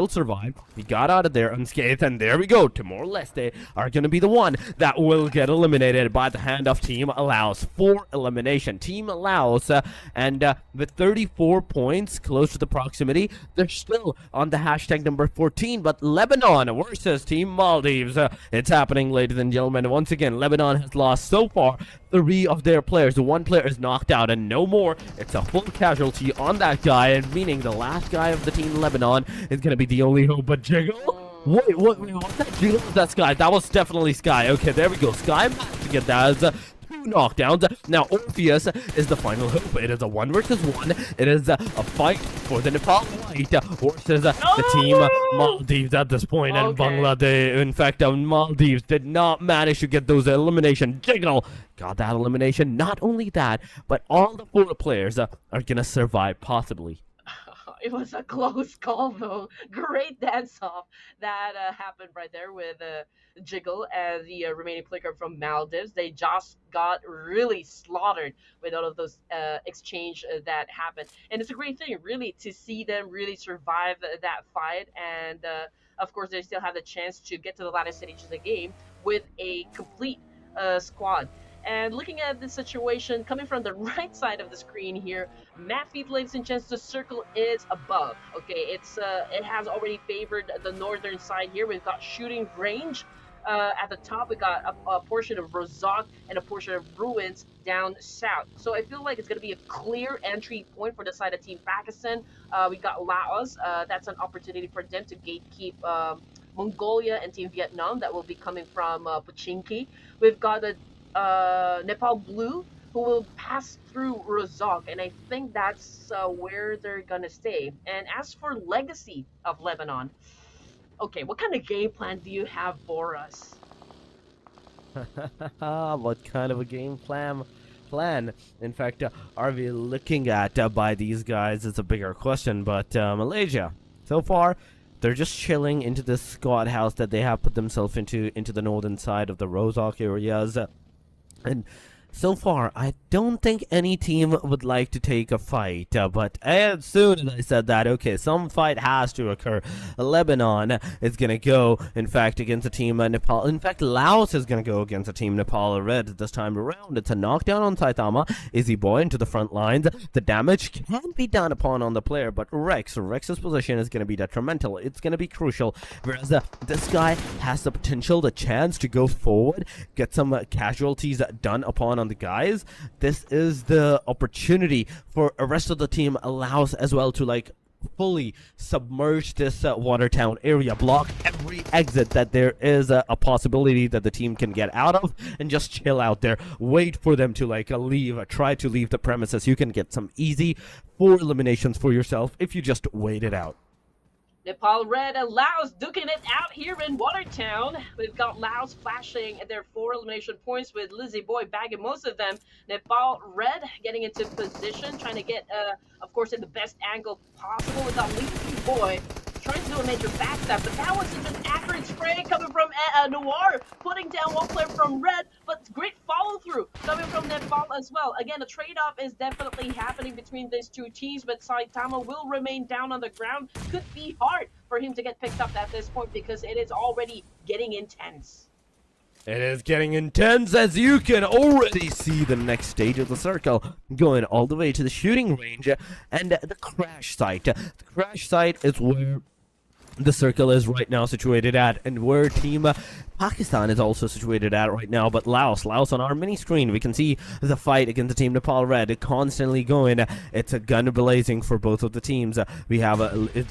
survived. He got out of there unscathed, and there we go. Timor-Leste are going to be the one that will get eliminated by the hand of Team Laos for elimination. Team Laos, and with 34 points, close to the proximity, they're still on the hashtag number 14. But Lebanon versus Team Maldives, it's happening, ladies and gentlemen. Once again, Lebanon has lost so far 3 of their players. The one player is knocked out, and no more. It's a full casualty on that guy, and meaning the last guy of the team Lebanon is going to be the only hope. But Jiggle? Wait, what's that? Jiggle? That's Sky. That was definitely Sky. Okay, there we go. Sky managed to get that. 2 knockdowns. Now, Orpheus is the final hope. It is a 1 versus 1. It is a fight for the Nepal White versus the team No! Maldives at this point. And Okay. Bangladesh, in fact, Maldives did not manage to get those elimination. Jiggle got that elimination. Not only that, but all the 4 players are going to survive, possibly. It was a close call, though. Great dance off that happened right there with Jiggle and the remaining player from Maldives. They just got really slaughtered with all of those exchange that happened, and it's a great thing, really, to see them really survive that fight. And of course, they still have the chance to get to the latter stage of the game with a complete squad. And looking at the situation coming from the right side of the screen here, map feed, ladies and gents, the circle is above. Okay, it has already favored the northern side here. We've got shooting range. At the top, we got a portion of Rozak and a portion of Ruins down south. So I feel like it's going to be a clear entry point for the side of Team Pakistan. We got Laos. That's an opportunity for them to gatekeep Mongolia and Team Vietnam that will be coming from Pochinki. We've got the Nepal Blue, who will pass through Rozak, and I think that's where they're gonna stay. And as for legacy of Lebanon, okay, what kind of game plan do you have for us? What kind of a game plan? In fact, are we looking at by these guys is a bigger question. But Malaysia, so far, they're just chilling into this squad house that they have put themselves into the northern side of the Rozak areas. And so far, I don't think any team would like to take a fight. But as soon as I said that, okay, some fight has to occur. Lebanon is going to go, in fact, against a team Nepal. In fact, Laos is going to go against a team Nepal Red this time around. It's a knockdown on Saitama. Izzy Boy into the front lines. The damage can be done upon on the player, but Rex's position is going to be detrimental. It's going to be crucial. Whereas this guy has the potential, the chance to go forward, get some casualties done upon on the guys. This is the opportunity for the rest of the team allows as well to like fully submerge this Watertown area, block every exit that there is a possibility that the team can get out of, and just chill out there, wait for them to like leave, try to leave the premises. You can get some easy 4 eliminations for yourself if you just wait it out. Nepal Red and Laos duking it out here in Watertown. We've got Laos flashing their 4 elimination points with Lizzie Boy bagging most of them. Nepal Red getting into position, trying to get, of course, in the best angle possible. We've got Lizzie Boy trying to do a major backstab, but that wasn't an accurate spray coming from Noir, putting down one player from Red, but great follow-through coming from Nepal as well. Again, a trade-off is definitely happening between these two teams, but Saitama will remain down on the ground. Could be hard for him to get picked up at this point because it is already getting intense. It is getting intense, as you can already see the next stage of the circle going all the way to the shooting range and the crash site. The crash site is where the circle is right now situated at, and where Team Pakistan is also situated at right now. But Laos on our mini screen, we can see the fight against the Team Nepal Red constantly going. It's a gun blazing for both of the teams. We have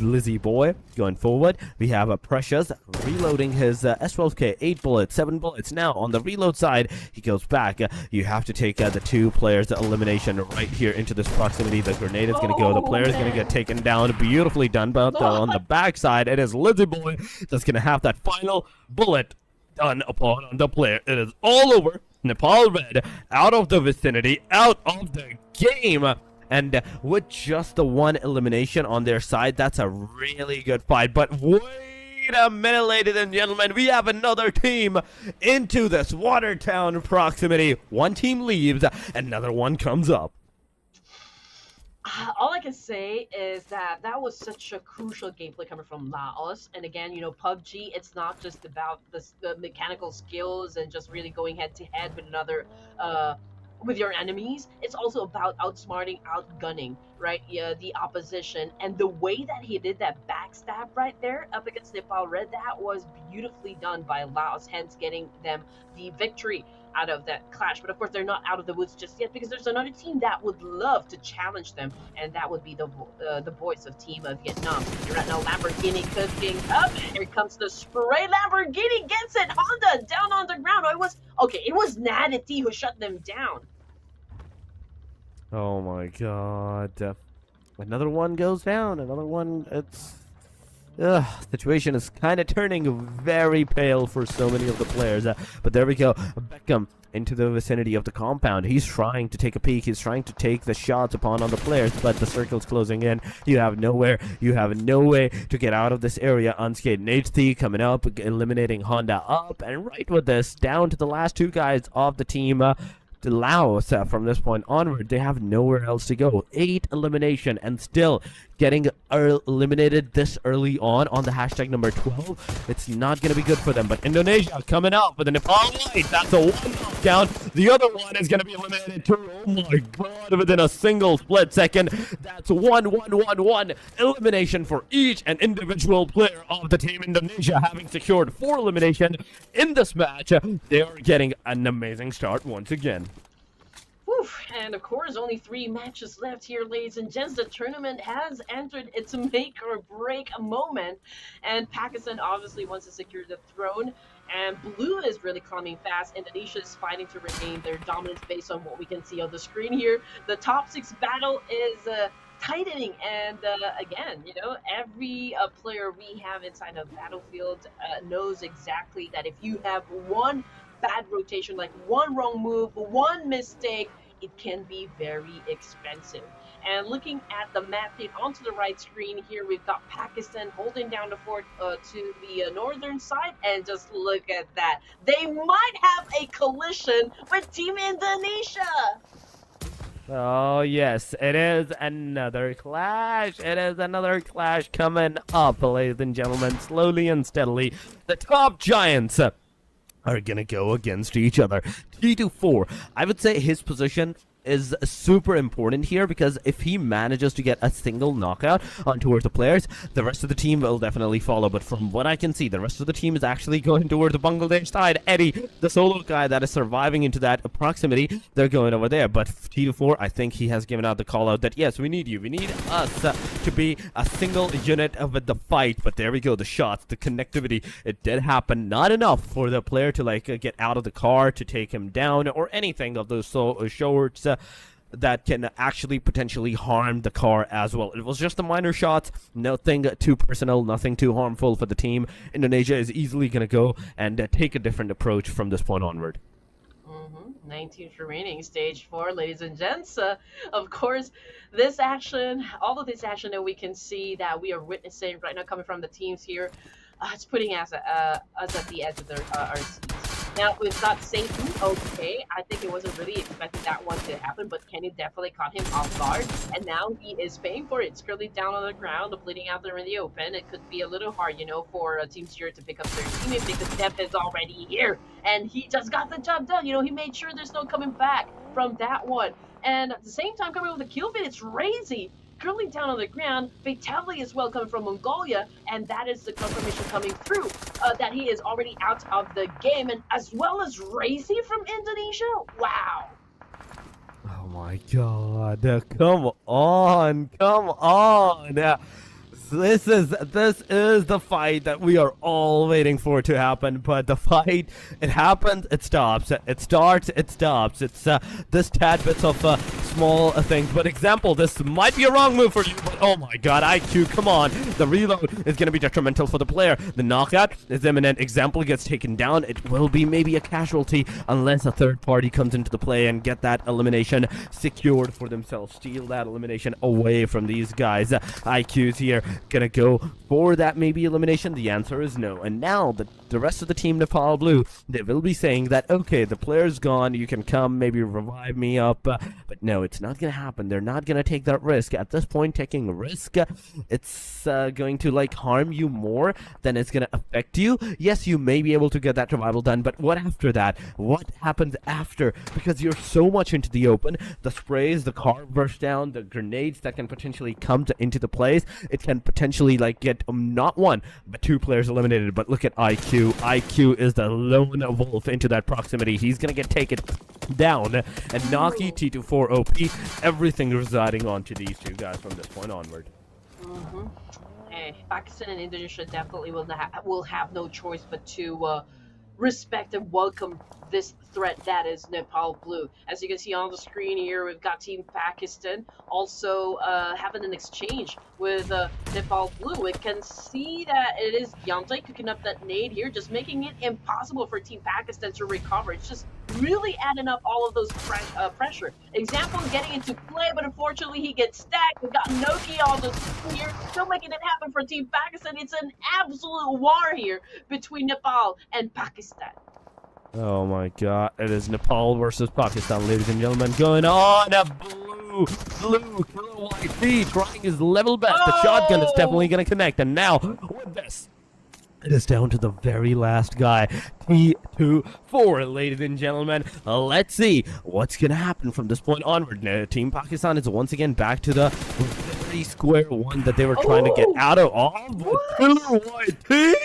Lizzie Boy going forward. We have Precious reloading his S12K, 8 bullets, 7 bullets. Now on the reload side, he goes back. You have to take the 2 players elimination right here into this proximity. The grenade is going to go. The player is going to get taken down. Beautifully done. But on the backside, it is Lizzie Boy that's going to have that final bullet done upon the player. It is all over. Nepal Red out of the vicinity, out of the game. And with just the 1 elimination on their side, that's a really good fight. But wait a minute, ladies and gentlemen, we have another team into this Watertown proximity. One team leaves, another one comes up. All I can say is that that was such a crucial gameplay coming from Laos. And again, you know, PUBG, it's not just about the mechanical skills and just really going head to head with with your enemies. It's also about outsmarting, outgunning, right? Yeah, the opposition. And the way that he did that backstab right there up against Nepal Red, that was beautifully done by Laos, hence getting them the victory out of that clash. But of course, they're not out of the woods just yet because there's another team that would love to challenge them, and that would be the boys of Team Vietnam. You're right now, Lamborghini cooking up, and here comes the spray. Lamborghini gets it. Honda down on the ground. Oh, it was Nadity who shut them down. Oh my god. Another one goes down. Another one. Situation is kind of turning very pale for so many of the players. But there we go. Beckham into the vicinity of the compound. He's trying to take a peek. He's trying to take the shots upon on the players, but the circle's closing in. You have no way to get out of this area unscathed. HT coming up, eliminating Honda up, and right with this, down to the last 2 guys of the team. Laos, from this point onward, they have nowhere else to go. 8 elimination and still getting eliminated this early on the hashtag number 12. It's not going to be good for them. But Indonesia coming up with a Nepal White. That's a 1 knockdown. The other one is going to be eliminated too. Oh my god, within a single split second. That's 1-1-1-1 elimination for each and individual player of the team Indonesia, having secured 4 elimination in this match. They are getting an amazing start once again. Whew. And of course, only 3 matches left here, ladies and gents. The tournament has entered its make or break moment, and Pakistan obviously wants to secure the throne. And Blue is really climbing fast. Indonesia is fighting to regain their dominance based on what we can see on the screen here. The top 6 battle is tightening, and again, you know, every player we have inside a battlefield knows exactly that if you have one bad rotation, like one wrong move, one mistake, it can be very expensive. And looking at the map feed onto the right screen here, we've got Pakistan holding down the fort to the northern side, and just look at that. They might have a collision with Team Indonesia. Oh yes, it is another clash. It is another clash coming up, ladies and gentlemen, slowly and steadily. The top giants are gonna go against each other. T24, I would say his position is super important here, because if he manages to get a single knockout on towards the players, the rest of the team will definitely follow. But from what I can see, the rest of the team is actually going towards the Bangladesh side. Eddie, the solo guy that is surviving into that proximity, they're going over there. But T24, I think he has given out the call out that yes, we need you, we need us to be a single unit with the fight. But there we go, the shots, the connectivity, it did happen. Not enough for the player to like get out of the car to take him down or anything of those shorts that can actually potentially harm the car as well. It was just a minor shot, nothing too personal, nothing too harmful for the team. Indonesia is easily going to go and take a different approach from this point onward. 19th remaining, stage 4, ladies and gents. Of course, this action, all of this action that we can see that we are witnessing right now coming from the teams here, it's putting us at the edge of our seats. Now, we've got Satan. Okay, I think it wasn't really expecting that one to happen, but Kenny definitely caught him off guard, and now he is paying for it. It's currently down on the ground, bleeding out there in the open. It could be a little hard, you know, for Team Zero to pick up their teammate, because Depp is already here, and he just got the job done. You know, he made sure there's no coming back from that one. And at the same time, coming with a kill feed, it's Razy. Currently down on the ground, fatality as well coming from Mongolia, and that is the confirmation coming through that he is already out of the game, and as well as Razy from Indonesia. Wow. Oh my god, come on, come on. This is the fight that we are all waiting for to happen. But the fight, it happens, it stops, it starts, it stops. It's this tad bits of small things. But example, this might be a wrong move for you, but oh my god, IQ, come on. The reload is going to be detrimental for the player. The knockout is imminent. Example gets taken down. It will be maybe a casualty unless a third party comes into the play and get that elimination secured for themselves. Steal that elimination away from these guys. IQ's here gonna go for that maybe elimination. The answer is no. And now the rest of the team Nepal Blue, they will be saying that okay, the player's gone, you can come maybe revive me up, but no, it's not gonna happen. They're not gonna take that risk. At this point, taking a risk, it's going to like harm you more than it's gonna affect you. Yes, you may be able to get that survival done, but what after that? What happens after? Because you're so much into the open, the sprays, the car burst down, the grenades that can potentially come into the place, it can potentially like get not 1 but 2 players eliminated. But look at IQ. IQ is the lone wolf into that proximity. He's gonna get taken down, and Naki, T24 OP, everything residing onto these two guys from this point onward. Hey, Pakistan and Indonesia definitely will have no choice but to respect and welcome this threat that is Nepal Blue. As you can see on the screen here, we've got Team Pakistan also having an exchange with Nepal Blue. We can see that it is Yante cooking up that nade here, just making it impossible for Team Pakistan to recover. It's just really adding up all of those pressure. Example getting into play, but unfortunately he gets stacked. We've got Noki on the screen here, still making it happen for Team Pakistan. It's an absolute war here between Nepal and Pakistan. Oh my god, it is Nepal versus Pakistan, ladies and gentlemen, going on. A blue killer YT trying his level best. The shotgun is definitely going to connect, and now with this, it is down to the very last guy. T24, ladies and gentlemen. Let's see what's going to happen from this point onward. Now, Team Pakistan is once again back to the very square one that they were trying to get out of. Oh, but killer YT?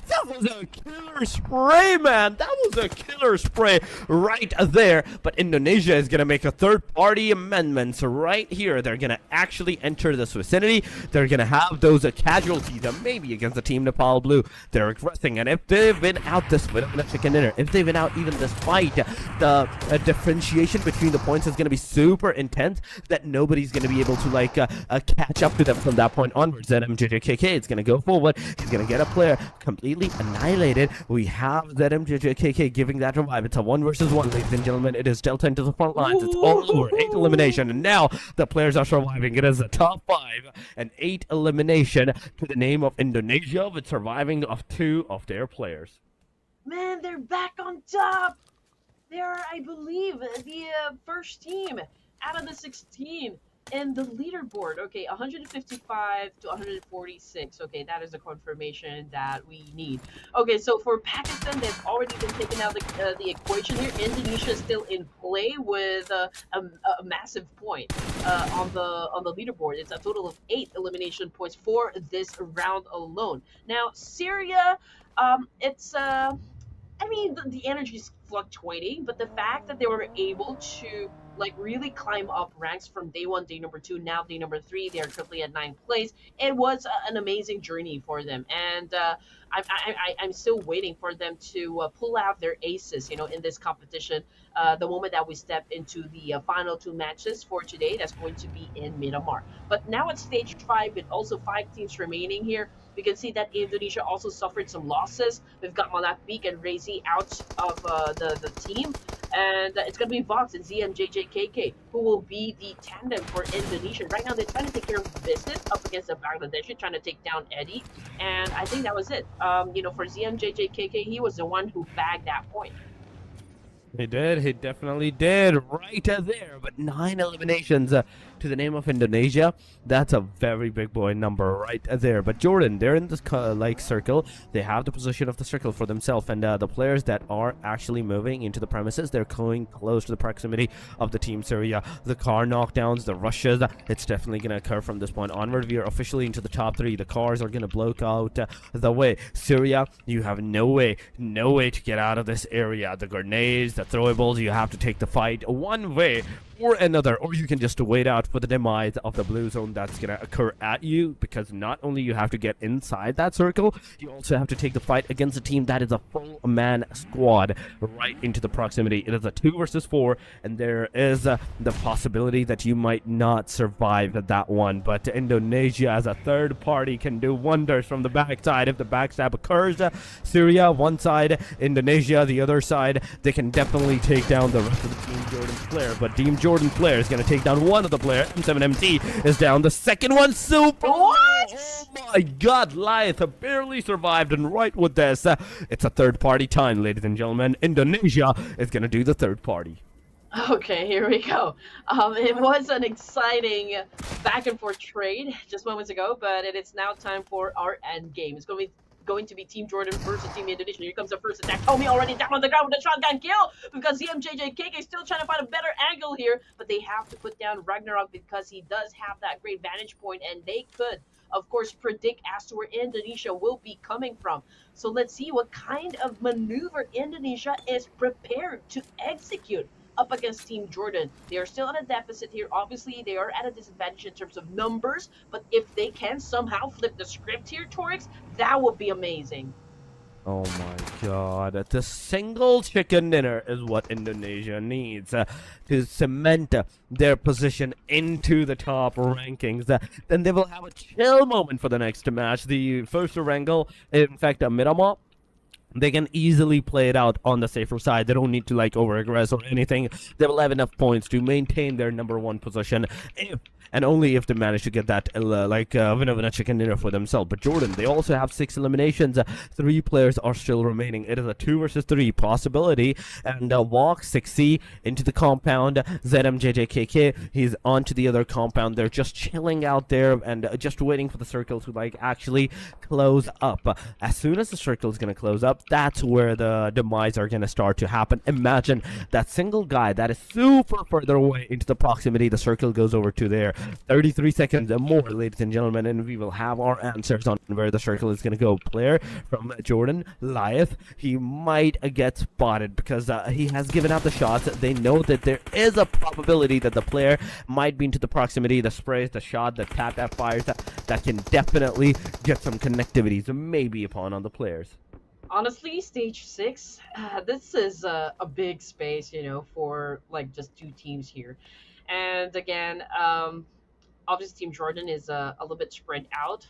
That was a killer spray, man. That was a killer spray right there. But Indonesia is going to make a third-party amendments right here. They're going to actually enter this vicinity. They're going to have those casualties, maybe against the Team Nepal Blue. They're aggressing, and if they've been out this bit of a chicken dinner, if they've been out even this fight, the differentiation between the points is going to be super intense that nobody's going to be able to like catch up to them from that point onwards. Then MJJKK is going to go forward. He's going to get a player completely annihilated. We have ZMJJKK giving that revive. It's a 1 versus 1, ladies and gentlemen. It is Delta into the front lines. It's all over. 8 elimination, and now the players are surviving. It is a top 5 and 8 elimination to the name of Indonesia, with surviving of 2 of their players. Man, they're back on top. They're, I believe, the first team out of the 16 in the leaderboard. Okay, 155 to 146. Okay, that is a confirmation that we need. Okay, so for Pakistan, they've already been taken out the equation here. Indonesia is still in play with a massive point on the leaderboard. It's a total of 8 elimination points for this round alone. Now, Syria, it's I mean, the energy is fluctuating, but the fact that they were able to like really climb up ranks from day 1, day number 2, now day number 3, they are currently at 9th place. It was an amazing journey for them, and I'm still waiting for them to pull out their aces, you know, in this competition. The moment that we step into the final 2 matches for today, that's going to be in Miramar. But now it's stage 5 with also 5 teams remaining here. We can see that Indonesia also suffered some losses. We've got Malak Beek and Razi out of the team. And it's going to be Vox and ZMJJKK who will be the tandem for Indonesia. Right now, they're trying to take care of business up against the Bangladeshi, trying to take down Eddie. And I think that was it. You know, for ZMJJKK, he was the one who bagged that point. He did. He definitely did. Right there. But 9 eliminations to the name of Indonesia. That's a very big boy number right there. But Jordan, they're in this like circle. They have the position of the circle for themselves. And the players that are actually moving into the premises, they're going close to the proximity of the Team Syria. The car knockdowns, the rushes, it's definitely going to occur from this point onward. We are officially into the top 3. The cars are going to block out the way. Syria, you have no way to get out of this area. The grenades, the throwables, you have to take the fight one way or another, or you can just wait out for the demise of the blue zone that's going to occur at you, because not only you have to get inside that circle, you also have to take the fight against a team that is a full-man squad right into the proximity. It is a 2 versus 4, and there is the possibility that you might not survive that one, but Indonesia as a third party can do wonders from the backside. If the backstab occurs, Syria one side, Indonesia the other side, they can definitely take down the rest of the Team Jordan player, but Team Jordan player is going to take down one of the players. M7MT is down. The second one, super. What? Oh my god, Lyth barely survived, and right with this, it's a third party time, ladies and gentlemen. Indonesia is going to do the third party. Okay, here we go. It was an exciting back and forth trade just moments ago, but it is now time for our end game. It's going to be Team Jordan versus Team Indonesia. Here comes the first attack. Tommy already down on the ground with a shotgun kill. We've got ZMJJKK still trying to find a better angle here, but they have to put down Ragnarok because he does have that great vantage point, and they could, of course, predict as to where Indonesia will be coming from. So let's see what kind of maneuver Indonesia is prepared to execute up against Team Jordan. They are still at a deficit here. Obviously, they are at a disadvantage in terms of numbers, but if they can somehow flip the script here, Torix, that would be amazing. Oh my god, the single chicken dinner is what Indonesia needs to cement their position into the top rankings. Then they will have a chill moment for the next match. The first Erangel, in fact, Miramar, they can easily play it out on the safer side. They don't need to like over-aggress or anything. They will have enough points to maintain their number 1 position. If and only if they manage to get that winner winner chicken dinner for themselves. But Jordan, they also have 6 eliminations. 3 players are still remaining. It is a 2 versus 3 possibility, and walk 6C into the compound. ZMJJKK, he's onto the other compound. They're just chilling out there and just waiting for the circle to actually close up. As soon as the circle is going to close up, that's where the demise are going to start to happen. Imagine that single guy that is super further away into the proximity. The circle goes over to there. 33 seconds and more, ladies and gentlemen, and we will have our answers on where the circle is going to go. Player from Jordan, Lyeth, he might get spotted because he has given out the shots. They know that there is a probability that the player might be into the proximity. The sprays, the shot, the tap fires, that can definitely get some connectivities maybe upon on the players. Honestly, stage 6, this is a big space, for like just 2 teams here. And again, obviously Team Jordan is a little bit spread out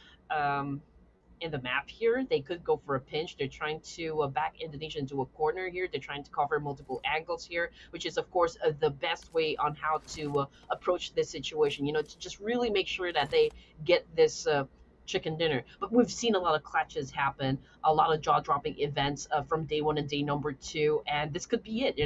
in the map here. They could go for a pinch. They're trying to back Indonesia into a corner here. They're trying to cover multiple angles here, which is, of course, the best way on how to approach this situation, to just really make sure that they get this chicken dinner. But we've seen a lot of clutches happen, a lot of jaw-dropping events from day 1 and day number 2, and this could be it,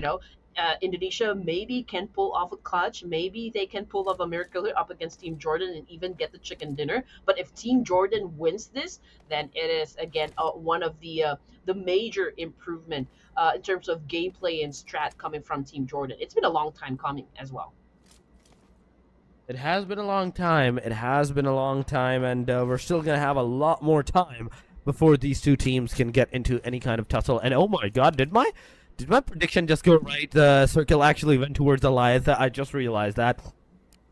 Indonesia maybe can pull off a clutch. Maybe they can pull off a miracle up against Team Jordan and even get the chicken dinner. But if Team Jordan wins this, then it is again one of the major improvement in terms of gameplay and strat coming from Team Jordan. It's been a long time coming as well. It has been a long time. It has been a long time, and we're still gonna have a lot more time before these 2 teams can get into any kind of tussle. And oh my God, did my prediction just go right? The circle actually went towards Elias. I just realized that.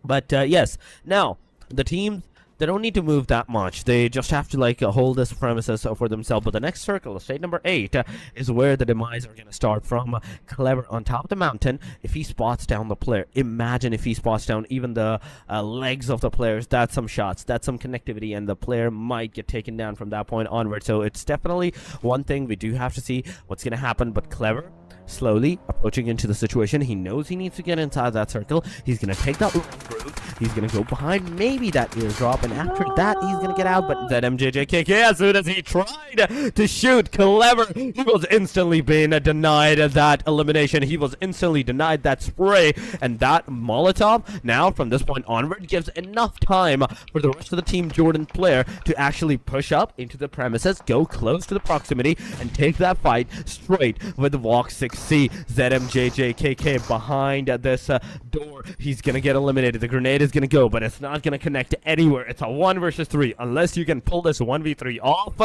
But yes, now the teams, they don't need to move that much. They just have to hold this premises for themselves. But the next circle, state number 8, is where the demise are going to start from. Clever on top of the mountain. If he spots down the player, imagine if he spots down even the legs of the players. That's some shots. That's some connectivity, and the player might get taken down from that point onward. So it's definitely one thing we do have to see what's going to happen. But Clever, slowly approaching into the situation. He knows he needs to get inside that circle. He's going to take that long route. He's going to go behind maybe that eardrop, and after that, he's going to get out. But that MJJKK, as soon as he tried to shoot Clever, he was instantly being denied that elimination. He was instantly denied that spray, and that Molotov, now from this point onward, gives enough time for the rest of the Team Jordan player to actually push up into the premises, go close to the proximity, and take that fight straight with the Walk 6C. ZMJJKK behind this door. He's going to get eliminated. The grenade is going to go, but it's not going to connect anywhere. It's a 1 versus 3 unless you can pull this 1v3 off,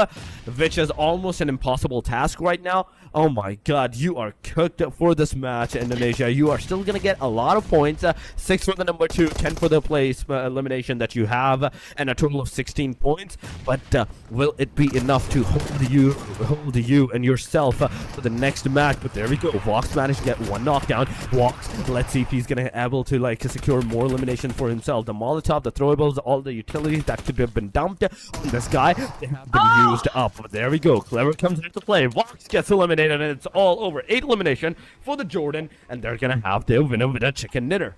which is almost an impossible task right now. Oh my God, you are cooked for this match, Indonesia. You are still going to get a lot of points. 6 for the number 2, 10 for the place elimination that you have, and a total of 16 points. But will it be enough to hold you and yourself for the next match? But there we go. Vox managed to get 1 knockdown. Vox, let's see if he's going to be able to secure more elimination for himself. The Molotov, the throwables, all the utilities that could have been dumped on this guy, they have been used up. But there we go. Clever comes into play. Vox gets eliminated, and it's all over. 8 elimination for the Jordan, and they're going to have their winner with a chicken dinner.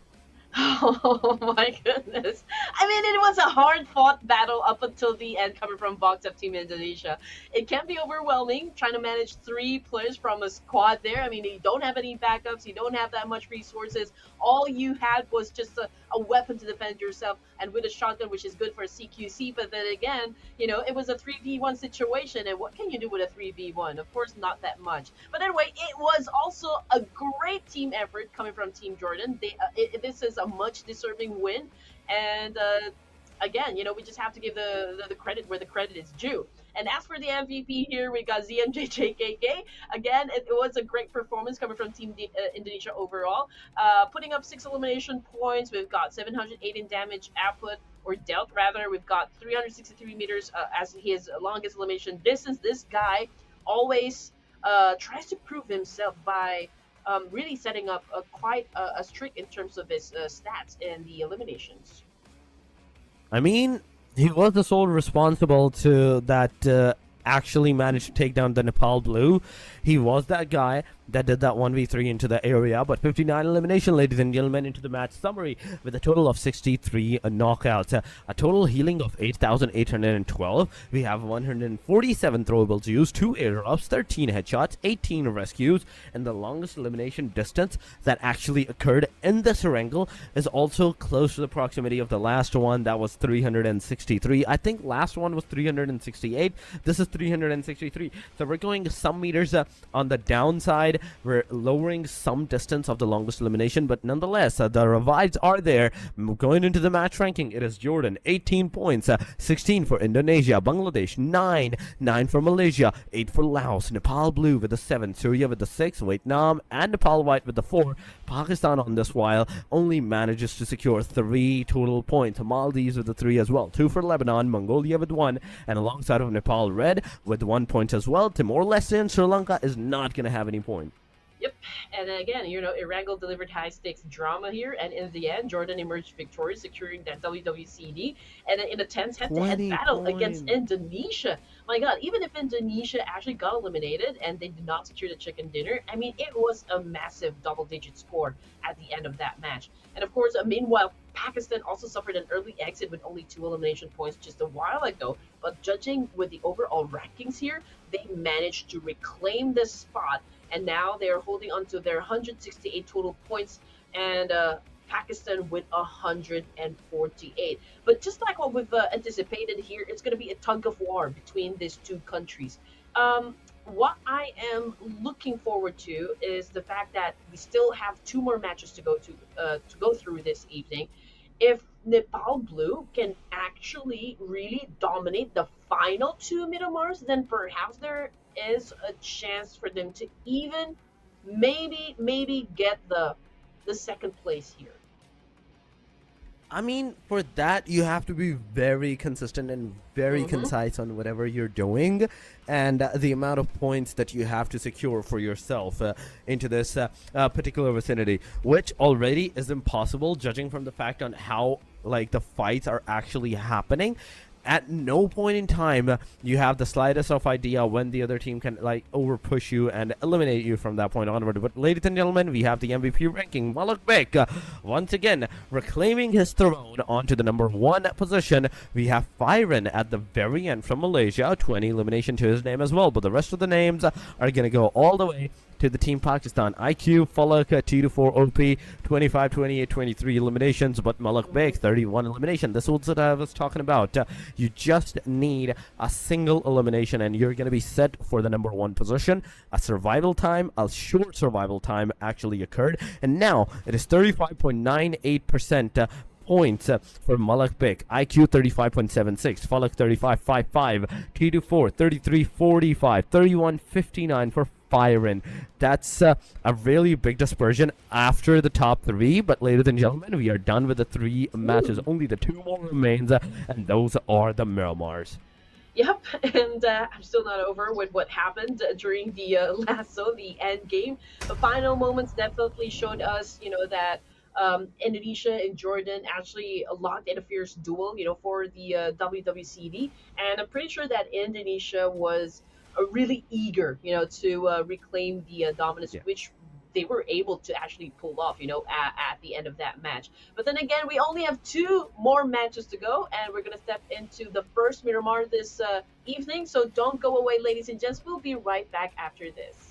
Oh my goodness. I mean, it was a hard-fought battle up until the end coming from Vox of Team Indonesia. It can be overwhelming trying to manage 3 players from a squad there. I mean, you don't have any backups. You don't have that much resources. All you had was just a weapon to defend yourself, and with a shotgun, which is good for a CQC. But then again, it was a 3v1 situation, and what can you do with a 3v1? Of course, not that much. But anyway, it was also a great team effort coming from Team Jordan. This is a much deserving win, and again, we just have to give the credit where the credit is due. And as for the MVP here, we got ZMJJKK. Again, it was a great performance coming from Team Indonesia overall. Putting up 6 elimination points. We've got 708 in damage output, or dealt rather. We've got 363 meters as his longest elimination distance. This guy always tries to prove himself by really setting up quite a streak in terms of his stats and the eliminations. I mean, he was the sole responsible to that actually managed to take down the Nepal Blue. He was that guy that did that 1v3 into the area. But 59 elimination, ladies and gentlemen, into the match summary with a total of 63 knockouts, a total healing of 8,812. We have 147 throwables used, 2 airdrops, 13 headshots, 18 rescues, and the longest elimination distance that actually occurred in this Erangel is also close to the proximity of the last one. That was 363. I think last one was 368. This is 363. So we're going some meters on the downside. We're lowering some distance of the longest elimination, but nonetheless, the revives are there. Going into the match ranking, it is Jordan, 18 points, 16 for Indonesia, Bangladesh, 9 for Malaysia, 8 for Laos, Nepal Blue with the 7, Syria with the 6, Vietnam and Nepal White with the 4. Pakistan on this while only manages to secure 3 total points. Maldives with the 3 as well, 2 for Lebanon, Mongolia with 1, and alongside of Nepal Red with 1 point as well. Timor-Leste and Sri Lanka is not going to have any point. Yep, and again, Erangel delivered high-stakes drama here, and in the end, Jordan emerged victorious, securing that WWCD, and then in a tense head-to-head battle against Indonesia. My God, even if Indonesia actually got eliminated and they did not secure the chicken dinner, I mean, it was a massive double-digit score at the end of that match. And of course, meanwhile, Pakistan also suffered an early exit with only 2 elimination points just a while ago, but judging with the overall rankings here, they managed to reclaim this spot, and now they are holding on to their 168 total points, and Pakistan with 148. But just like what we've anticipated here, it's going to be a tug of war between these two countries. What I am looking forward to is the fact that we still have 2 more matches to go through this evening. If Nepal Blue can actually really dominate the final 2 Miramars, then perhaps there is a chance for them to even maybe get the second place here. I mean, for that, you have to be very consistent and very concise on whatever you're doing, and the amount of points that you have to secure for yourself into this particular vicinity, which already is impossible, judging from the fact on how the fights are actually happening. At no point in time you have the slightest of idea when the other team can over push you and eliminate you from that point onward. But ladies and gentlemen, we have the MVP ranking. Malak Bek once again reclaiming his throne onto the number 1 position. We have Firen at the very end from Malaysia, 20 elimination to his name as well, but the rest of the names are gonna go all the way to the team Pakistan. IQ, Falak, 2-4 OP, 25, 28, 23 eliminations, but Malak Bek, 31 elimination. This is what I was talking about. You just need a single elimination and you're going to be set for the number 1 position. A short survival time actually occurred, and now it is 35.98% points for Malak Bek, IQ 35.76, Falak 35.55, T24 33.45, 31.59 for Firen. That's a really big dispersion after the top 3, but ladies and gentlemen, we are done with the 3 matches. Only the 2 more remains, and those are the Miramars. Yep, and I'm still not over with what happened during the lasso, the end game. The final moments definitely showed us, that Indonesia and Jordan actually locked in a fierce duel, for the WWCD, and I'm pretty sure that Indonesia was really eager, to reclaim the dominance, which they were able to actually pull off, at the end of that match. But then again, we only have 2 more matches to go, and we're going to step into the first Miramar this evening. So don't go away, ladies and gents. We'll be right back after this.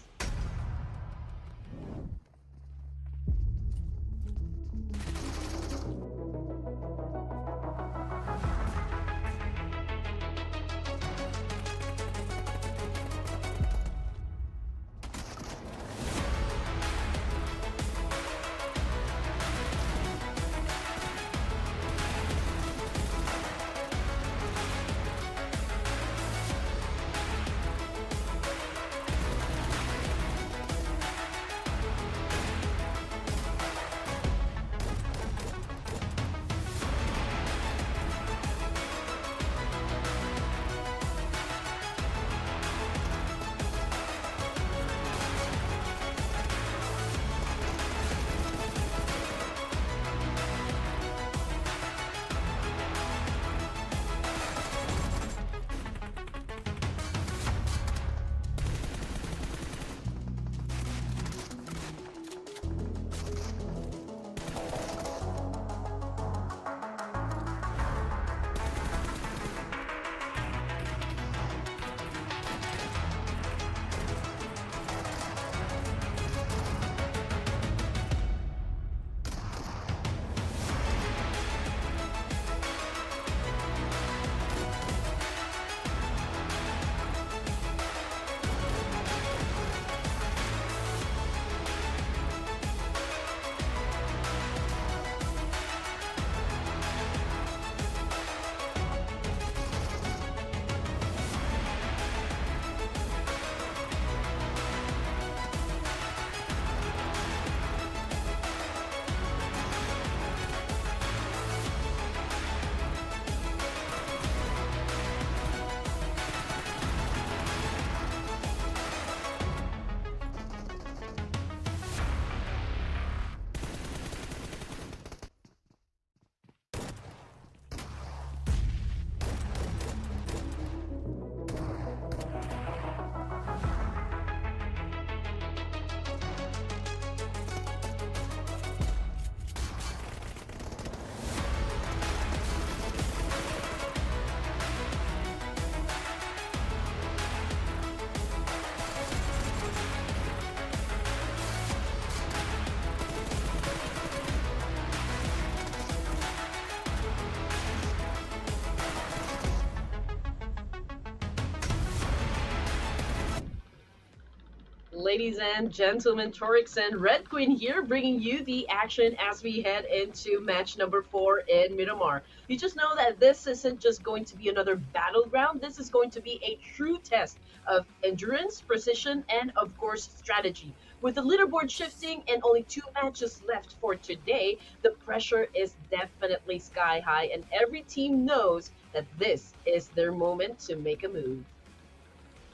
Ladies and gentlemen, Torix and Red Queen here, bringing you the action as we head into match number 4 in Miramar. You just know that this isn't just going to be another battleground, this is going to be a true test of endurance, precision, and of course, strategy. With the leaderboard shifting and only 2 matches left for today, the pressure is definitely sky high, and every team knows that this is their moment to make a move.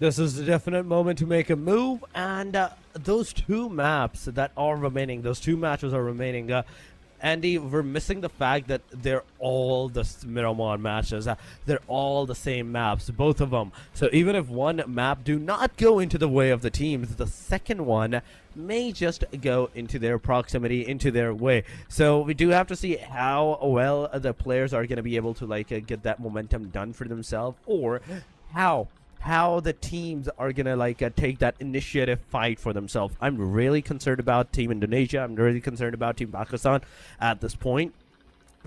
This is the definite moment to make a move, and those two maps that are remaining, those two matches are remaining. Andy, we're missing the fact that they're all the Miramar matches. They're all the same maps, both of them. So even if one map do not go into the way of the teams, the second one may just go into their proximity, into their way. So we do have to see how well the players are going to be able to get that momentum done for themselves, or how the teams are gonna take that initiative fight for themselves. I'm really concerned about Team Indonesia. I'm really concerned about Team Pakistan at this point,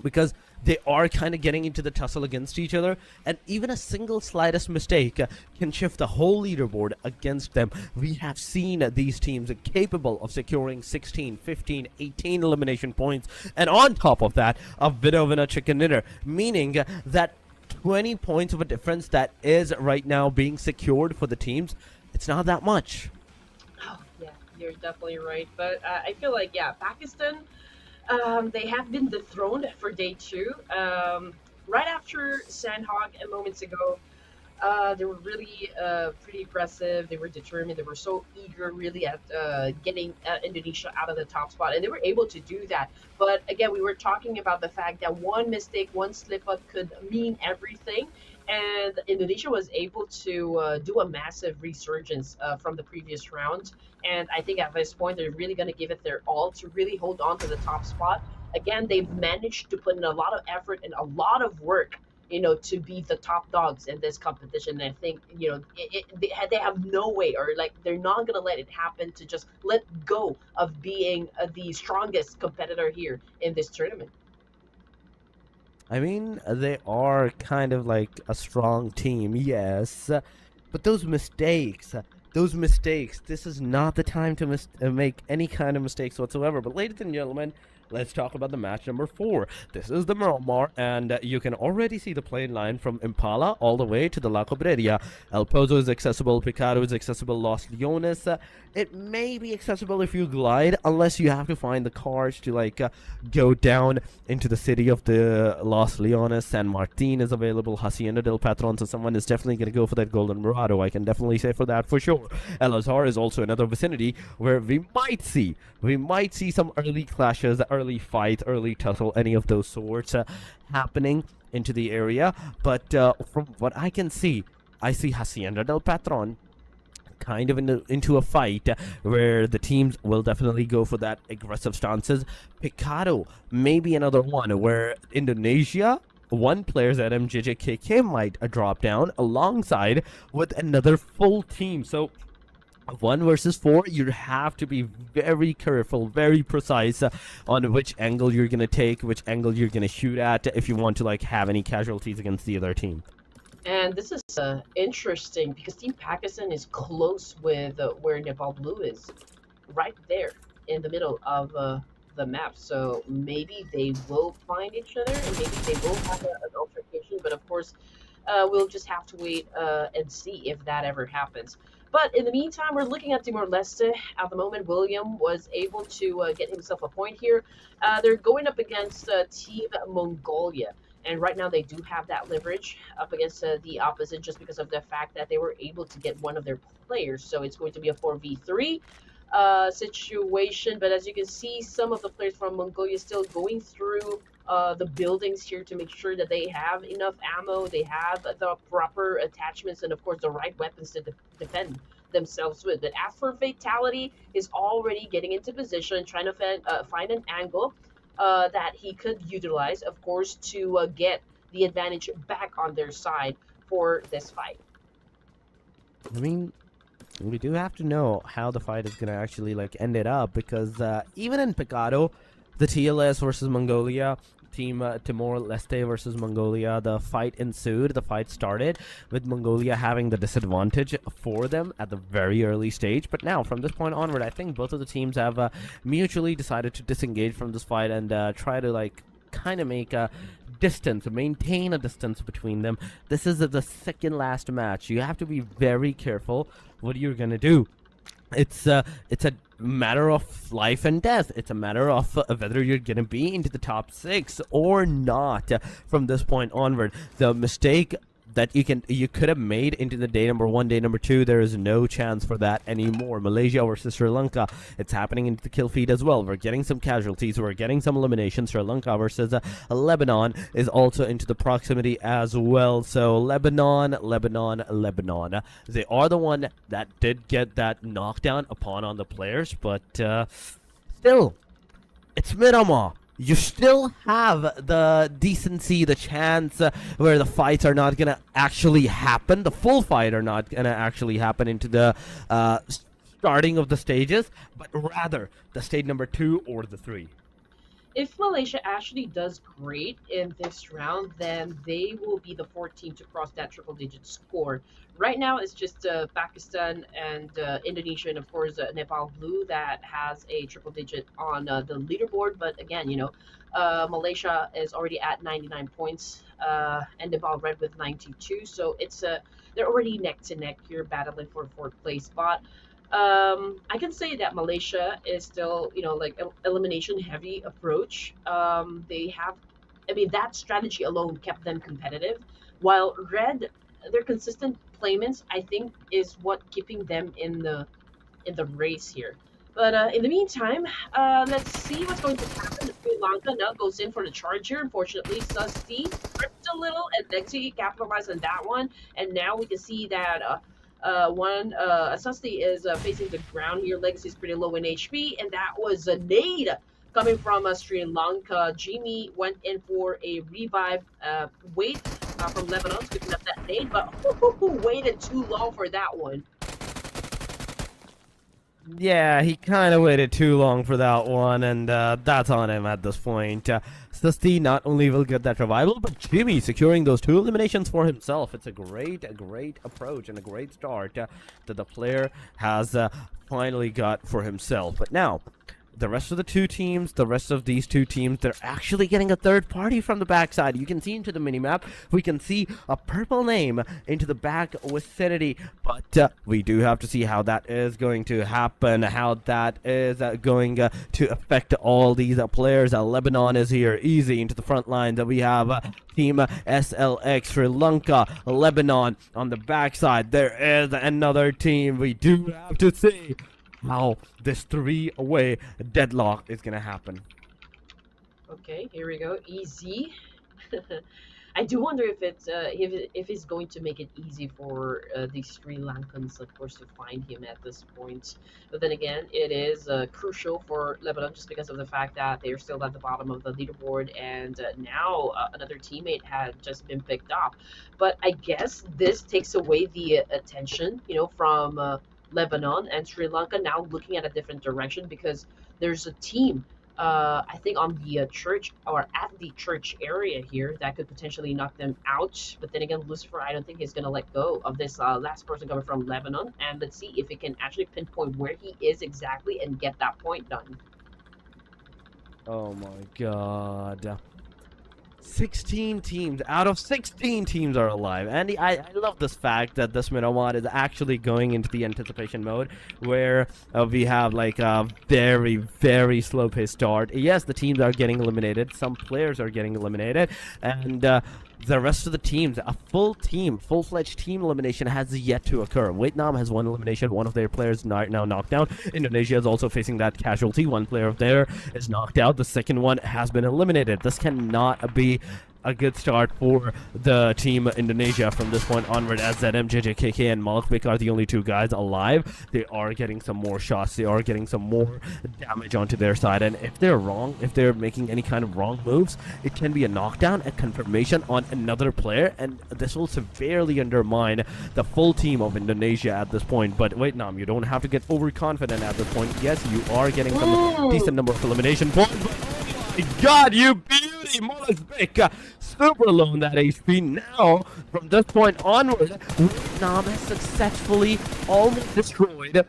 because they are kind of getting into the tussle against each other, and even a single slightest mistake can shift the whole leaderboard against them. We have seen these teams capable of securing 16, 15, 18 elimination points, and on top of that, a winner chicken dinner, meaning that 20 points of a difference that is right now being secured for the teams. It's not that much. Oh, yeah, you're definitely right. But I feel like, yeah, Pakistan, they have been dethroned for day 2. Right after Sanhok moments ago, they were really pretty aggressive. They were determined. They were so eager, really, at getting Indonesia out of the top spot, and they were able to do that. But again, we were talking about the fact that one mistake, one slip up, could mean everything. And Indonesia was able to do a massive resurgence from the previous round. And I think at this point, they're really going to give it their all to really hold on to the top spot. Again, they've managed to put in a lot of effort and a lot of work, to be the top dogs in this competition. And I think, they have no way, or they're not going to let it happen to just let go of being the strongest competitor here in this tournament. I mean, they are kind of like a strong team, yes, but those mistakes, this is not the time to make any kind of mistakes whatsoever. But ladies and gentlemen, let's talk about the match number 4. This is the Miramar, and you can already see the plane line from Impala all the way to the La Cobreria. El Pozo is accessible, Picado is accessible, Los Leones. It may be accessible if you glide, unless you have to find the cars to go down into the city of the Los Leones. San Martin is available, Hacienda del Patron, so someone is definitely going to go for that Golden Murado. I can definitely say for that for sure. El Azhar is also another vicinity where we might see some early clashes, early fight, early tussle, any of those sorts happening into the area. But from what I can see, I see Hacienda del Patron kind of into a fight where the teams will definitely go for that aggressive stances. Picado may be another one where Indonesia, one player's at MJJKK might drop down alongside with another full team. So 1 versus 4, you have to be very careful, very precise on which angle you're going to take, which angle you're going to shoot at, if you want to have any casualties against the other team. And this is interesting because Team Pakistan is close with where Nepal Blue is, right there in the middle of the map. So maybe they will find each other, and maybe they will have an altercation. But of course, we'll just have to wait and see if that ever happens. But in the meantime, we're looking at Timor-Leste. At the moment, William was able to get himself a point here. They're going up against Team Mongolia. And right now they do have that leverage up against the opposite, just because of the fact that they were able to get one of their players. So it's going to be a 4v3 situation. But as you can see, some of the players from Mongolia still going through the buildings here to make sure that they have enough ammo, they have the proper attachments, and of course the right weapons to defend themselves with. But as for Fatality, is already getting into position, trying to find an angle that he could utilize, of course, to get the advantage back on their side for this fight. I mean, we do have to know how the fight is going to actually end it up, because even in Picado, the TLS versus Mongolia, Team Timor-Leste versus Mongolia. The fight ensued. The fight started with Mongolia having the disadvantage for them at the very early stage. But now, from this point onward, I think both of the teams have mutually decided to disengage from this fight and try to like kind of make a distance, maintain a distance between them. This is the second last match. You have to be very careful what you're gonna do. It's a matter of life and death. It's a matter of whether you're gonna be into the top 6 or not. From this point onward, the mistake that you could have made into the day number 1, day number 2, there is no chance for that anymore. Malaysia versus Sri Lanka, it's happening into the kill feed as well. We're getting some casualties, we're getting some eliminations. Sri Lanka versus Lebanon is also into the proximity as well. So Lebanon, they are the one that did get that knockdown upon on the players, but still, it's Miramar. You still have the decency, the chance where the fights are not going to actually happen. The full fight are not going to actually happen into the starting of the stages, but rather the stage number 2 or the 3. If Malaysia actually does great in this round, then they will be the 4th team to cross that triple-digit score. Right now, it's just Pakistan and Indonesia, and of course Nepal Blue that has a triple-digit on the leaderboard. But again, Malaysia is already at 99 points, and Nepal Red with 92. So it's they're already neck to neck here, battling for 4th place spot. I can say that Malaysia is still, like elimination heavy approach. They have, that strategy alone kept them competitive, while Red, their consistent placements, I think, is what keeping them in the race here. But in the meantime, let's see what's going to happen. Sri Lanka now goes in for the charge here. Unfortunately, Susti tripped a little, and Lexi capitalized on that one. And now we can see that Susti is facing the ground here. Legacy is pretty low in HP, and that was a nade coming from Sri Lanka. Jimmy went in for a revive wait from Lebanon, scooping up that nade, but waited too long for that one. Yeah, he kind of waited too long for that one, and that's on him at this point. Susti not only will get that revival, but Jimmy securing those 2 eliminations for himself. It's a great approach and a great start that the player has finally got for himself. But now, the rest of the 2 teams, the rest of these 2 teams, they're actually getting a third party from the backside. You can see into the minimap, we can see a purple name into the back vicinity, but we do have to see how that is going to happen, how that is going to affect all these players. Lebanon is here, easy into the front line. That we have Team SLX, Sri Lanka, Lebanon on the backside. There is another team. We do have to see how this 3-way deadlock is gonna happen. Okay, here we go. Easy. I do wonder if it's going to make it easy for the Sri Lankans, of course, to find him at this point. But then again, it is crucial for Lebanon just because of the fact that they're still at the bottom of the leaderboard, and now another teammate had just been picked up. But I guess this takes away the attention, from Lebanon and Sri Lanka now looking at a different direction, because there's a team I think on the church or at the church area here that could potentially knock them out. But then again, Lucifer, I don't think he's gonna let go of this last person coming from Lebanon, and let's see if it can actually pinpoint where he is exactly and get that point done. Oh my god. 16 teams out of 16 teams are alive. And I love this fact that this Miramar is actually going into the anticipation mode, where we have like a very, very slow paced start. Yes, the teams are getting eliminated, some players are getting eliminated, and the rest of the teams, a full-fledged team elimination has yet to occur. Vietnam has 1 elimination, one of their players now knocked out. Indonesia is also facing that casualty. 1 player of there is knocked out. The second one has been eliminated. This cannot be a good start for the team Indonesia from this point onward, as ZMJJKK and Malkvik are the only 2 guys alive. They are getting some more shots, they are getting some more damage onto their side, and if they're wrong, if they're making any kind of wrong moves, it can be a knockdown, a confirmation on another player, and this will severely undermine the full team of Indonesia at this point. But Vietnam, you don't have to get overconfident at this point. Yes, you are getting some decent number of elimination points, but oh my god, you beat beauty, Molesbeck, super low in that HP. Now, from this point onward, Vietnam has successfully almost destroyed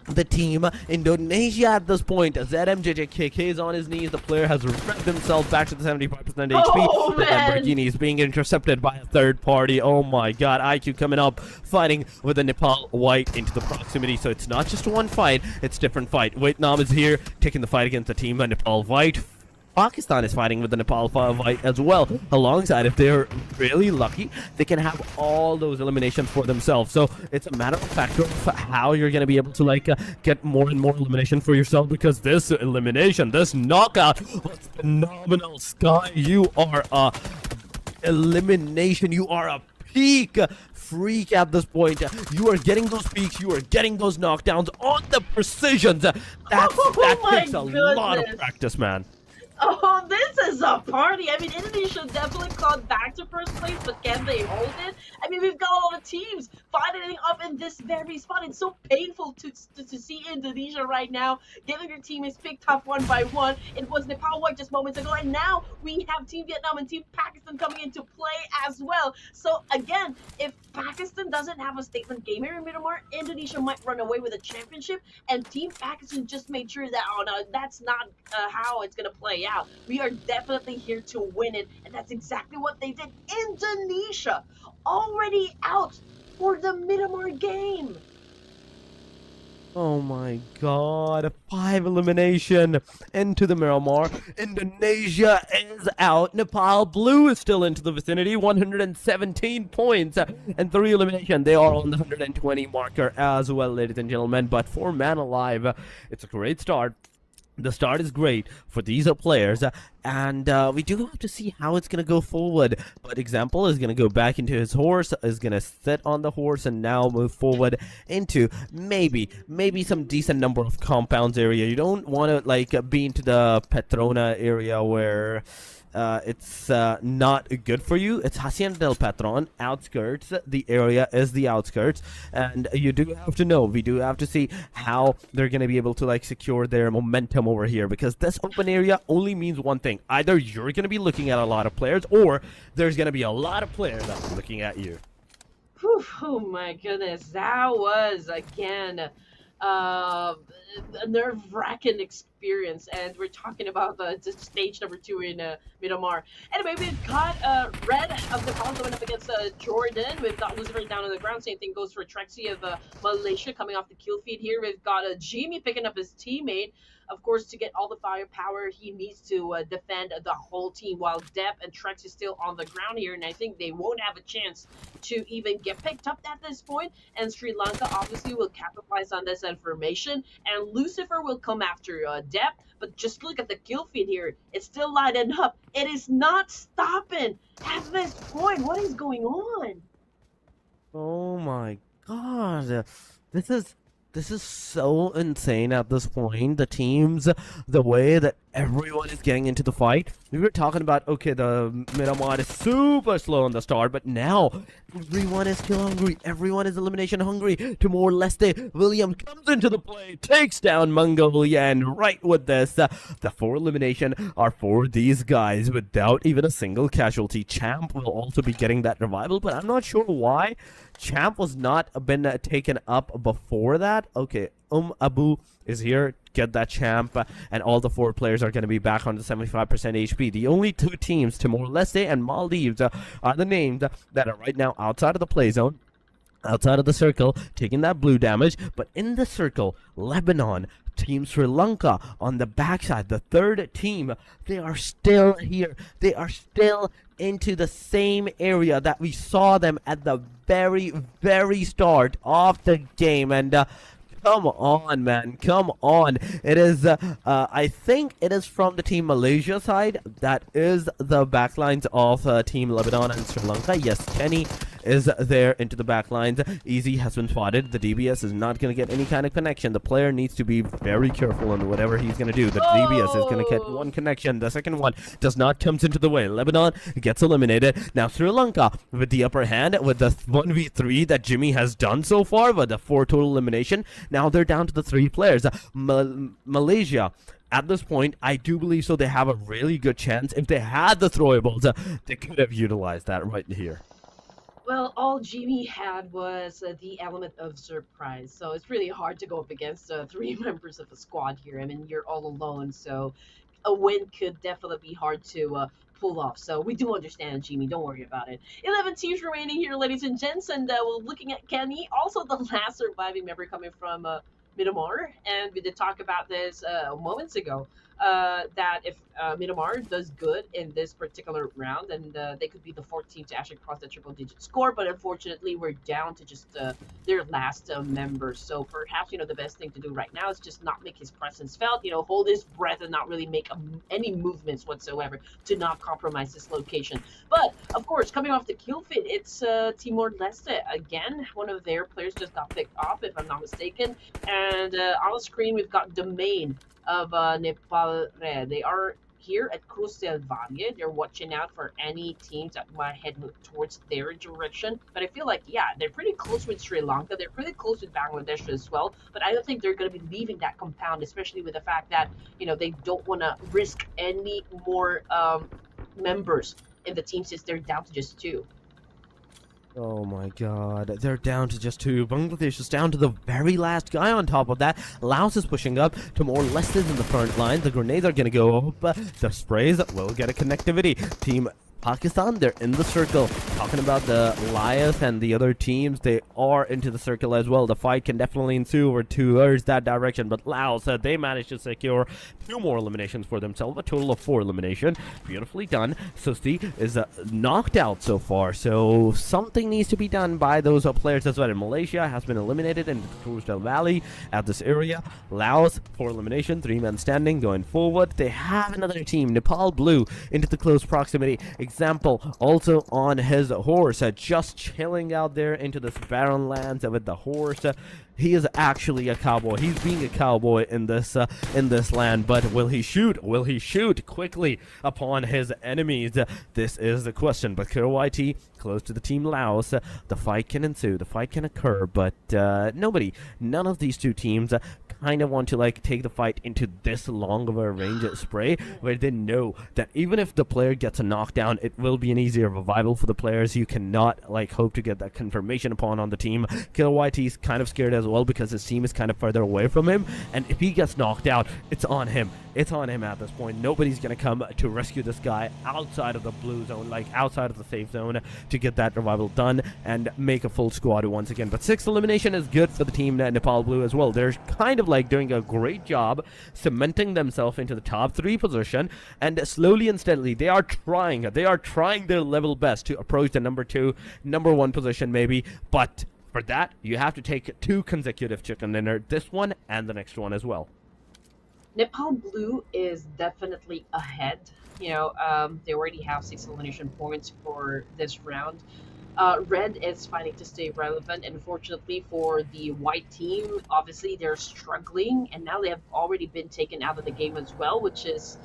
the team Indonesia at this point. ZMJJKK is on his knees. The player has revved himself back to the 75% HP. Oh, But man. Lamborghini is being intercepted by a third party. Oh my god. IQ coming up, fighting with the Nepal white into the proximity. So it's not just one fight, it's different fight. Vietnam is here taking the fight against the team by Nepal white. Pakistan is fighting with the Nepal fight as well. Alongside, if they're really lucky, they can have all those eliminations for themselves. So it's a matter of fact of how you're going to be able to get more and more elimination for yourself, because this elimination, this knockout was phenomenal. Sky, you are a elimination. You are a peak freak at this point. You are getting those peaks, you are getting those knockdowns on the precisions. That takes a lot of practice, man. Oh, this is a party. I mean, Indonesia definitely caught back to first place, but can they hold it? I mean, we've got a lot of teams fighting up in this very spot. It's so painful to see Indonesia right now, given their team is picked up one by one. It was Nepal white just moments ago, and now we have Team Vietnam and Team Pakistan coming into play as well. So again, if Pakistan doesn't have a statement game here in Miramar, Indonesia might run away with a championship, and Team Pakistan just made sure that, oh no, that's not how it's going to play out. We are definitely here to win it, and that's exactly what they did. Indonesia already out for the Miramar game. Oh my god, 5 elimination into the Miramar. Indonesia is out. Nepal blue is still into the vicinity, 117 points and 3 elimination. They are on the 120 marker as well, ladies and gentlemen. But for Man Alive, it's a great start. The start is great for these players, and we do have to see how it's going to go forward. But Example is going to go back into his horse, is going to sit on the horse, and now move forward into maybe some decent number of compounds area. You don't want to be into the Petrona area where it's not good for you. It's Hacienda del Patron, outskirts. The area is the outskirts, and you do have to know, we do have to see how they're going to be able to secure their momentum over here, because this open area only means one thing: either you're going to be looking at a lot of players, or there's going to be a lot of players that are looking at you. Whew, oh my goodness, that was again a nerve-wracking experience, and we're talking about the stage number 2 in Miramar. Anyway, we've got Red of Nepal going up against Jordan. We've got Lucifer down on the ground. Same thing goes for Trexie of Malaysia coming off the kill feed here. We've got Jimmy picking up his teammate. Of course, to get all the firepower, he needs to defend the whole team, while Depp and Trex is still on the ground here, and I think they won't have a chance to even get picked up at this point. And Sri Lanka obviously will capitalize on this information, and Lucifer will come after Depp. But just look at the kill feed here. It's still lighting up. It is not stopping at this point. What is going on? Oh my god. This is so insane at this point. The teams, the way that everyone is getting into the fight. We were talking about, okay, the Miramar is super slow on the start, but now everyone is kill hungry. Everyone is elimination hungry. Timor-Leste William comes into the play, takes down Mongolia, and right with this, the 4 elimination are for these guys without even a single casualty. Champ will also be getting that revival, but I'm not sure why Champ was not been taken up before that. Okay, Abu is here, get that Champ, and all the 4 players are going to be back on the 75% HP. The only 2 teams, Timor-Leste and Maldives, are the names that are right now outside of the play zone, outside of the circle, taking that blue damage. But in the circle, Lebanon, Team Sri Lanka on the backside, the 3rd team, they are still here. They are still into the same area that we saw them at the very start of the game. And come on, man, come on. It is I think it is from the Team Malaysia side. That is the backlines of Team Lebanon and Sri Lanka. Yes, Kenny is there into the backlines. Easy has been spotted. The DBS is not going to get any kind of connection. The player needs to be very careful on whatever he's going to do. The DBS is going to get one connection. The second one does not come into the way. Lebanon gets eliminated. Now Sri Lanka with the upper hand with the 1v3 that Jimmy has done so far, with the 4 total elimination. Now they're down to the 3 players. Malaysia at this point, I do believe so. They have a really good chance. If they had the throwables, they could have utilized that right here. Well, all Jimmy had was the element of surprise, so it's really hard to go up against three members of a squad here. I mean, you're all alone, so a win could definitely be hard to pull off. So we do understand, Jimmy. Don't worry about it. 11 teams remaining here, ladies and gents, and we're looking at Kenny, also the last surviving member coming from Miramar, and we did talk about this moments ago. That if Miramar does good in this particular round, then they could be the fourth team to actually cross the triple-digit score. But unfortunately, we're down to just their last member. So perhaps the best thing to do right now is just not make his presence felt. Hold his breath and not really make any movements whatsoever to not compromise this location. But of course, coming off the kill feed, it's Timor-Leste again. One of their players just got picked off, if I'm not mistaken. And on the screen, we've got Domain of Nepal. They are here at Cruz del Valle. They're watching out for any teams that might head towards their direction. But I feel like, yeah, they're pretty close with Sri Lanka. They're pretty close with Bangladesh as well. But I don't think they're going to be leaving that compound, especially with the fact that, they don't want to risk any more members in the team since they're down to just two. Oh my god, they're down to just two. Bangladesh is down to the very last guy on top of that. Laos is pushing up to more Leicesters in the front line. The grenades are going to go up. The sprays will get a connectivity. Team Pakistan, they're in the circle. Talking about the Laos and the other teams, they are into the circle as well. The fight can definitely ensue over towards that direction, but Laos, they managed to secure 2 more eliminations for themselves, a total of 4 elimination. Beautifully done. Susti is knocked out so far, so something needs to be done by those players as well. And Malaysia has been eliminated in the Cruz del Valley at this area. Laos, 4 elimination, 3 men standing, going forward. They have another team, Nepal Blue, into the close proximity. Example also on his horse, just chilling out there into this barren lands with the horse. He is actually a cowboy. He's being a cowboy in this land, but will he shoot? Will he shoot quickly upon his enemies? This is the question. But KYT close to the team Laos. The fight can ensue. The fight can occur, but none of these two teams kind of want to take the fight into this long of a range spray, where they know that even if the player gets a knockdown, it will be an easier revival for the players. You cannot hope to get that confirmation upon on the team. KYT is kind of scared as well because his team is kind of further away from him, and if he gets knocked out, it's on him. It's on him at this point. Nobody's gonna come to rescue this guy outside of the blue zone, outside of the safe zone, to get that revival done and make a full squad once again. But 6 elimination is good for the team Nepal Blue as well. They're kind of doing a great job cementing themselves into the top 3 position, and slowly and steadily they are trying their level best to approach the number 2, number 1 position maybe. But for that, you have to take 2 consecutive chicken dinner, this one and the next one as well. Nepal Blue is definitely ahead. They already have 6 elimination points for this round. Red is fighting to stay relevant, and unfortunately for the white team, obviously they're struggling, and now they have already been taken out of the game as well, which is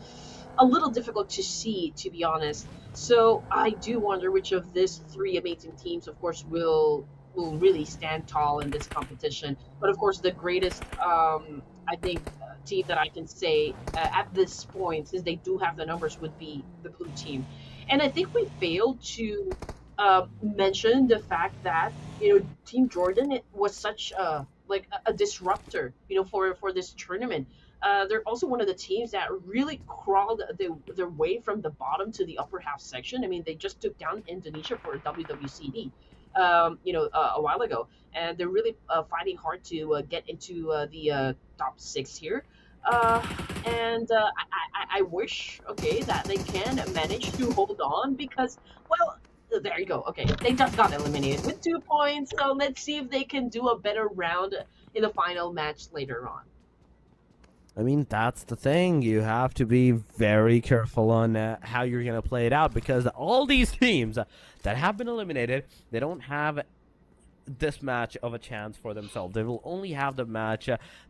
a little difficult to see, to be honest. So I do wonder which of these 3 amazing teams, of course, will really stand tall in this competition. But of course, the greatest, I think, team that I can say at this point, since they do have the numbers, would be the blue team. And I think we failed to mention the fact that Team Jordan, it was such a disruptor for this tournament. They're also one of the teams that really crawled their way from the bottom to the upper half section. I mean, they just took down Indonesia for WWCD a while ago, and they're really fighting hard to get into the top 6 here. I wish, that they can manage to hold on, because, well, there you go. Okay, they just got eliminated with 2 points, so let's see if they can do a better round in the final match later on. I mean, that's the thing. You have to be very careful on how you're going to play it out, because all these teams that have been eliminated, they don't have this match of a chance for themselves. They will only have the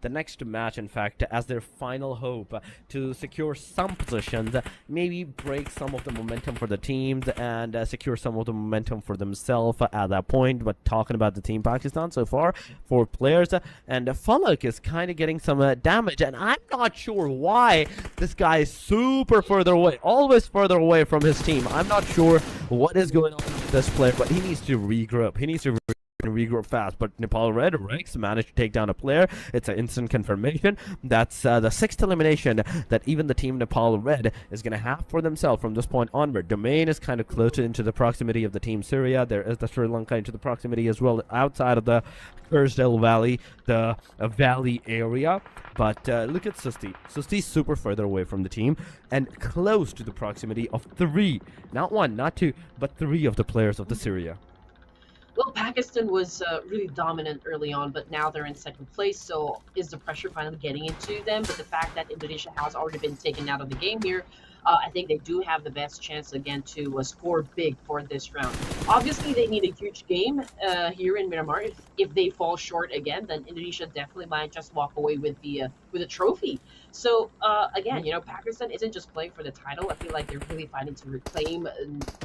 next match, in fact, as their final hope to secure some positions, maybe break some of the momentum for the teams, and secure some of the momentum for themselves at that point. But talking about the Team Pakistan so far, 4 players, and Falak is kind of getting some damage, and I'm not sure why this guy is super further away, always further away from his team. I'm not sure what is going on with this player, but he needs to regroup. He needs to regroup fast. But Nepal Red Rex managed to take down a player. It's an instant confirmation. That's the 6th elimination that even the team Nepal Red is going to have for themselves from this point onward. Domain is kind of closer into the proximity of the team Syria. There is the Sri Lanka into the proximity as well, outside of the Erangel Valley, the valley area. But look at Susti. Susti's super further away from the team and close to the proximity of 3, not 1, not 2, but 3 of the players of the Syria. Well, Pakistan was really dominant early on, but now they're in second place. So is the pressure finally getting into them? But the fact that Indonesia has already been taken out of the game here, I think they do have the best chance again to score big for this round. Obviously, they need a huge game here in Miramar. If they fall short again, then Indonesia definitely might just walk away with the trophy. So again, Pakistan isn't just playing for the title. I feel like they're really fighting to reclaim,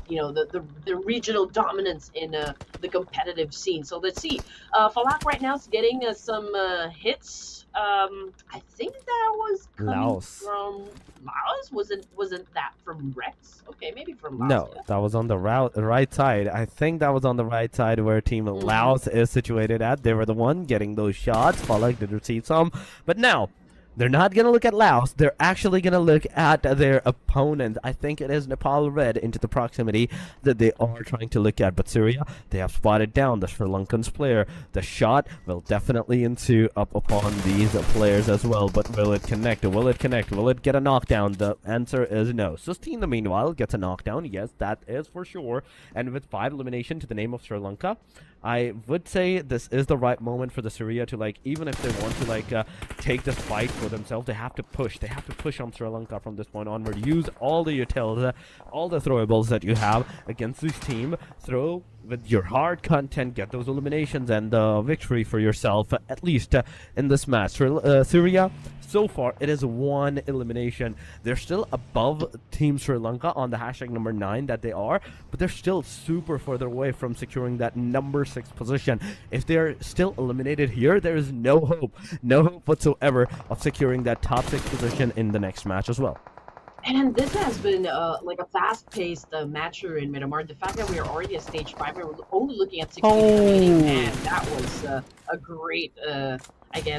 the regional dominance in the competitive scene. So let's see. Falak right now is getting some hits. I think that was coming Laos. from Laos. Wasn't that from Rex? Okay, maybe from Laos. No, Yeah. that was on the right side. I think that was on the right side where Team Laos is situated at. They were the one getting those shots. Falak did receive some. But now, they're not going to look at Laos. They're actually going to look at their opponent. I think it is Nepal Red into the proximity that they are trying to look at. But Syria, they have spotted down the Sri Lankan's player. The shot will definitely ensue up upon these players as well. But will it connect? Will it connect? Will it get a knockdown? The answer is no. Sustain, meanwhile, gets a knockdown. Yes, that is for sure. And with 5 elimination to the name of Sri Lanka, I would say this is the right moment for the Syria to, even if they want to take this fight for themselves, they have to push. They have to push on Sri Lanka from this point onward. Use all the utils, all the throwables that you have against this team. Throw with your hard content, get those eliminations and the victory for yourself, at least in this match. Syria, so far, it is 1 elimination. They're still above Team Sri Lanka on the hashtag number 9 that they are, but they're still super further away from securing that number 6 position. If they're still eliminated here, there is no hope whatsoever of securing that top 6 position in the next match as well. And this has been a fast-paced match here in Miramar. The fact that we are already at stage 5 and we're only looking at 16 remaining, and that was a great,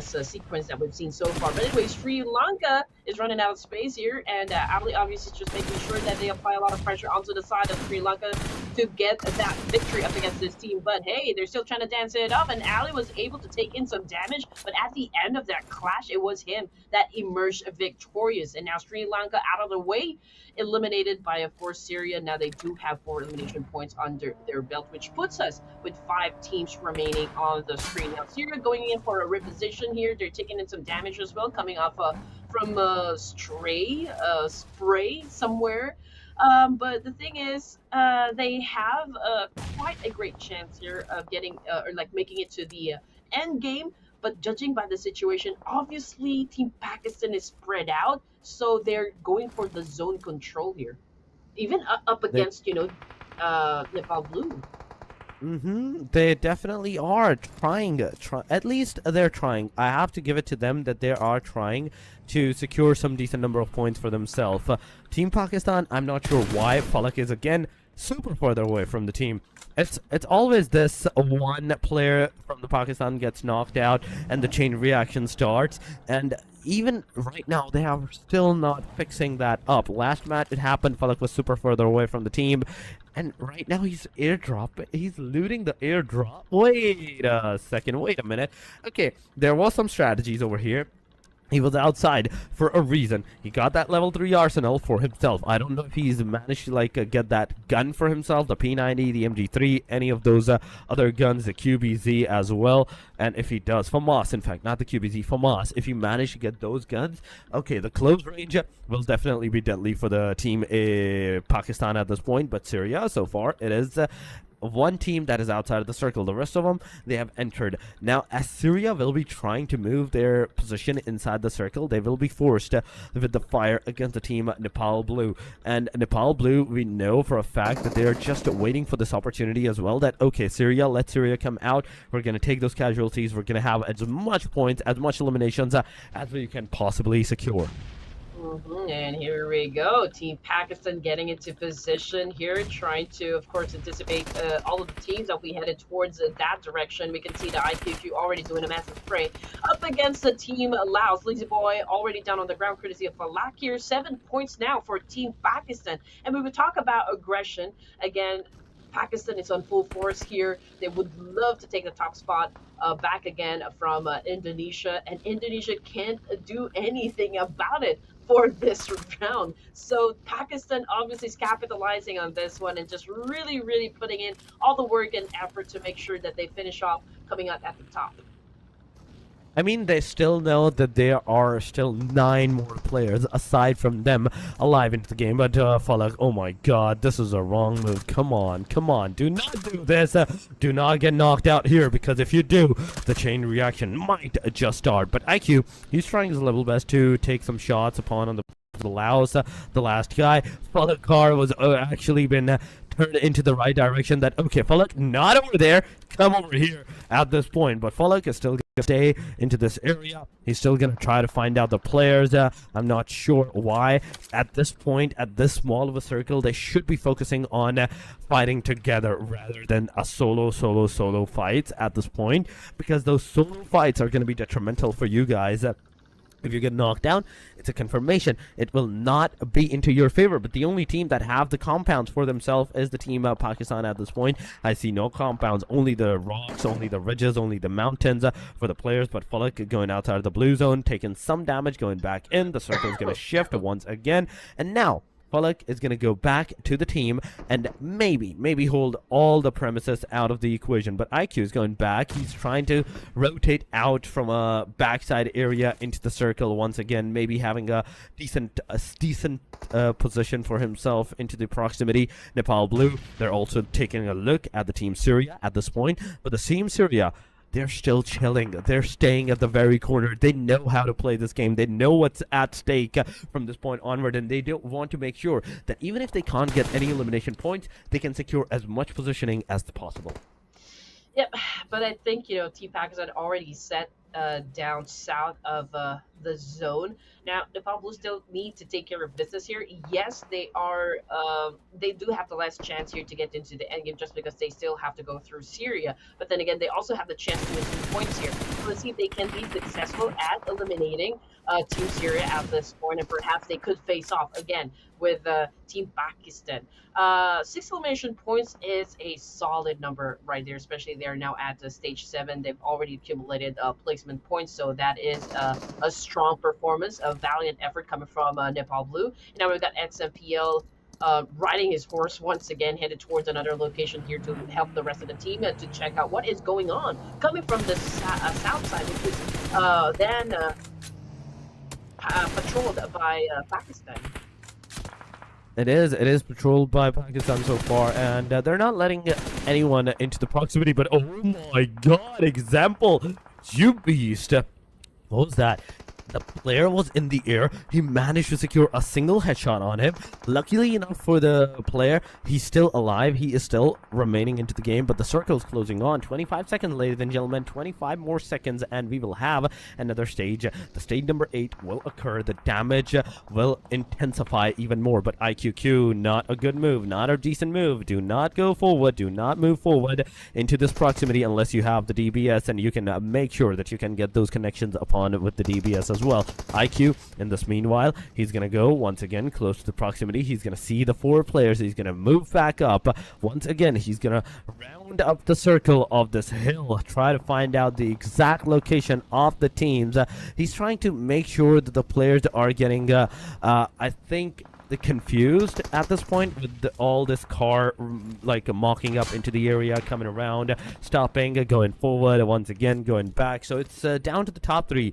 sequence that we've seen so far. But anyway, Sri Lanka is running out of space here, and Ali obviously is just making sure that they apply a lot of pressure onto the side of Sri Lanka to get that victory up against this team. But hey, they're still trying to dance it up, and Ali was able to take in some damage, but at the end of that clash, it was him that emerged victorious. And now Sri Lanka out of the way, eliminated by, of course, Syria. Now they do have 4 elimination points under their belt, which puts us with 5 teams remaining on the screen. Now Syria going in for a reposition here. They're taking in some damage as well, coming off from a spray somewhere. But the thing is, they have quite a great chance here of getting making it to the end game. But judging by the situation, obviously Team Pakistan is spread out, so they're going for the zone control here, even up against Nepal Blue. They definitely are trying. At least they're trying. I have to give it to them that they are trying to secure some decent number of points for themselves. Team Pakistan, I'm not sure why Falak is again super further away from the team. It's always this one player from the Pakistan gets knocked out and the chain reaction starts, and even right now they are still not fixing that up. Last match it happened, Falak was super further away from the team, and right now he's looting the airdrop. Wait a second, wait a minute. Okay, there was some strategies over here. He was outside for a reason. He got that level 3 arsenal for himself. I don't know if he's managed to get that gun for himself, the P90, the MG3, any of those other guns, the QBZ as well. And if he does, FAMAS, in fact, not the QBZ, FAMAS, if you manage to get those guns, okay, the close range will definitely be deadly for the team Pakistan at this point. But Syria, so far, it is one team that is outside of the circle. The rest of them, they have entered. Now, as Syria will be trying to move their position inside the circle, they will be forced with the fire against the team Nepal Blue. And Nepal Blue, we know for a fact that they're just waiting for this opportunity as well, that, okay, Syria, let Syria come out. We're going to take those casualties. We're going to have as much points, as much eliminations as we can possibly secure. And here we go. Team Pakistan getting into position here, trying to, of course, anticipate all of the teams that we headed towards that direction. We can see the IQQ already doing a massive spray up against the team Laos. Lazy Boy already down on the ground, courtesy of Falak here. 7 points now for Team Pakistan. And we would talk about aggression. Again, Pakistan is on full force here. They would love to take the top spot back again from Indonesia, and Indonesia can't do anything about it for this round. So Pakistan obviously is capitalizing on this one and just really, really putting in all the work and effort to make sure that they finish off coming out at the top. I mean, they still know that there are still 9 more players aside from them alive into the game. But Falak, oh my god, this is a wrong move. Come on, do not do this. Do not get knocked out here, because if you do, the chain reaction might just start. But IQ, he's trying his level best to take some shots upon on the Laos, the last guy. Falak car was actually been turned into the right direction. That, okay, Falak, not over there, come over here at this point. But Falak is still gonna stay into this area. He's still gonna try to find out the players. I'm not sure why at this point, at this small of a circle, they should be focusing on fighting together rather than a solo fights at this point, because those solo fights are going to be detrimental for you guys. If you get knocked down, it's a confirmation. It will not be into your favor. But the only team that have the compounds for themselves is the team Pakistan at this point. I see no compounds, only the rocks, only the ridges, only the mountains for the players. But Falak going outside of the blue zone, taking some damage, going back in. The circle is going to shift once again. And now Falak is going to go back to the team and maybe hold all the premises out of the equation. But IQ is going back. He's trying to rotate out from a backside area into the circle once again, maybe having a decent position for himself into the proximity. Nepal Blue, they're also taking a look at the team Syria at this point. But the team Syria, they're still chilling. They're staying at the very corner. They know how to play this game. They know what's at stake from this point onward, and they don't want to make sure that even if they can't get any elimination points, they can secure as much positioning as possible. Yep, but I think, Team Pakistan already set down south of the zone. Now, Nepal Blues still need to take care of business here. Yes, they are. They do have the last chance here to get into the endgame, just because they still have to go through Syria. But then again, they also have the chance to win 2 points here. So let's see if they can be successful at eliminating Team Syria at this point, and perhaps they could face off again with Team Pakistan. 6 elimination points is a solid number right there, especially they're now at stage 7. They've already accumulated placement points, so that is a strong performance, a valiant effort coming from Nepal Blue. Now we've got XMPL riding his horse once again, headed towards another location here to help the rest of the team to check out what is going on coming from the south side, which is then patrolled by Pakistan. It is patrolled by Pakistan so far, and they're not letting anyone into the proximity. But oh my god, example, you beast. What was that? The player was in the air. He managed to secure a single headshot on him. Luckily enough for the player, he's still alive. He is still remaining into the game, but the circle is closing on. 25 seconds, ladies and gentlemen. 25 more seconds, and we will have another stage. The stage number 8 will occur. The damage will intensify even more, but IQQ, not a good move, not a decent move. Do not go forward. Do not move forward into this proximity unless you have the DBS, and you can make sure that you can get those connections upon with the DBS as well. IQ, in this meanwhile, he's gonna go once again close to the proximity. He's gonna see the 4 players. He's gonna move back up once again. He's gonna round up the circle of this hill, try to find out the exact location of the teams. He's trying to make sure that the players are getting I think confused at this point with all this car like mocking up into the area, coming around, stopping, going forward, once again going back. So it's down to the top 3.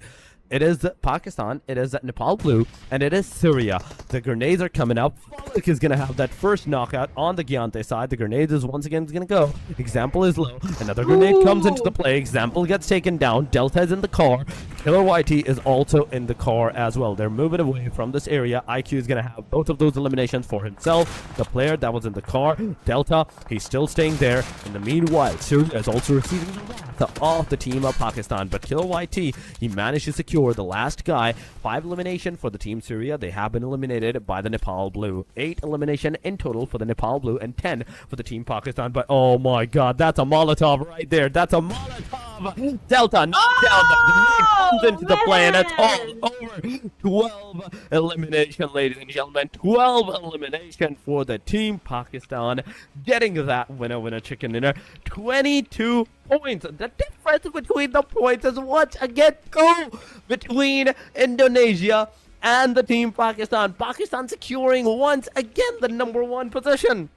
It is Pakistan, it is Nepal Blue, and it is Syria. The grenades are coming up. Falik is going to have that first knockout on the Giante side. The grenade is once again going to go. Example is low. Another grenade comes into the play. Example gets taken down. Delta is in the car. Killer YT is also in the car as well. They're moving away from this area. IQ is going to have both of those eliminations for himself. The player that was in the car, Delta, he's still staying there. In the meanwhile, Syria is also receiving the wrath of the team of Pakistan. But Killer YT, he managed to secure the last guy. 5 elimination for the team Syria. They have been eliminated by the Nepal Blue. 8 elimination in total for the Nepal Blue and 10 for the team Pakistan. But oh my god, that's a Molotov right there. That's a Molotov. Delta knocked down the grenade, comes into the play, and it's all over. 12 elimination, ladies and gentlemen. 12 elimination for the team Pakistan, getting that winner chicken dinner. 22 points. The difference between the points is once again go between Indonesia and the team Pakistan. Pakistan securing once again the #1 position.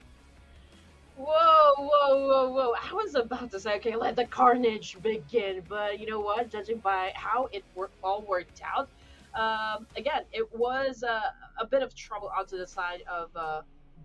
Whoa, whoa, whoa, whoa. I was about to say, okay, let the carnage begin. But you know what? Judging by how it all worked out, again, it was a bit of trouble onto the side of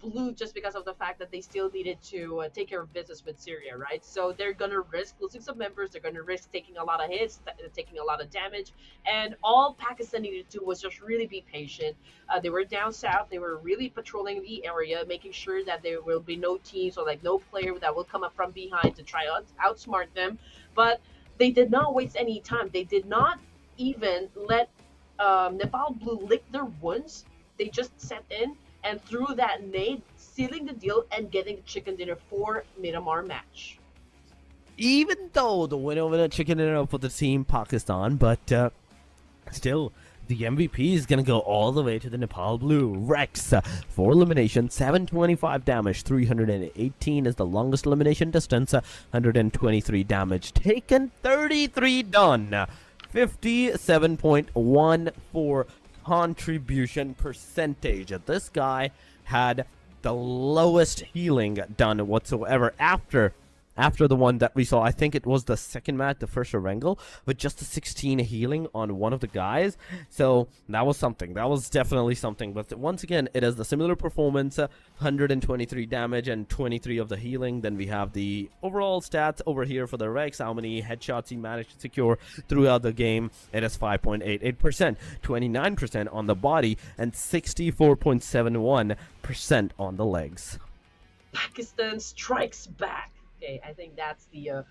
Blue just because of the fact that they still needed to take care of business with Syria, right? So they're going to risk losing some members. They're going to risk taking a lot of hits, taking a lot of damage. And all Pakistan needed to do was just really be patient. They were down south. They were really patrolling the area, making sure that there will be no teams or like no player that will come up from behind to try to outsmart them. But they did not waste any time. They did not even let Nepal Blue lick their wounds. They just set in and threw that nade, sealing the deal and getting the chicken dinner for Miramar match. Even though the winner chicken dinner for the team Pakistan, but still, the MVP is going to go all the way to the Nepal Blue. Rex, 4 elimination, 725 damage, 318 is the longest elimination distance, 123 damage taken, 33 done, 57.14 contribution percentage. This guy had the lowest healing done whatsoever after the one that we saw. I think it was the second match, the first Erangel, with just a 16 healing on one of the guys. So that was something. That was definitely something. But once again, it is the similar performance, 123 damage and 23 of the healing. Then we have the overall stats over here for the Rex, how many headshots he managed to secure throughout the game. It is 5.88%, 29% on the body, and 64.71% on the legs. Pakistan strikes back. Okay, I think that's the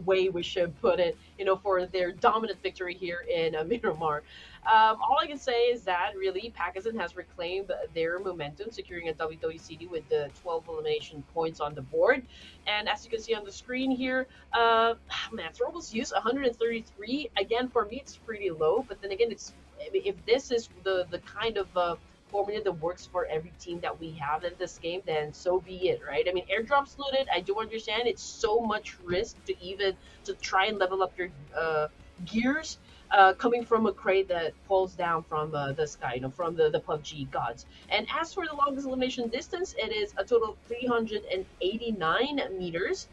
way we should put it, for their dominant victory here in Miramar. All I can say is that really Pakistan has reclaimed their momentum, securing a WWCD with the 12 elimination points on the board. And as you can see on the screen here, man, throwables use 133. Again, for me, it's pretty low. But then again, if this is the kind of formula that works for every team that we have in this game, then so be it, right? I mean, airdrops loaded, I do understand it's so much risk to try and level up your gears coming from a crate that falls down from the sky, from the PUBG gods. And as for the longest elimination distance, it is a total of 389 meters.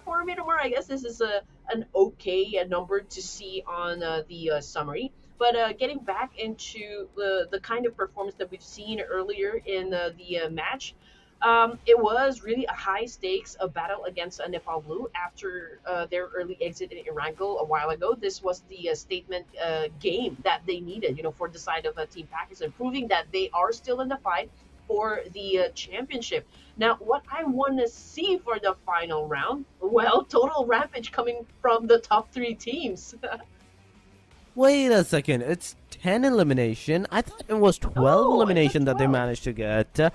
For Miramar, I guess this is an okay number to see on the summary. But getting back into the kind of performance that we've seen earlier in the match, it was really a high stakes battle against Nepal Blue after their early exit in Erangel a while ago. This was the statement game that they needed, for the side of Team Pakistan, proving that they are still in the fight for the championship. Now, what I want to see for the final round, well, total rampage coming from the top 3 teams. Wait a second, it's 10 elimination? I thought it was 12 elimination that they managed to get.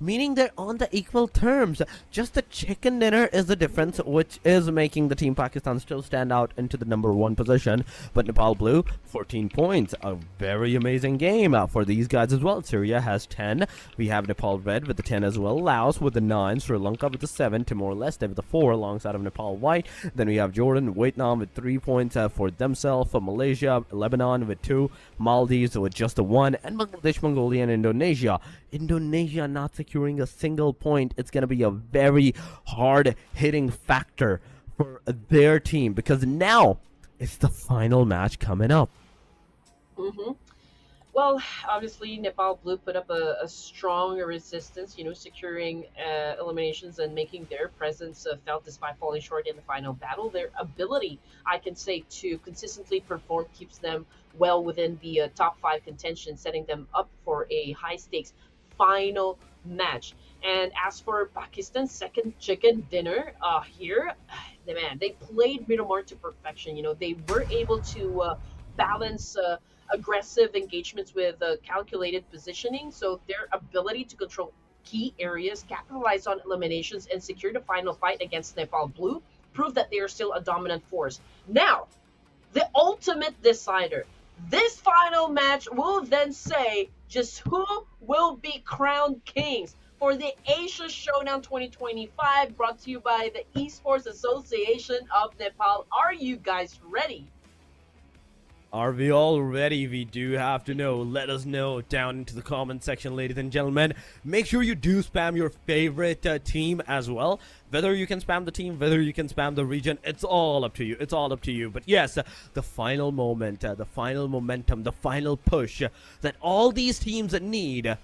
Meaning they're on the equal terms. Just the chicken dinner is the difference, which is making the team Pakistan still stand out into the #1 position. But Nepal Blue, 14 points. A very amazing game for these guys as well. Syria has 10. We have Nepal Red with the 10 as well. Laos with the 9. Sri Lanka with the 7. Timor-Leste with the 4 alongside of Nepal White. Then we have Jordan, Vietnam with 3 points for themselves. Malaysia, Lebanon with 2. Maldives with just the 1. And Bangladesh, Mongolia, and Indonesia. Indonesia not securing a single point. It's going to be a very hard hitting factor for their team, because now it's the final match coming up. Hmm. Well, obviously, Nepal Blue put up a strong resistance, securing eliminations and making their presence felt despite falling short in the final battle. Their ability, I can say, to consistently perform keeps them well within the top five contention, setting them up for a high stakes final match. And as for Pakistan's second chicken dinner here, man, they played Miramar to perfection. They were able to balance. Aggressive engagements with calculated positioning. So their ability to control key areas, capitalize on eliminations, and secure the final fight against Nepal Blue prove that they are still a dominant force. Now, the ultimate decider. This final match will then say just who will be crowned kings for the Asia Showdown 2025, brought to you by the Esports Association of Nepal. Are you guys ready? Are we all ready? We do have to know. Let us know down into the comment section, ladies and gentlemen. Make sure you do spam your favorite team as well. Whether you can spam the team, whether you can spam the region, it's all up to you. It's all up to you. But yes, the final moment, the final momentum, the final push that all these teams need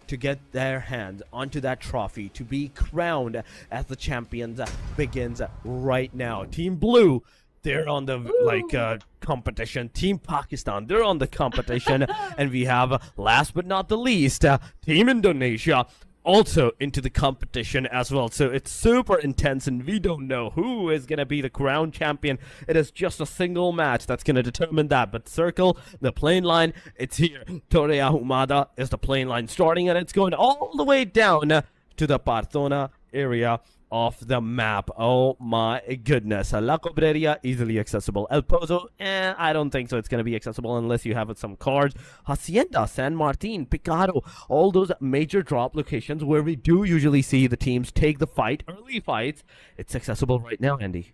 to get their hands onto that trophy, to be crowned as the champions, begins right now. Team Blue, they're on the competition. Team Pakistan, they're on the competition. And we have, last but not the least, Team Indonesia also into the competition as well. So it's super intense, and we don't know who is going to be the crown champion. It is just a single match that's going to determine that. But circle the plane line, it's here. Torea Humada is the plane line starting, and it's going all the way down to the Partona area of the map. Oh my goodness. La Cobreria, easily accessible. El Pozo, I don't think so. It's going to be accessible unless you have some cards. Hacienda, San Martin, Picado, all those major drop locations where we do usually see the teams take the fight, early fights. It's accessible right now, Andy.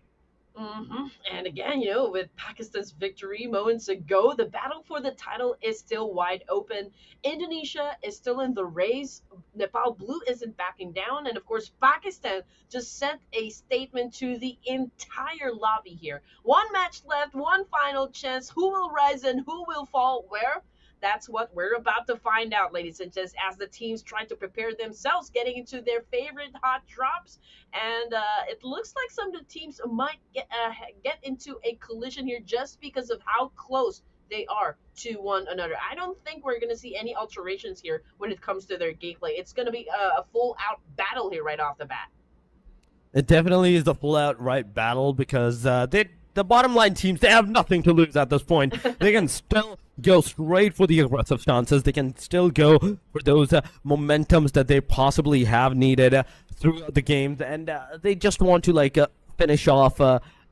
And again, with Pakistan's victory moments ago, the battle for the title is still wide open. Indonesia is still in the race. Nepal Blue isn't backing down. And of course, Pakistan just sent a statement to the entire lobby here. One match left, one final chance. Who will rise and who will fall where? That's what we're about to find out, ladies and gents, as the teams try to prepare themselves, getting into their favorite hot drops. And it looks like some of the teams might get into a collision here just because of how close they are to one another. I don't think we're going to see any alterations here when it comes to their gameplay. It's going to be a full out battle here right off the bat. It definitely is the full-out right battle because the bottom line teams, they have nothing to lose at this point. They can still go straight for the aggressive stances. They can still go for those momentums that they possibly have needed throughout the game, and they just want to finish off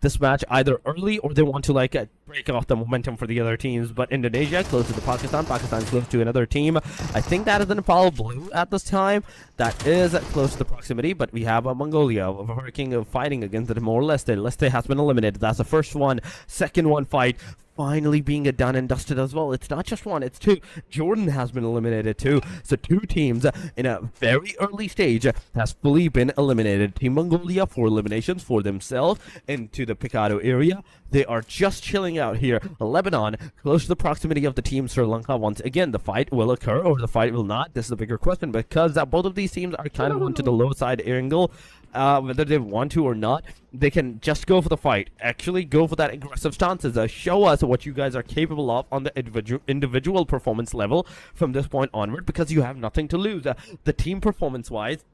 this match either early, or they want to break off the momentum for the other teams. But Indonesia close to the Pakistan close to another team. I think that is the Nepal Blue at this time. That is close to the proximity, but we have Mongolia working fighting against the Timor-Leste. Leste has been eliminated. That's the first one. Second one fight finally being done and dusted as well. It's not just one, it's two. Jordan has been eliminated too. So two teams in a very early stage has fully been eliminated. Team Mongolia, 4 eliminations for themselves into the Picado area. They are just chilling out here. Lebanon, close to the proximity of the team Sri Lanka. Once again, the fight will occur or the fight will not. This is a bigger question because both of these teams are kind of on to the low side Erangel. Whether they want to or not, they can just go for the fight. Actually, go for that aggressive stances. Show us what you guys are capable of on the individual performance level from this point onward, because you have nothing to lose. The team performance-wise,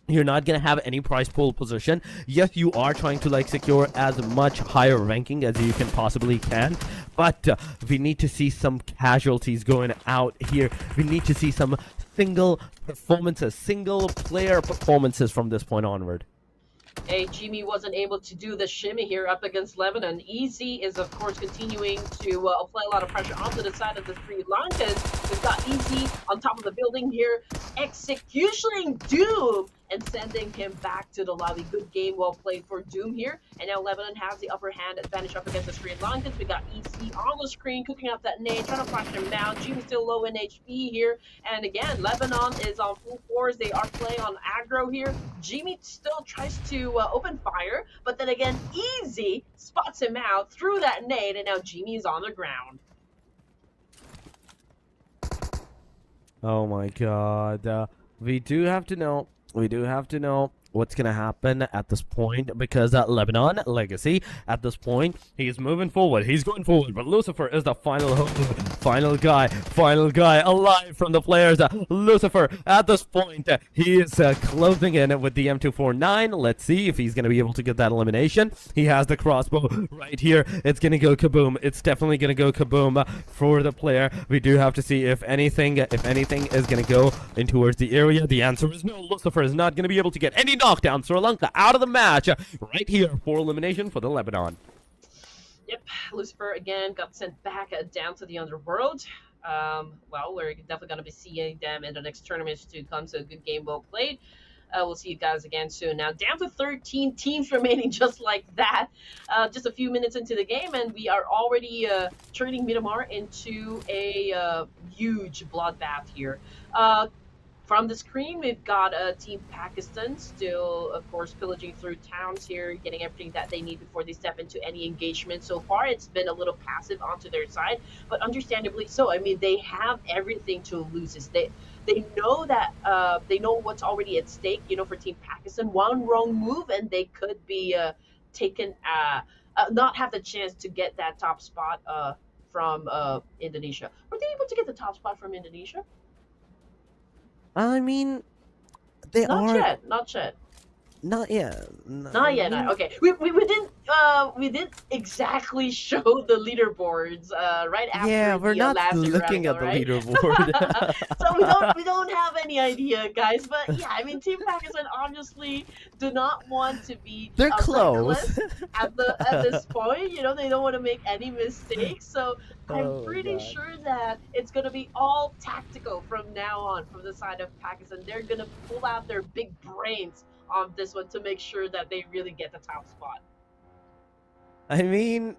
you're not going to have any prize pool position. Yes, you are trying to secure as much higher ranking as you can possibly can, but we need to see some casualties going out here. We need to see some single performances, single player performances from this point onward. Hey, Jimmy wasn't able to do the shimmy here up against Lebanon. Easy is, of course, continuing to apply a lot of pressure onto the side of the Sri Lankans. We've got Easy on top of the building here, executioning Doom and sending him back to the lobby. Good game, well played for Doom here. And now Lebanon has the upper hand advantage up against the Sri Lankans. We got Easy on the screen, cooking up that nade, trying to flash him down. Jimmy's still low in HP here. And again, Lebanon is on full force. They are playing on aggro here. Jimmy still tries to open fire, but then again, Easy spots him out through that nade, and now Jimmy is on the ground. Oh my god. We do have to know. We do have to know what's gonna happen at this point because Lebanon Legacy at this point he's moving forward. He's going forward, but Lucifer is the final hope, final guy alive from the players. Lucifer at this point he is closing in with the M249. Let's see if he's gonna be able to get that elimination. He has the crossbow right here. It's gonna go kaboom. It's definitely gonna go kaboom for the player. We do have to see if anything is gonna go in towards the area. The answer is no. Lucifer is not gonna be able to get any knockdown. Sri Lanka out of the match right here for elimination for the Lebanon. Yep, Lucifer again got sent back down to the underworld. Well, we're definitely going to be seeing them in the next tournaments to come, so good game, well played. We'll see you guys again soon. Now, down to 13 teams remaining just like that. Just a few minutes into the game, and we are already turning Miramar into a huge bloodbath here. From the screen, we've got Team Pakistan still, of course, pillaging through towns here, getting everything that they need before they step into any engagement. So far, it's been a little passive onto their side, but understandably so. I mean, they have everything to lose. They know that they know what's already at stake. You know, for Team Pakistan, one wrong move and they could be taken, not have the chance to get that top spot from Indonesia. Were they able to get the top spot from Indonesia? I mean, they Not are yet. Not yet. not yet. Not yet. Not, okay. We didn't exactly show the leaderboards right after Yeah, we're the not last looking Erangel, at the right? leaderboard. So we don't have any idea, guys. But yeah, I mean, Team Pakistan obviously do not want to be They're reckless close. at this point. You know, they don't want to make any mistakes. So I'm Oh my pretty god. sure that it's gonna be all tactical from now on from the side of Pakistan. They're gonna pull out their big brains on this one to make sure that they really get the top spot. I mean,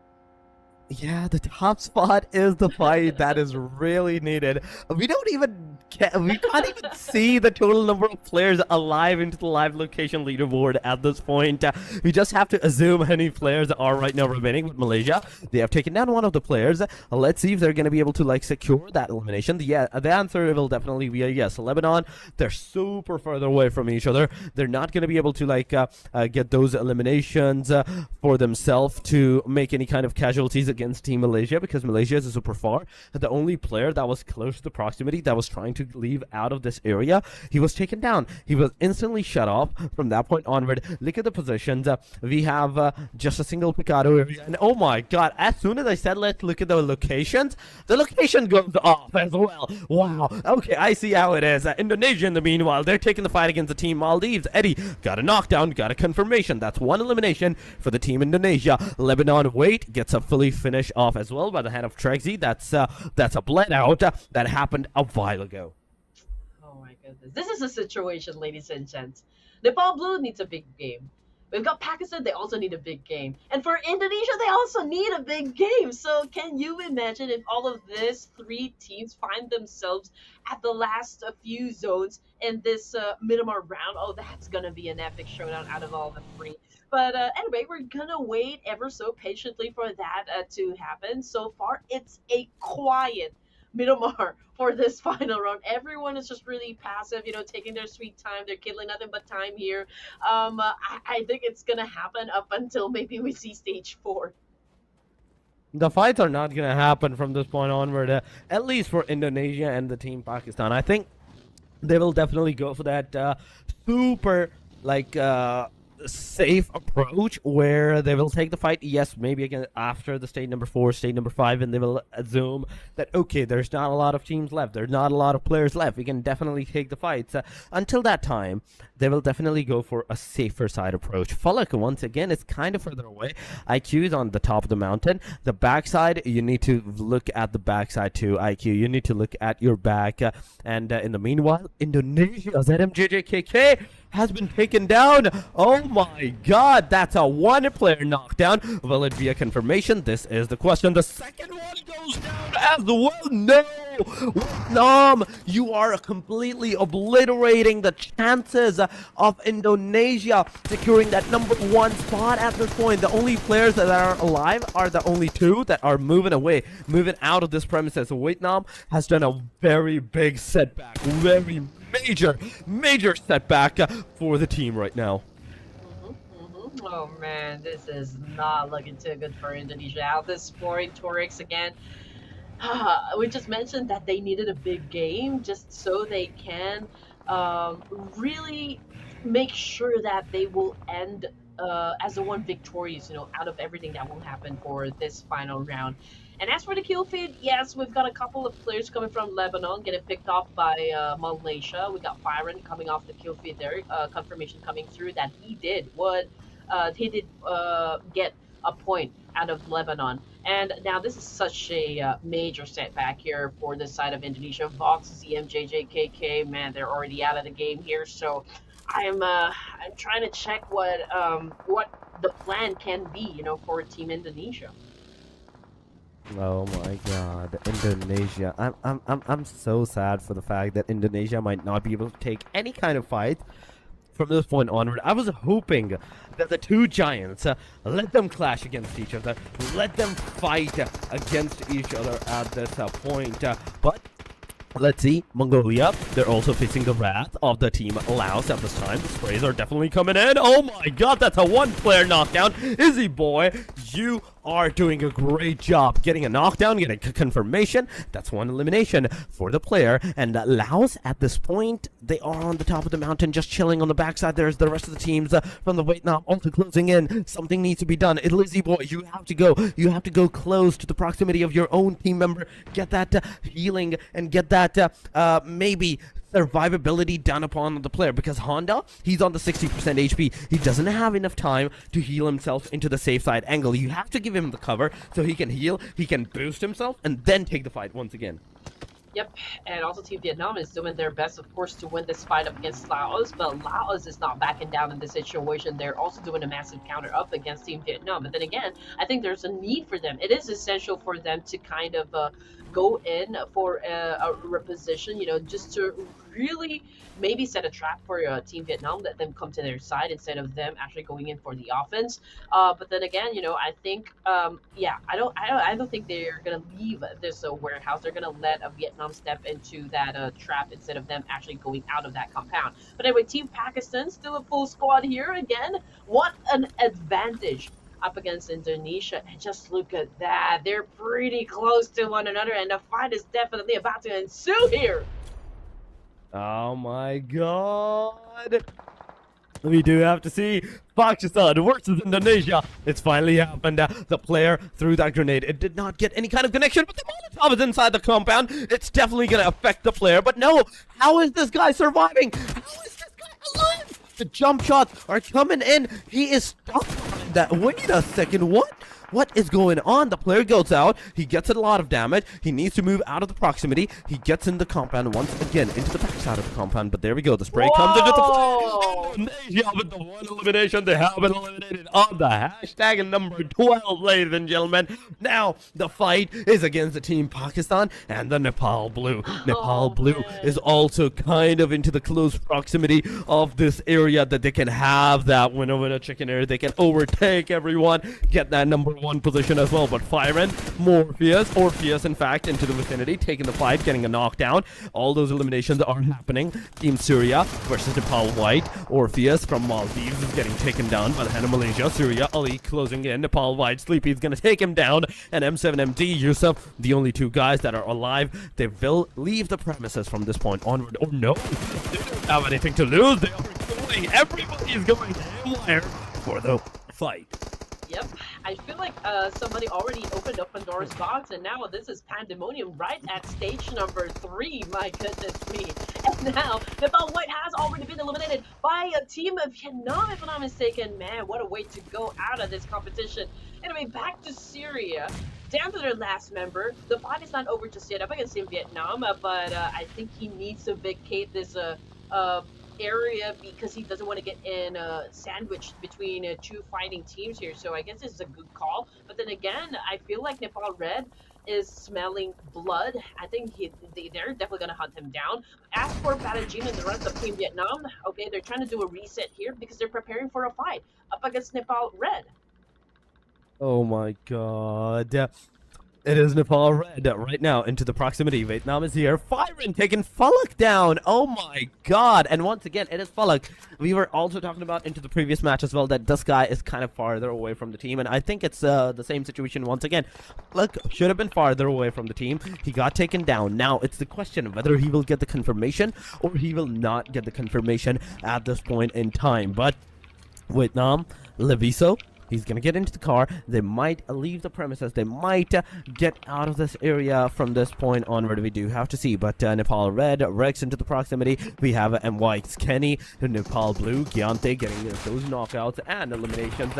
yeah, the top spot is the fight that is really needed. We can't even see the total number of players alive into the live location leaderboard at this point. We just have to assume how many players are right now remaining with Malaysia. They have taken down one of the players. Let's see if they're going to be able to like secure that elimination. The answer will definitely be a yes. Lebanon, they're super further away from each other. They're not going to be able to like get those eliminations for themselves to make any kind of casualties against Team Malaysia because Malaysia is super far. The only player that was close to the proximity that was trying to leave out of this area, he was taken down. He was instantly shut off from that point onward. Look at the positions. We have just a single Picado area, and oh my god, as soon as I said let's look at the locations, the location goes off as well. Wow. Okay, I see how it is. Indonesia, in the meanwhile, they're taking the fight against the Team Maldives. Eddie got a knockdown, got a confirmation. That's one elimination for the Team Indonesia. Lebanon Wait gets a fully finish off as well by the hand of Trexy. That's a bled out that happened a while ago. Oh my goodness. This is a situation, ladies and gents. Nepal Blue needs a big game. We've got Pakistan, they also need a big game. And for Indonesia, they also need a big game. So can you imagine if all of these three teams find themselves at the last few zones in this Miramar round? Oh, that's going to be an epic showdown out of all the three. But anyway, we're going to wait ever so patiently for that to happen. So far, it's a quiet Miramar for this final round. Everyone is just really passive, you know, taking their sweet time. They're killing nothing but time here. I think it's gonna happen up until maybe we see stage 4. The fights are not going to happen from this point onward, at least for Indonesia and the Team Pakistan. I think they will definitely go for that super, like, safe approach where they will take the fight, yes, maybe again after the stage number 4, stage number 5, and they will assume that okay, there's not a lot of teams left, there's not a lot of players left, we can definitely take the fights. Until that time, they will definitely go for a safer side approach. Falak, once again, is kind of further away. IQ is on the top of the mountain. The backside, you need to look at the backside too. IQ, you need to look at your back. And in the meanwhile, Indonesia, ZMJJKK has been taken down. Oh my god, that's a one-player knockdown. Will it be a confirmation? This is the question. The second one goes down as well. No! Vietnam, you are completely obliterating the chances of Indonesia securing that #1 spot at this point. The only players that are alive are the only two that are moving away, moving out of this premises. So Vietnam has done a very big setback, very major setback for the team right now. Oh man, this is not looking too good for Indonesia. Out this scoring Torix again. We just mentioned that they needed a big game just so they can really make sure that they will end as the one victorious, out of everything that will happen for this final round. And as for the kill feed, yes, we've got a couple of players coming from Lebanon getting picked off by Malaysia. We got Byron coming off the kill feed there, confirmation coming through that he did get a point out of Lebanon. And now this is such a major setback here for this side of Indonesia. Vox, ZMJJKK, man, they're already out of the game here. So I'm trying to check what the plan can be, for Team Indonesia. Oh my God, Indonesia! I'm so sad for the fact that Indonesia might not be able to take any kind of fight from this point onward. I was hoping that the two giants, let them clash against each other, let them fight against each other at this point. But let's see, Mongolia, they're also facing the wrath of the team Laos at this time. The sprays are definitely coming in. Oh my God, that's a one-player knockdown. Izzy boy, you are doing a great job getting a knockdown, getting a confirmation. That's one elimination for the player. And Laos, at this point, they are on the top of the mountain, just chilling on the backside. There's the rest of the teams from the Vietnam also closing in. Something needs to be done. Izzy boy, you have to go. You have to go close to the proximity of your own team member. Get that healing and get that maybe survivability done upon the player, because Honda, he's on the 60% HP. He doesn't have enough time to heal himself into the safe side angle. You have to give him the cover so he can heal, he can boost himself, and then take the fight once again. Yep, and also Team Vietnam is doing their best, of course, to win this fight up against Laos, but Laos is not backing down in this situation. They're also doing a massive counter up against Team Vietnam. But then again, I think there's a need for them. It is essential for them to kind of go in for a reposition, just to really maybe set a trap for Team Vietnam, let them come to their side instead of them actually going in for the offense. But then again, I think, I don't think they're gonna leave this warehouse. They're gonna let Vietnam step into that trap instead of them actually going out of that compound. But anyway, Team Pakistan still a full squad here again. What an advantage up against Indonesia, and just look at that. They're pretty close to one another, and the fight is definitely about to ensue here. Oh my God. We do have to see Pakistan versus Indonesia. It's finally happened. The player threw that grenade. It did not get any kind of connection, but the Molotov is inside the compound. It's definitely going to affect the player. But no, how is this guy surviving? How is this guy alive? The jump shots are coming in. He is stuck on that. Wait a second. What? What is going on? The player goes out. He gets a lot of damage. He needs to move out of the proximity. He gets in the compound once again, into the backside of the compound. But there we go. The spray comes into the play. Indonesia with the one elimination. They have been eliminated on the hashtag number 12, ladies and gentlemen. Now, the fight is against the team Pakistan and the Nepal Blue. Nepal Blue is also kind of into the close proximity of this area that they can have that winner chicken area. They can overtake everyone, get that #1 position as well. But Firen, Orpheus in fact, into the vicinity, taking the fight, getting a knockdown. All those eliminations are happening. Team Syria versus Nepal White. Orpheus from Maldives is getting taken down by the hand of Malaysia. Syria, Ali closing in. Nepal White, Sleepy is going to take him down. And M7MD, Yusuf, the only two guys that are alive. They will leave the premises from this point onward. Or no, they don't have anything to lose. They are going. Everybody is going haywire for the fight. Yep, I feel like somebody already opened up Pandora's box, and now this is pandemonium right at stage number 3. My goodness me! And now Nepal White has already been eliminated by a team of Vietnam, if I'm not mistaken. Man, what a way to go out of this competition. Anyway, back to Syria. Down to their last member. The fight is not over just yet up against Team Vietnam, but I think he needs to vacate this area because he doesn't want to get in sandwiched between two fighting teams here. So I guess this is a good call. But then again, I feel like Nepal Red is smelling blood. I think they're definitely going to hunt him down. As for Battleground and the rest of Team Vietnam, okay, they're trying to do a reset here because they're preparing for a fight up against Nepal Red. Oh my god. It is Nepal Red right now into the proximity. Vietnam is here. Firing, taking Falak down. Oh my god. And once again, it is Falak. We were also talking about into the previous match as well that this guy is kind of farther away from the team. And I think it's the same situation once again. Look, should have been farther away from the team. He got taken down. Now, it's the question of whether he will get the confirmation or he will not get the confirmation at this point in time. But Vietnam, Leviso, he's gonna get into the car. They might leave the premises. They might get out of this area from this point onward. We do have to see. But Nepal Red, Rex into the proximity. We have MY's Kenny, Nepal Blue, Giante getting those knockouts and eliminations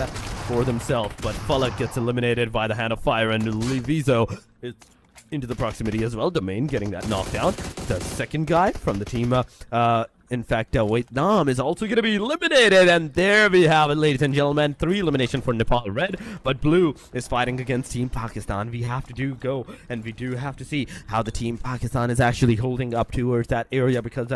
for themselves. But Falak gets eliminated by the hand of fire, and Leviso is into the proximity as well. Domain getting that knockdown. The second guy from the team, in fact, Vietnam is also going to be eliminated. And there we have it, ladies and gentlemen. 3 elimination for Nepal Red. But Blue is fighting against Team Pakistan. We have to go. And we do have to see how the Team Pakistan is actually holding up towards that area. Because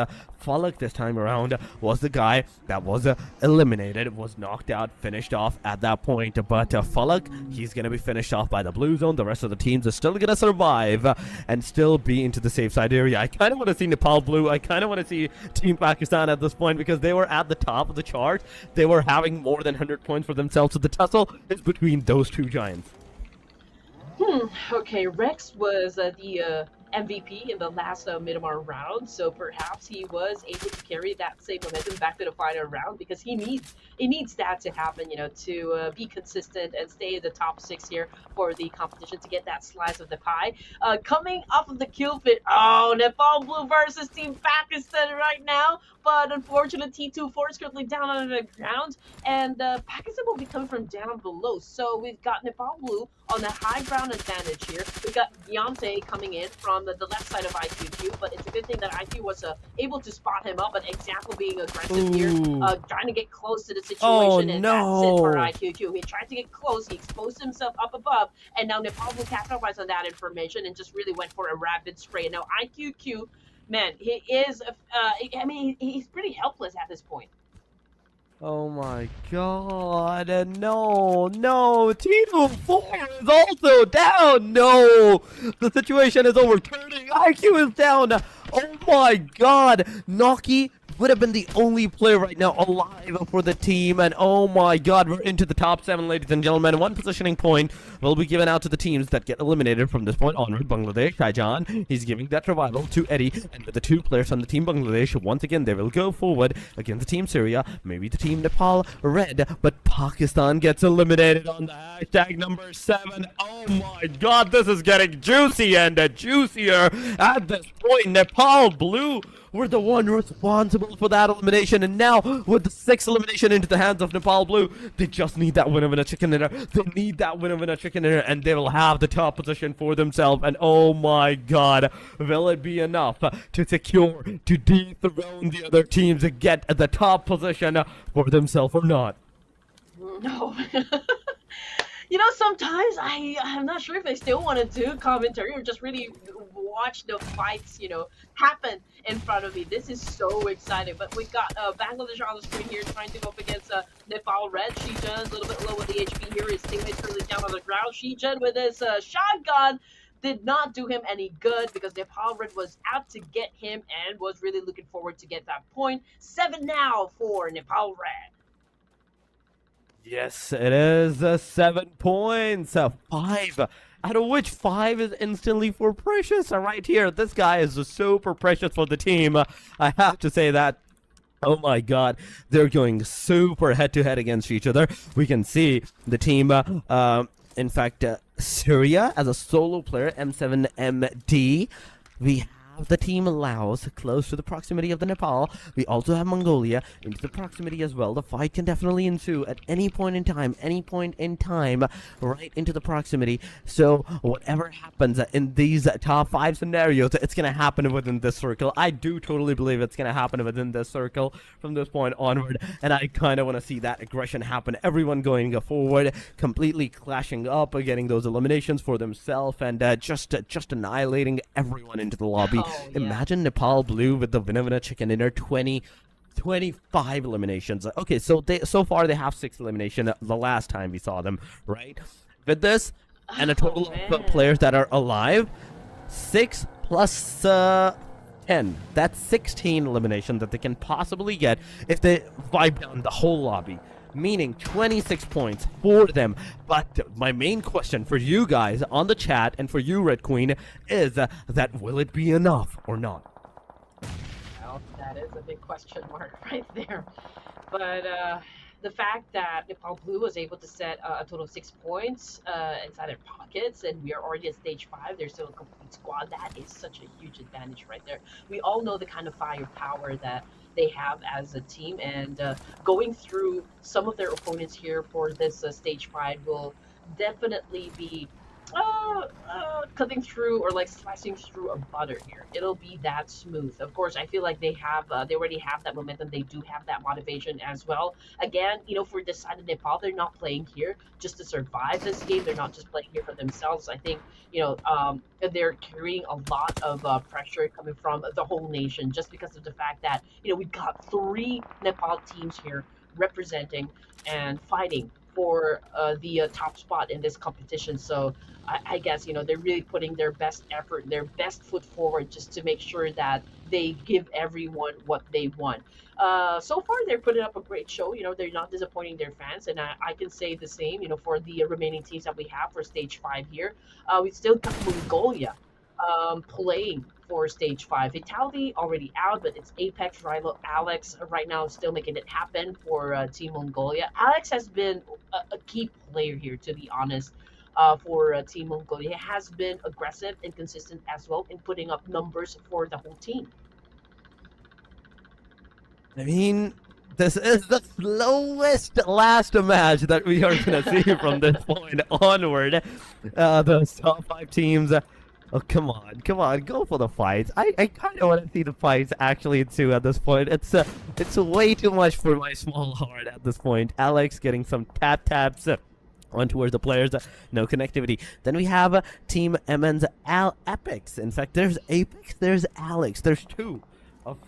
Falak this time around was the guy that was eliminated. Was knocked out, finished off at that point. But Falak, he's going to be finished off by the Blue Zone. The rest of the teams are still going to survive and still be into the safe side area. I kind of want to see Nepal Blue. I kind of want to see Team Pakistan at this point because they were at the top of the chart. They were having more than 100 points for themselves. So the tussle is between those two giants. Okay, Rex was the MVP in the last Miramar round, so perhaps he was able to carry that same momentum back to the final round because he needs that to happen, you know, to be consistent and stay in the top 6 here for the competition to get that slice of the pie. Coming off of the kill fit, oh, Nepal Blue versus Team Pakistan right now, but unfortunately T2 Force currently down on the ground, and Pakistan will be coming from down below. So we've got Nepal Blue on the high ground advantage here. We've got Giante coming in from the left side of IQQ, but it's a good thing that IQ was able to spot him up. An example being aggressive here, trying to get close to the situation, and that's it for IQQ. He tried to get close, he exposed himself up above, and now Nepal will capitalize on that information and just really went for a rapid spray. And now IQQ, man, he is, I mean, he's pretty helpless at this point. Oh my god, no, Tito 4 is also down, no, the situation is overturning, IQ is down, oh my god, Naki would have been the only player right now alive for the team, and oh my god, we're into the top 7, ladies and gentlemen. 1 positioning point will be given out to the teams that get eliminated from this point onward. Bangladesh, Shaijan, he's giving that revival to Eddie, and with the 2 players on the team Bangladesh, once again, they will go forward against the team Syria, maybe the team Nepal Red, but Pakistan gets eliminated on the hashtag number 7. Oh my god, this is getting juicy and juicier at this point. Nepal Blue were the one responsible for that elimination, and now with the 6th elimination into the hands of Nepal Blue, they just need that winner in a chicken dinner. They need that winner in a chicken dinner, and they will have the top position for themselves. And oh my god, will it be enough to secure, to dethrone the other teams to get the top position for themselves or not? No. You know, sometimes I'm not sure if I still want to do commentary or just really watch the fights, you know, happen in front of me. This is so exciting. But we've got Bangladesh on the screen here trying to go up against Nepal Red. Shijan a little bit low with the HP here. His teammates really down on the ground. Shijan with his shotgun did not do him any good because Nepal Red was out to get him and was really looking forward to get that point. 7 now for Nepal Red. Yes, it is 7 points. 5, out of which 5 is instantly for Precious. Right here, this guy is super precious for the team. I have to say that. Oh my god, they're going super head-to-head against each other. We can see the team, in fact, Syria as a solo player, M7MD. We have the team Laos close to the proximity of the Nepal. We also have Mongolia into the proximity as well. The fight can definitely ensue at any point in time, right into the proximity. So whatever happens in these top 5 scenarios, it's gonna happen within this circle. I do totally believe it's gonna happen within this circle from this point onward, and I kind of want to see that aggression happen. Everyone going forward, completely clashing up, getting those eliminations for themselves, and just annihilating everyone into the lobby. Oh yeah. Imagine Nepal Blue with the winner chicken dinner 25 eliminations. Okay, so far they have 6 elimination the last time we saw them, right? With this and a total Oh of players that are alive, 6 plus 10. That's 16 eliminations that they can possibly get if they wipe down the whole lobby, meaning 26 points for them. But my main question for you guys on the chat and for you, Red Queen, is that will it be enough or not? Well, that is a big question mark right there. But the fact that Nepal Blue was able to set a total of 6 points inside their pockets, and we are already at stage 5, they're still a complete squad, that is such a huge advantage right there. We all know the kind of firepower that they have as a team, and going through some of their opponents here for this stage 5 will definitely be cutting through or like slicing through a butter here. It'll be that smooth. Of course, I feel like they already have that momentum. They do have that motivation as well. Again, for this side of Nepal, they're not playing here just to survive this game. They're not just playing here for themselves. I think they're carrying a lot of pressure coming from the whole nation just because of the fact that we've got 3 Nepal teams here representing and fighting for the top spot in this competition. So I guess they're really putting their best effort, their best foot forward, just to make sure that they give everyone what they want. So far, they're putting up a great show. They're not disappointing their fans, and I can say the same. For the remaining teams that we have for stage 5 here, we still got Mongolia playing for stage 5. Vitality already out, but it's Apex, Rilo, Alex right now still making it happen for Team Mongolia. Alex has been a key player here, to be honest, for Team Mongolia. He has been aggressive and consistent as well in putting up numbers for the whole team. I mean, this is the slowest last match that we are going to see from this point onward. The top 5 teams. Oh, come on, go for the fights. I kind of want to see the fights actually too at this point. It's way too much for my small heart at this point. Alex getting some taps on towards the players, no connectivity. Then we have Team MN's Apex. In fact, there's Apex, there's Alex. There's 2 of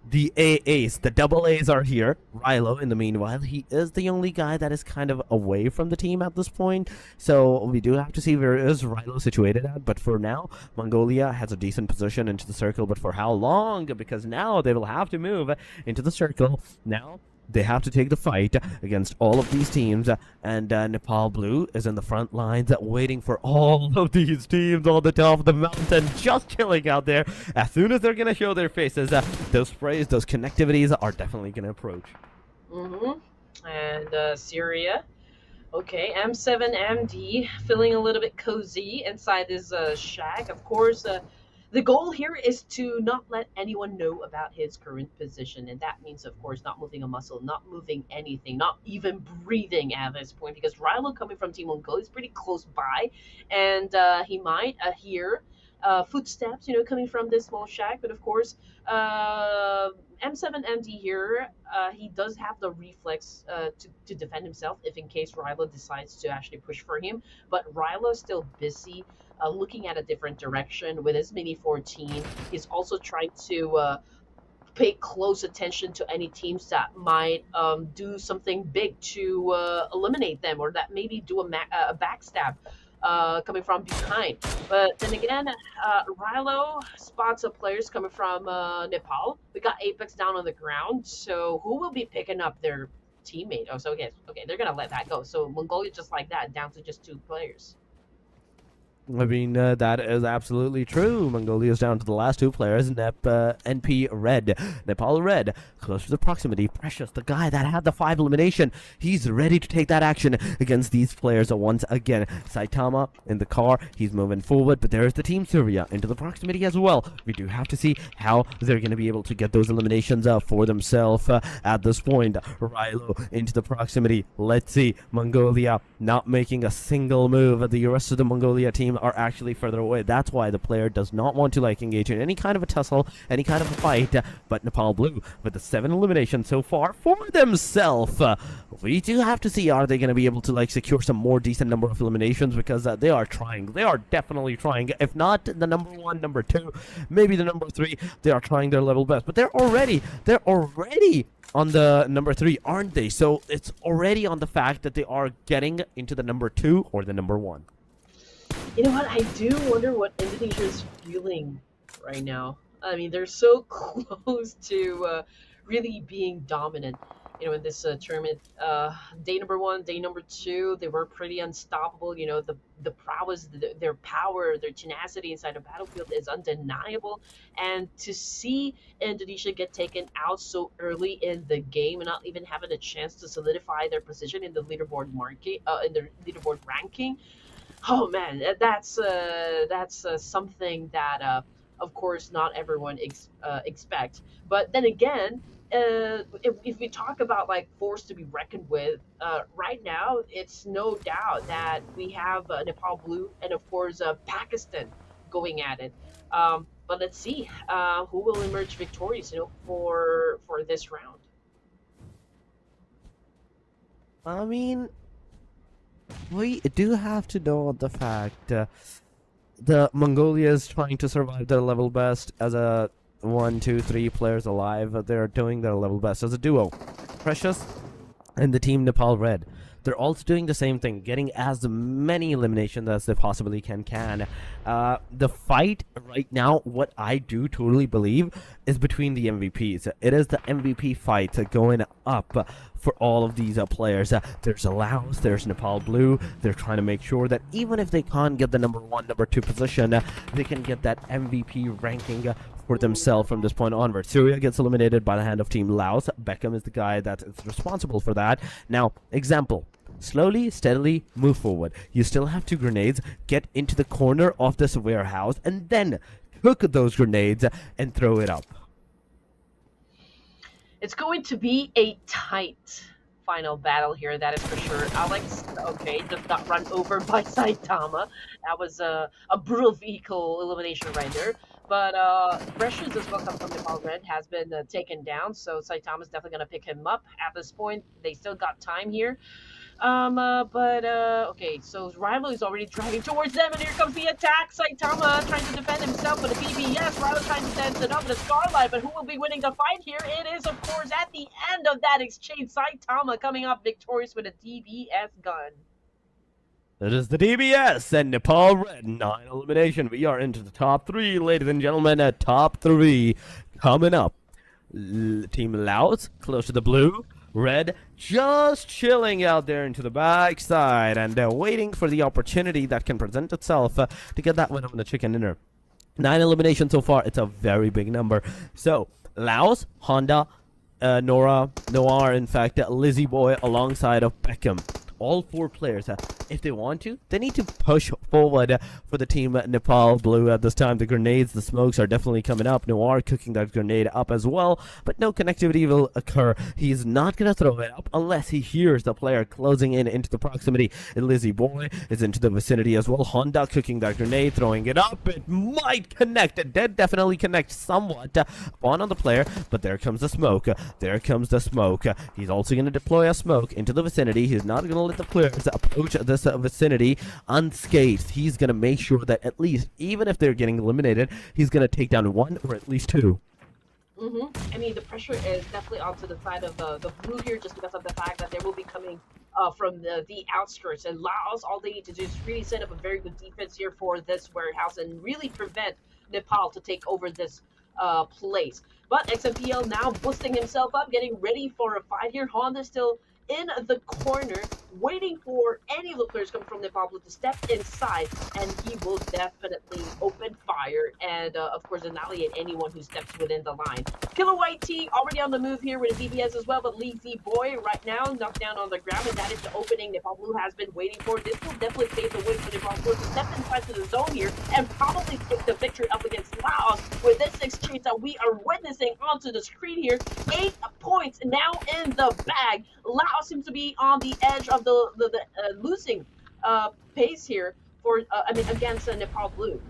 the AAs. The double A's are here. Rilo, in the meanwhile, he is the only guy that is kind of away from the team at this point. So we do have to see where is Rilo situated at. But for now, Mongolia has a decent position into the circle. But for how long? Because now they will have to move into the circle. Now they have to take the fight against all of these teams, and Nepal Blue is in the front lines waiting for all of these teams on the top of the mountain, just chilling out there. As soon as they're going to show their faces, those sprays, those connectivities are definitely going to approach. And Syria. Okay, M7MD feeling a little bit cozy inside his shack. Of course, the goal here is to not let anyone know about his current position, and that means, of course, not moving a muscle, not moving anything, not even breathing at this point, because Rilo coming from Team Mongolia is pretty close by, and he might hear footsteps, coming from this small shack. But of course, M7MD here, he does have the reflex to defend himself if in case Rilo decides to actually push for him. But Rilo's still busy looking at a different direction with his Mini 14. He's also trying to pay close attention to any teams that might do something big to eliminate them, or that maybe do a backstab coming from behind. But then again, Rilo spots of players coming from Nepal. We got Apex down on the ground, so who will be picking up their teammate? Oh, so okay, they're gonna let that go. So Mongolia just like that, down to just 2 players. I mean, that is absolutely true. Mongolia is down to the last two players, NP Red. Nepal Red, close to the proximity. Precious, the guy that had the 5 elimination. He's ready to take that action against these players once again. Saitama in the car, he's moving forward, but there's the Team Syria into the proximity as well. We do have to see how they're going to be able to get those eliminations for themselves at this point. Rilo into the proximity. Let's see. Mongolia not making a single move. The rest of the Mongolia team are actually further away. That's why the player does not want to engage in any kind of a tussle, any kind of a fight. But Nepal Blue with the 7 eliminations so far for themselves. We do have to see, are they going to be able to secure some more decent number of eliminations, because they are trying. They are definitely trying. If not the number 1, number 2, maybe the number 3, they are trying their level best. But they're already on the number 3, aren't they? So it's already on the fact that they are getting into the number 2 or the number 1. You know what? I do wonder what Indonesia is feeling right now. I mean, they're so close to really being dominant. In this tournament, day number 1, day number 2, they were pretty unstoppable. The prowess, their power, their tenacity inside the battlefield is undeniable. And to see Indonesia get taken out so early in the game and not even having a chance to solidify their position in the leaderboard ranking. Oh man, that's something that of course not everyone expect. But then again, if we talk about force to be reckoned with, right now it's no doubt that we have Nepal Blue and of course Pakistan going at it. But let's see who will emerge victorious, for this round. I mean, we do have to know the fact the Mongolia is trying to survive their level best as a 1, 2, 3 players alive. They're doing their level best as a duo. Precious and the team Nepal Red. They're also doing the same thing, getting as many eliminations as they possibly can. The fight right now, what I do totally believe, is between the MVPs. It is the MVP fight going up for all of these players. There's Laos, there's Nepal Blue. They're trying to make sure that even if they can't get the number 1, number 2 position, they can get that MVP ranking for themselves from this point onward. Syria gets eliminated by the hand of Team Laos. Beckham is the guy that is responsible for that. Now, example. Slowly, steadily move forward. You still have 2 grenades. Get into the corner of this warehouse and then cook those grenades and throw it up. It's going to be a tight final battle here, that is for sure. Alex, okay, just got run over by Saitama. That was a brutal vehicle elimination right there. But Precious as well, come from Nepal Red, has been taken down, so Saitama's definitely going to pick him up at this point. They still got time here. Okay, so Rival is already driving towards them, and here comes the attack. Saitama trying to defend himself with a BBS. Rival trying to dance it up with a Starlight, but who will be winning the fight here? It is, of course, at the end of that exchange, Saitama coming up victorious with a DBS gun. It is the DBS and Nepal Red 9 elimination. We are into the top 3, ladies and gentlemen. Top 3 coming up. Team Laos close to the blue. Red just chilling out there into the backside and waiting for the opportunity that can present itself to get that win on the chicken dinner. 9 eliminations so far. It's a very big number. So Laos, Honda, Noir, in fact, Lizzie Boy alongside of Beckham. All 4 players, if they want to, they need to push forward for the team Nepal Blue at this time. The grenades, the smokes are definitely coming up. Noir cooking that grenade up as well, but no connectivity will occur. He's not going to throw it up unless he hears the player closing in into the proximity. And Lizzie Boy is into the vicinity as well. Honda cooking that grenade, throwing it up. It might connect. It did definitely connect somewhat on the player, but there comes the smoke. There comes the smoke. He's also going to deploy a smoke into the vicinity. He's not going to let the players approach this vicinity unscathed. He's going to make sure that at least, even if they're getting eliminated, he's going to take down 1 or at least 2. I mean, the pressure is definitely onto the side of the blue here, just because of the fact that they will be coming from the outskirts. And Laos, all they need to do is really set up a very good defense here for this warehouse and really prevent Nepal to take over this place. But XMPL now boosting himself up, getting ready for a fight here. Honda still in the corner, waiting for any of the players coming from Nepal Blue to step inside, and he will definitely open fire and, of course, annihilate anyone who steps within the line. Killer White T already on the move here with a BBS as well, but Lazy Boy right now knocked down on the ground, and that is the opening Nepal Blue has been waiting for. This will definitely pave the way for Nepal Blue to step inside to the zone here and probably take the victory up against Laos with this exchange that we are witnessing onto the screen here. 8 points now in the bag. Laos seems to be on the edge of the losing pace here for against Nepal Blue.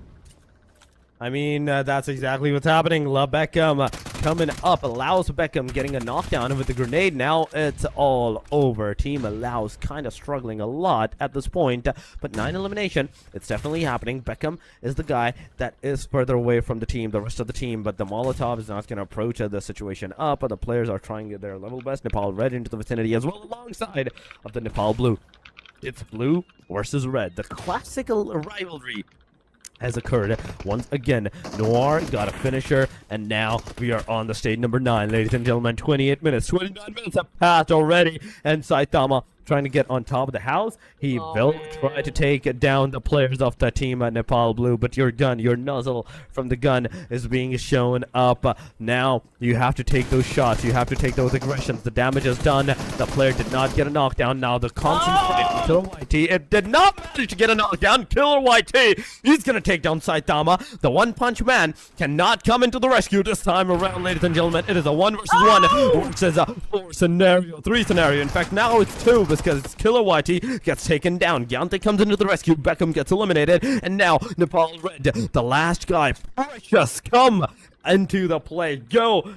I mean, that's exactly what's happening. La Beckham coming up. Allows Beckham getting a knockdown with the grenade. Now it's all over. Team Allows kind of struggling a lot at this point. But 9 elimination. It's definitely happening. Beckham is the guy that is further away from the team, the rest of the team. But the Molotov is not going to approach the situation up. The players are trying their level best. Nepal Red into the vicinity as well alongside of the Nepal Blue. It's blue versus red. The classical rivalry has occurred once again. Noir got a finisher, and now we are on the stage number 9, ladies and gentlemen. 28 minutes, 29 minutes have passed already, and Saitama trying to get on top of the house. He will try to take down the players of the team at Nepal Blue, but your gun, your nozzle from the gun is being shown up. Now you have to take those shots, you have to take those aggressions. The damage is done. The player did not get a knockdown. Now the concentrate Killer YT, it did not manage to get a knockdown. Killer YT, he's gonna take down Saitama. The one punch man cannot come into the rescue this time around, ladies and gentlemen. It is a 1 versus 1 versus a 4 scenario, 3 scenario. In fact, now it's 2 because Killer YT gets taken down. Gyante comes into the rescue. Beckham gets eliminated. And now Nepal Red, the last guy, Precious, come into the play. Go,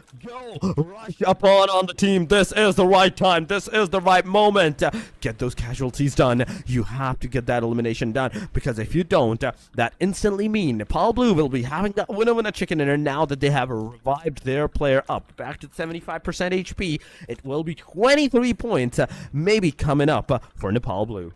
rush upon on the team. This is the right time. This is the right moment. Get those casualties done. You have to get that elimination done, because if you don't, that instantly means Nepal Blue will be having that winner chicken dinner now that they have revived their player up back to 75% HP. It will be 23 points maybe coming up for Nepal Blue.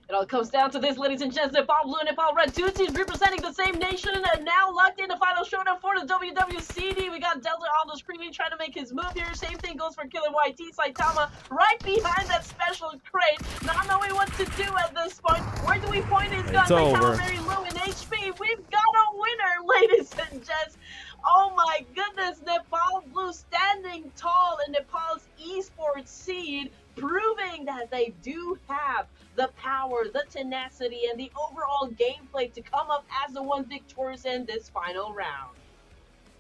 It all comes down to this, ladies and gents. Nepal Blue and Nepal Red, 2 teams representing the same nation, and now locked in the final showdown for the WWCD. We got Delta on the screen trying to make his move here. Same thing goes for Killer YT. Saitama right behind that special crate, not knowing what to do at this point. Where do we point his gun? Saitama very low in HP. We've got a winner, ladies and gents. Oh my goodness, Nepal Blue standing tall in Nepal's esports scene, proving that they do have the power, the tenacity, and the overall gameplay to come up as the one victorious in this final round.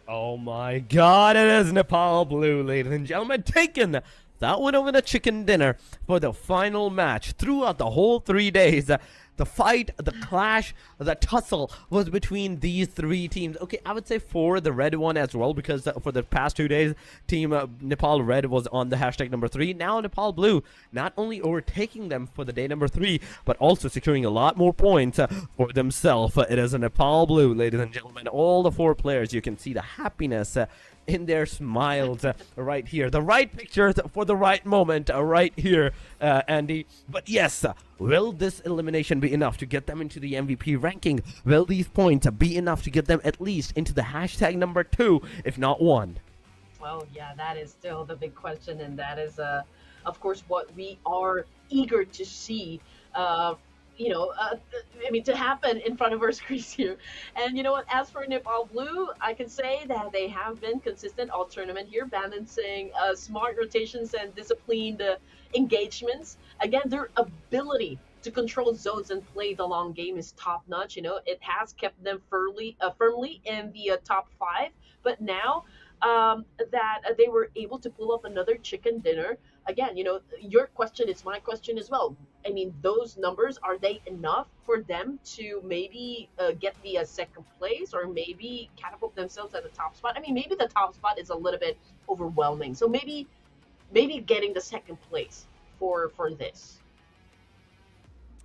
Oh my god, it is Nepal Blue, ladies and gentlemen, taking that winner in a chicken dinner for the final match. Throughout the whole 3 days, the fight, the clash, the tussle was between these 3 teams. Okay, I would say 4, the red one as well, because for the past 2 days, team Nepal Red was on the hashtag number 3. Now Nepal Blue not only overtaking them for the day number 3, but also securing a lot more points for themselves. It is a Nepal Blue, ladies and gentlemen. All the 4 players, you can see the happiness in their smiles right here. The right pictures for the right moment right here, Andy. But yes, will this elimination be enough to get them into the MVP ranking? Will these points be enough to get them at least into the hashtag number 2, if not 1? Well, yeah, that is still the big question, and that is, of course, what we are eager to see. To happen in front of our screens here. And you know what, as for Nepal Blue, I can say that they have been consistent all tournament here, balancing smart rotations and disciplined engagements. Again, their ability to control zones and play the long game is top-notch. You know, it has kept them firmly in the top 5, but now that they were able to pull up another chicken dinner. Again, you know, your question is my question as well. I mean, those numbers, are they enough for them to maybe get the second place, or maybe catapult themselves at the top spot? I mean, maybe the top spot is a little bit overwhelming. So maybe getting the second place for this.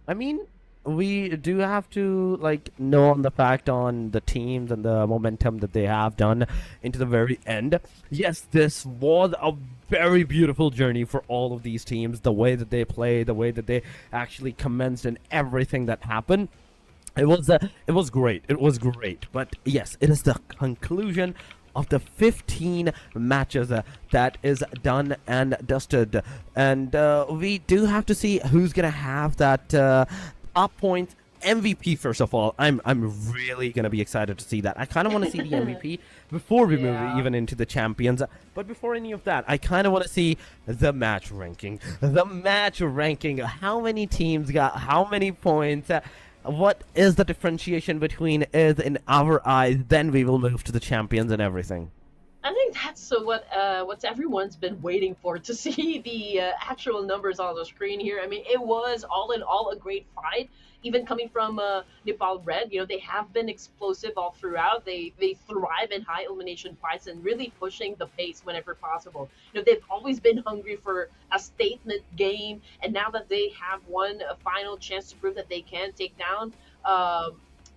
I mean, we do have to know on the fact on the teams and the momentum that they have done into the very end. Yes, this was a very beautiful journey for all of these teams. The way that they played, the way that they actually commenced, and everything that happened. It was great. It was great. But yes, it is the conclusion of the 15 matches that is done and dusted. And we do have to see who's going to have that top point MVP. First of all, I'm really gonna be excited to see that. I kind of want to see the MVP before we move Yeah. even into the champions. But before any of that, I kind of want to see the match ranking. The match ranking. How many teams got how many points? What is the differentiation between is in our eyes? Then we will move to the champions and everything. I think that's what everyone's been waiting for to see the actual numbers on the screen here. I mean, it was all in all a great fight. Even coming from Nepal Red, they have been explosive all throughout. They thrive in high elimination fights and really pushing the pace whenever possible. They've always been hungry for a statement game, and now that they have won a final chance to prove that they can take down.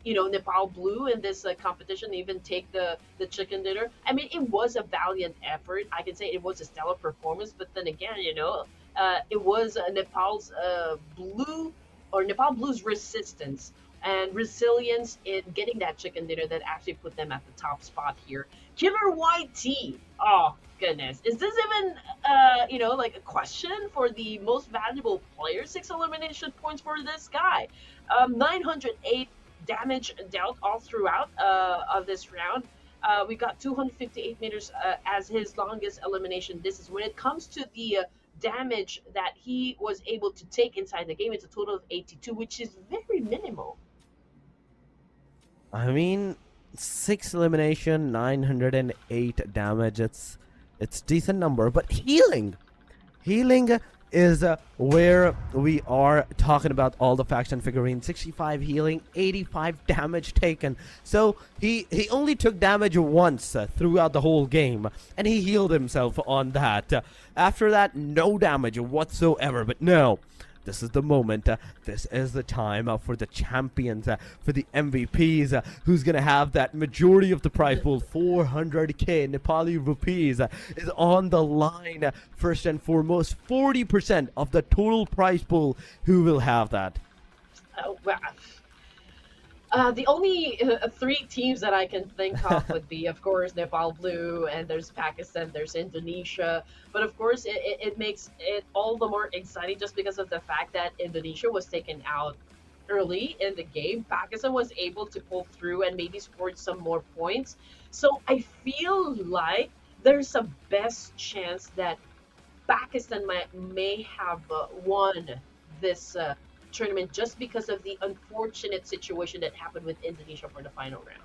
Nepal Blue in this competition, even take the chicken dinner. I mean, it was a valiant effort. I can say it was a stellar performance, but then again, it was Nepal's blue or Nepal Blue's resistance and resilience in getting that chicken dinner that actually put them at the top spot here. Killer YT. Oh goodness, is this even like a question for the most valuable player? 6 elimination points for this guy. 908 damage dealt all throughout of this round. We got 258 meters as his longest elimination distance. When it comes to the damage that he was able to take inside the game, it's a total of 82, which is very minimal. I mean, 6 elimination, 908 damage. It's decent number, but healing is where we are talking about all the faction figurines. 65 healing, 85 damage taken. So he only took damage once throughout the whole game, and he healed himself on that. After that, no damage whatsoever. But no, this is the moment. This is the time for the champions, for the MVPs, who's going to have that majority of the prize pool, 400k Nepali rupees, is on the line. First and foremost, 40% of the total prize pool. Who will have that? Well, the only 3 teams that I can think of would be, of course, Nepal Blue, and there's Pakistan, there's Indonesia. But of course, it makes it all the more exciting just because of the fact that Indonesia was taken out early in the game. Pakistan was able to pull through and maybe scored some more points. So I feel like there's a best chance that Pakistan may have won this tournament just because of the unfortunate situation that happened with Indonesia for the final round.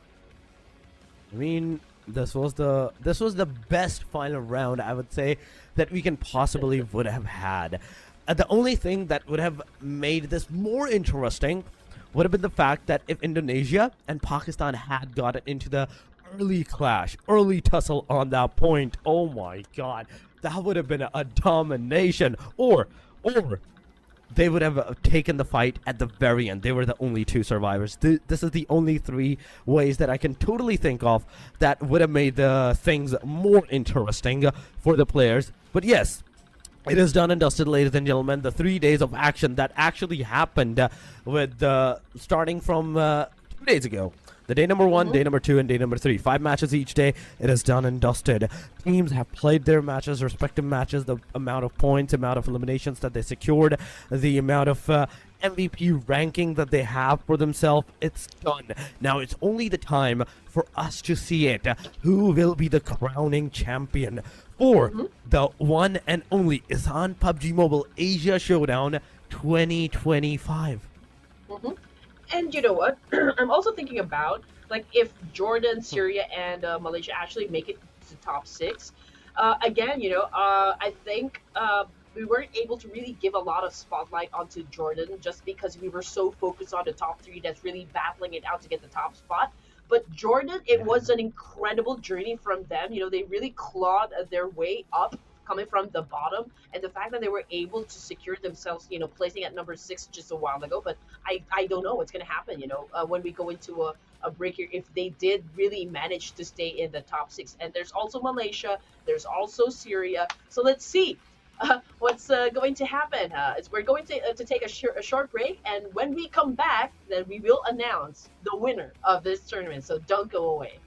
I mean, this was the best final round, I would say, that we can possibly would have had. The only thing that would have made this more interesting would have been the fact that if Indonesia and Pakistan had gotten into the early clash, early tussle on that point, oh my god, that would have been a domination. Or they would have taken the fight at the very end. They were the only 2 survivors. This is the only 3 ways that I can totally think of that would have made the things more interesting for the players. But yes, it is done and dusted, ladies and gentlemen. The 3 days of action that actually happened with starting from 2 days ago. The day number 1, day number 2, and day number 3. 5 matches each day. It is done and dusted. Teams have played their matches, respective matches, the amount of points, amount of eliminations that they secured, the amount of MVP ranking that they have for themselves. It's done. Now it's only the time for us to see it. Who will be the crowning champion for the one and only ESAN PUBG Mobile Asia Showdown 2025? Mm-hmm. And you know what? I'm also thinking about like if Jordan, Syria, and Malaysia actually make it to top 6. Again, I think we weren't able to really give a lot of spotlight onto Jordan just because we were so focused on the top 3 that's really battling it out to get the top spot. But Jordan, it was an incredible journey from them. They really clawed their way up coming from the bottom, and the fact that they were able to secure themselves, placing at number 6 just a while ago. But I don't know what's going to happen, when we go into a break here, if they did really manage to stay in the top 6. And there's also Malaysia, there's also Syria. So let's see what's going to happen. We're going to take a short break, and when we come back, then we will announce the winner of this tournament. So don't go away.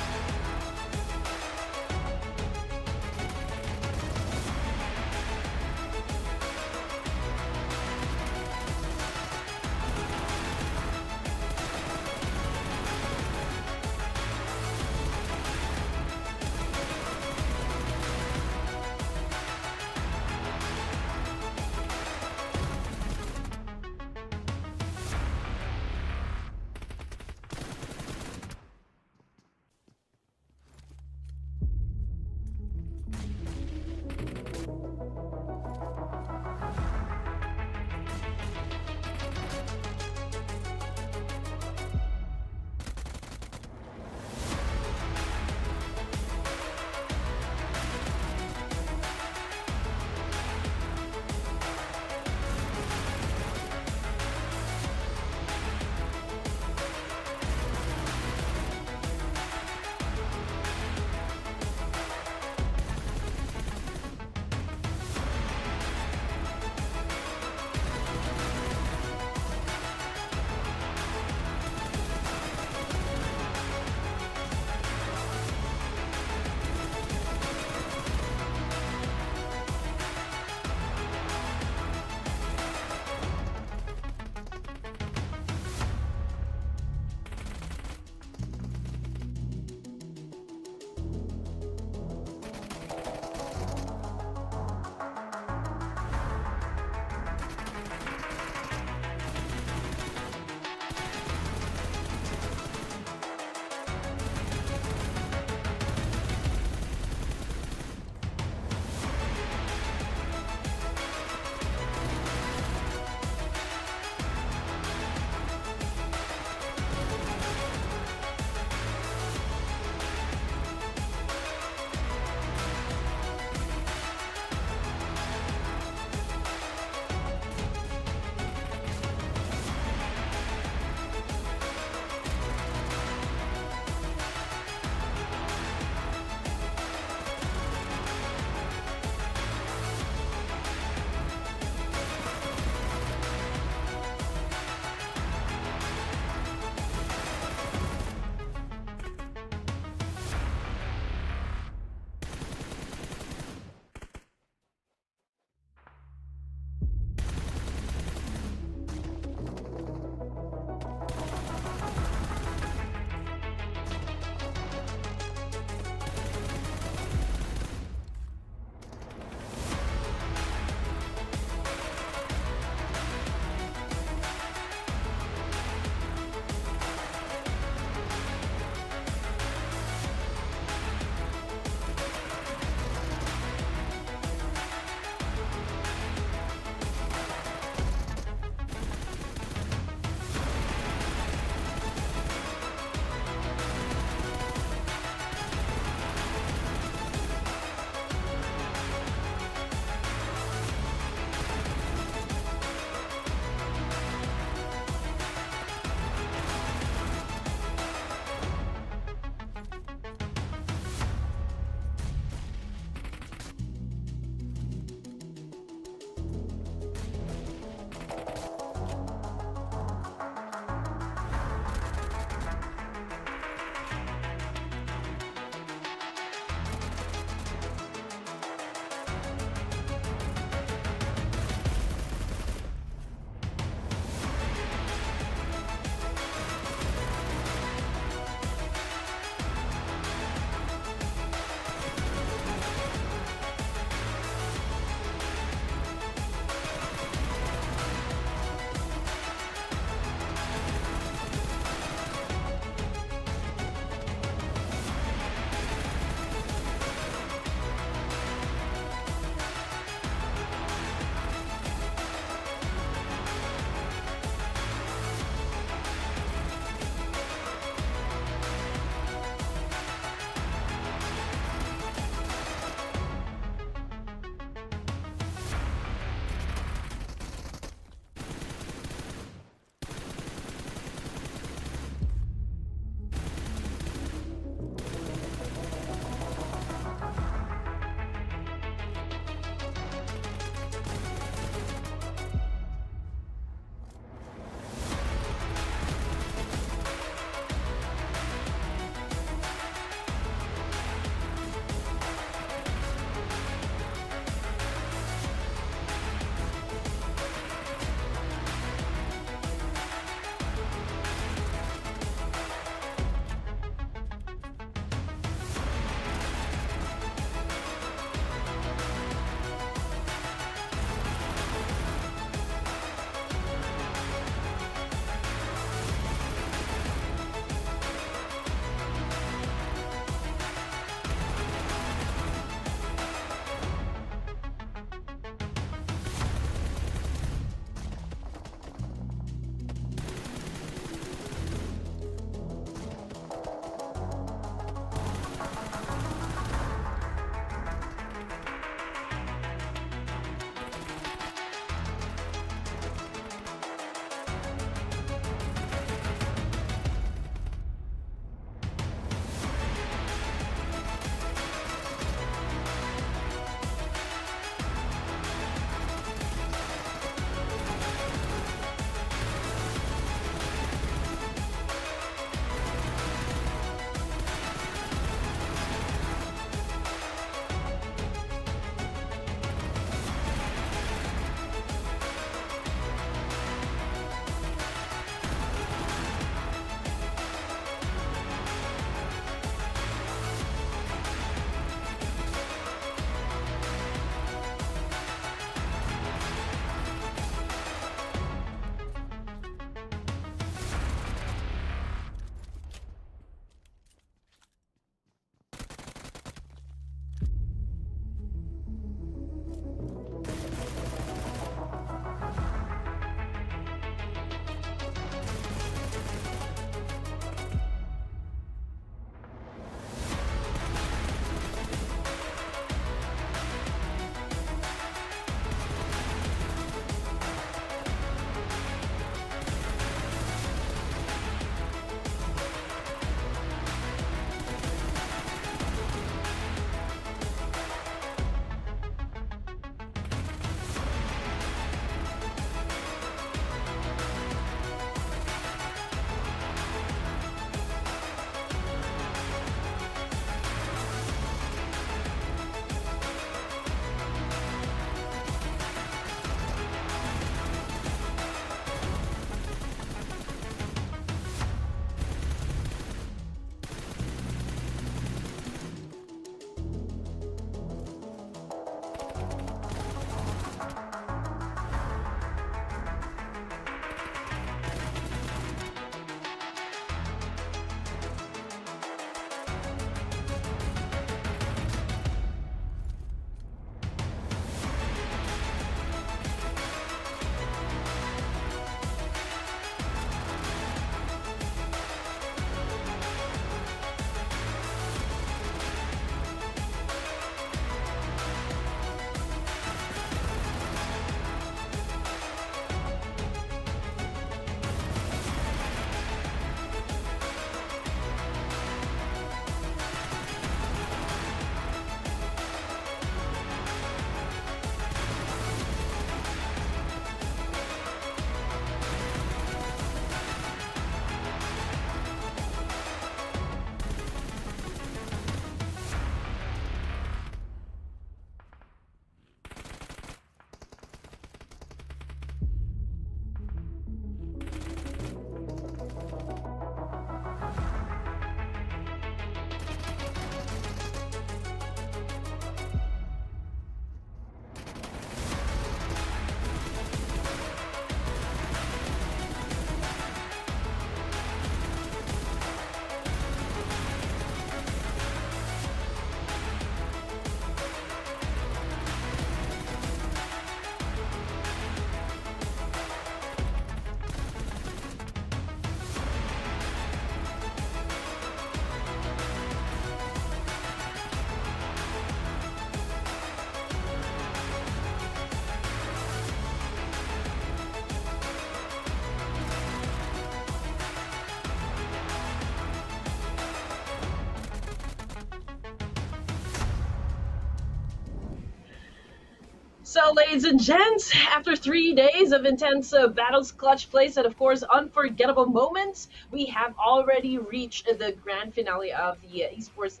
So, ladies and gents, after 3 days of intense battles, clutch plays, and of course unforgettable moments, we have already reached the grand finale of the Esports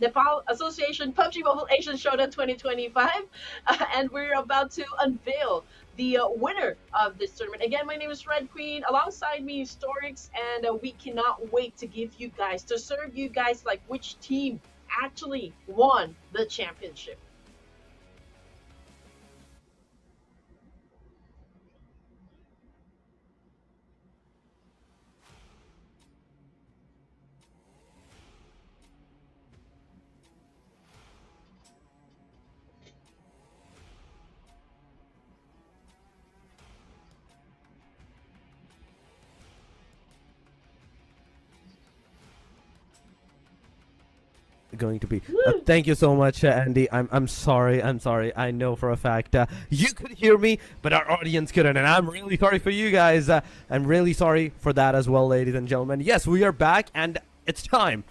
Nepal Association PUBG Mobile Asian Showdown 2025, and we're about to unveil the winner of this tournament. Again, my name is Red Queen. Alongside me, Storix, and we cannot wait to give you guys, to serve you guys like which team actually won the championship. Going to be. Thank you so much, Andy. I'm sorry. I'm sorry. I know for a fact you could hear me, but our audience couldn't, and I'm really sorry for you guys. I'm really sorry for that as well, ladies and gentlemen. Yes, we are back, and it's time.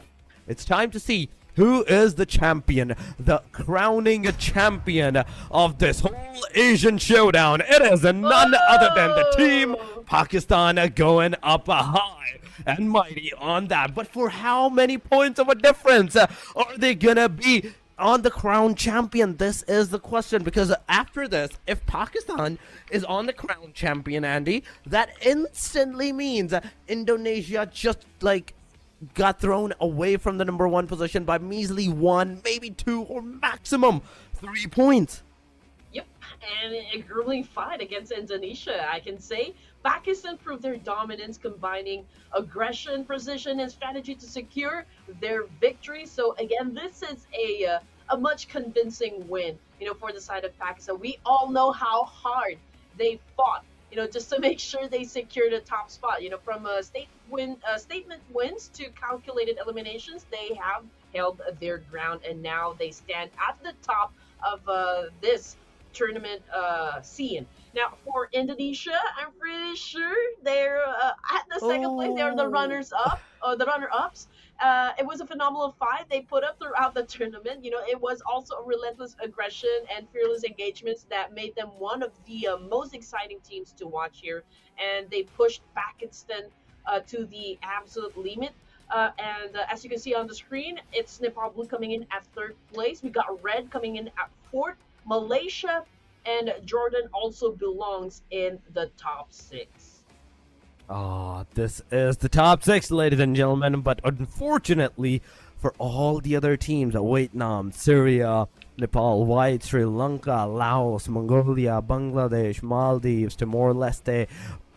It's time to see who is the champion, the crowning champion of this whole Asian showdown. It is none other than the team Pakistan going up high and mighty on that. But for how many points of a difference are they gonna be on the crown champion? This is the question, because after this, if Pakistan is on the crown champion, Andy, that instantly means Indonesia just like got thrown away from the #1 position by measly 1, maybe 2, or maximum 3 points. Yep, and a grueling fight against Indonesia, I can say. Pakistan proved their dominance, combining aggression, precision, and strategy to secure their victory. So again, this is a much convincing win, for the side of Pakistan. We all know how hard they fought, just to make sure they secure the top spot. From statement wins to calculated eliminations, they have held their ground, and now they stand at the top of this tournament scene. Now, for Indonesia, I'm pretty sure they're at the second place. They're the runners-up, the runner-ups. It was a phenomenal fight they put up throughout the tournament. It was also a relentless aggression and fearless engagements that made them one of the most exciting teams to watch here. And they pushed Pakistan to the absolute limit. And as you can see on the screen, it's Nepal Blue coming in at 3rd place. We got Red coming in at 4th. Malaysia and Jordan also belongs in the top 6. This is the top 6, ladies and gentlemen, but unfortunately for all the other teams, Vietnam, Syria, Nepal, White, Sri Lanka, Laos, Mongolia, Bangladesh, Maldives, Timor-Leste,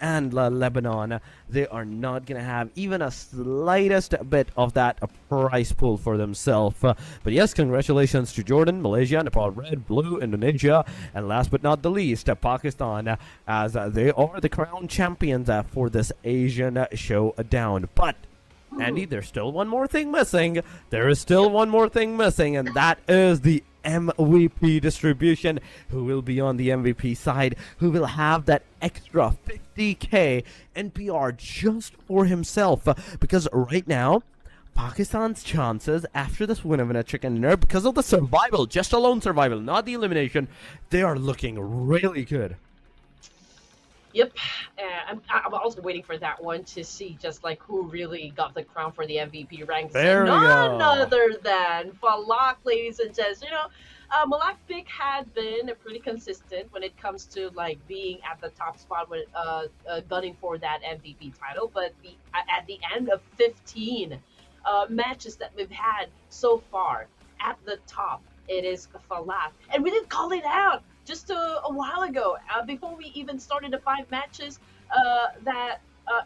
and Lebanon, they are not going to have even a slightest bit of that prize pool for themselves. But yes, congratulations to Jordan, Malaysia, Nepal, Red, Blue, Indonesia, and last but not the least, Pakistan, as they are the crown champions for this Asian showdown. But Andy, there's still one more thing missing. There is still one more thing missing, and that is the MVP distribution. Who will be on the MVP side? Who will have that extra 50k NPR just for himself? Because right now, Pakistan's chances after this win of a chicken dinner, because of the survival, just alone survival, not the elimination, they are looking really good. Yep, I'm also waiting for that one to see just like who really got the crown for the MVP ranks. There we go. None other than Falak, ladies and gents. Malak Pick had been pretty consistent when it comes to like being at the top spot when gunning for that MVP title. But at the end of 15 matches that we've had so far, at the top it is Falak, and we didn't call it out just a while ago, before we even started the 5 matches, that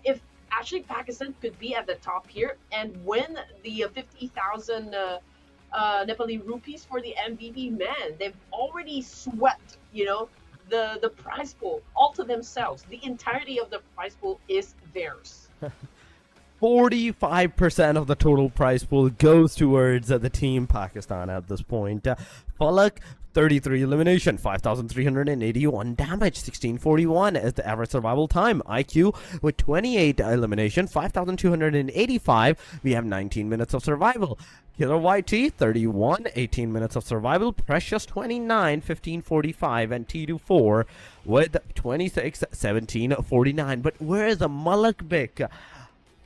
if actually Pakistan could be at the top here and win the 50,000 Nepali rupees for the MVP, man, they've already swept, the prize pool all to themselves. The entirety of the prize pool is theirs. 45% of the total prize pool goes towards the team Pakistan at this point. Falak, 33 elimination, 5,381 damage, 1641 is the average survival time. IQ with 28 elimination, 5,285. We have 19 minutes of survival. Killer YT 31, 18 minutes of survival. Precious 29, 15:45, and T24 with 26, 17:49. But where is the Malakbek?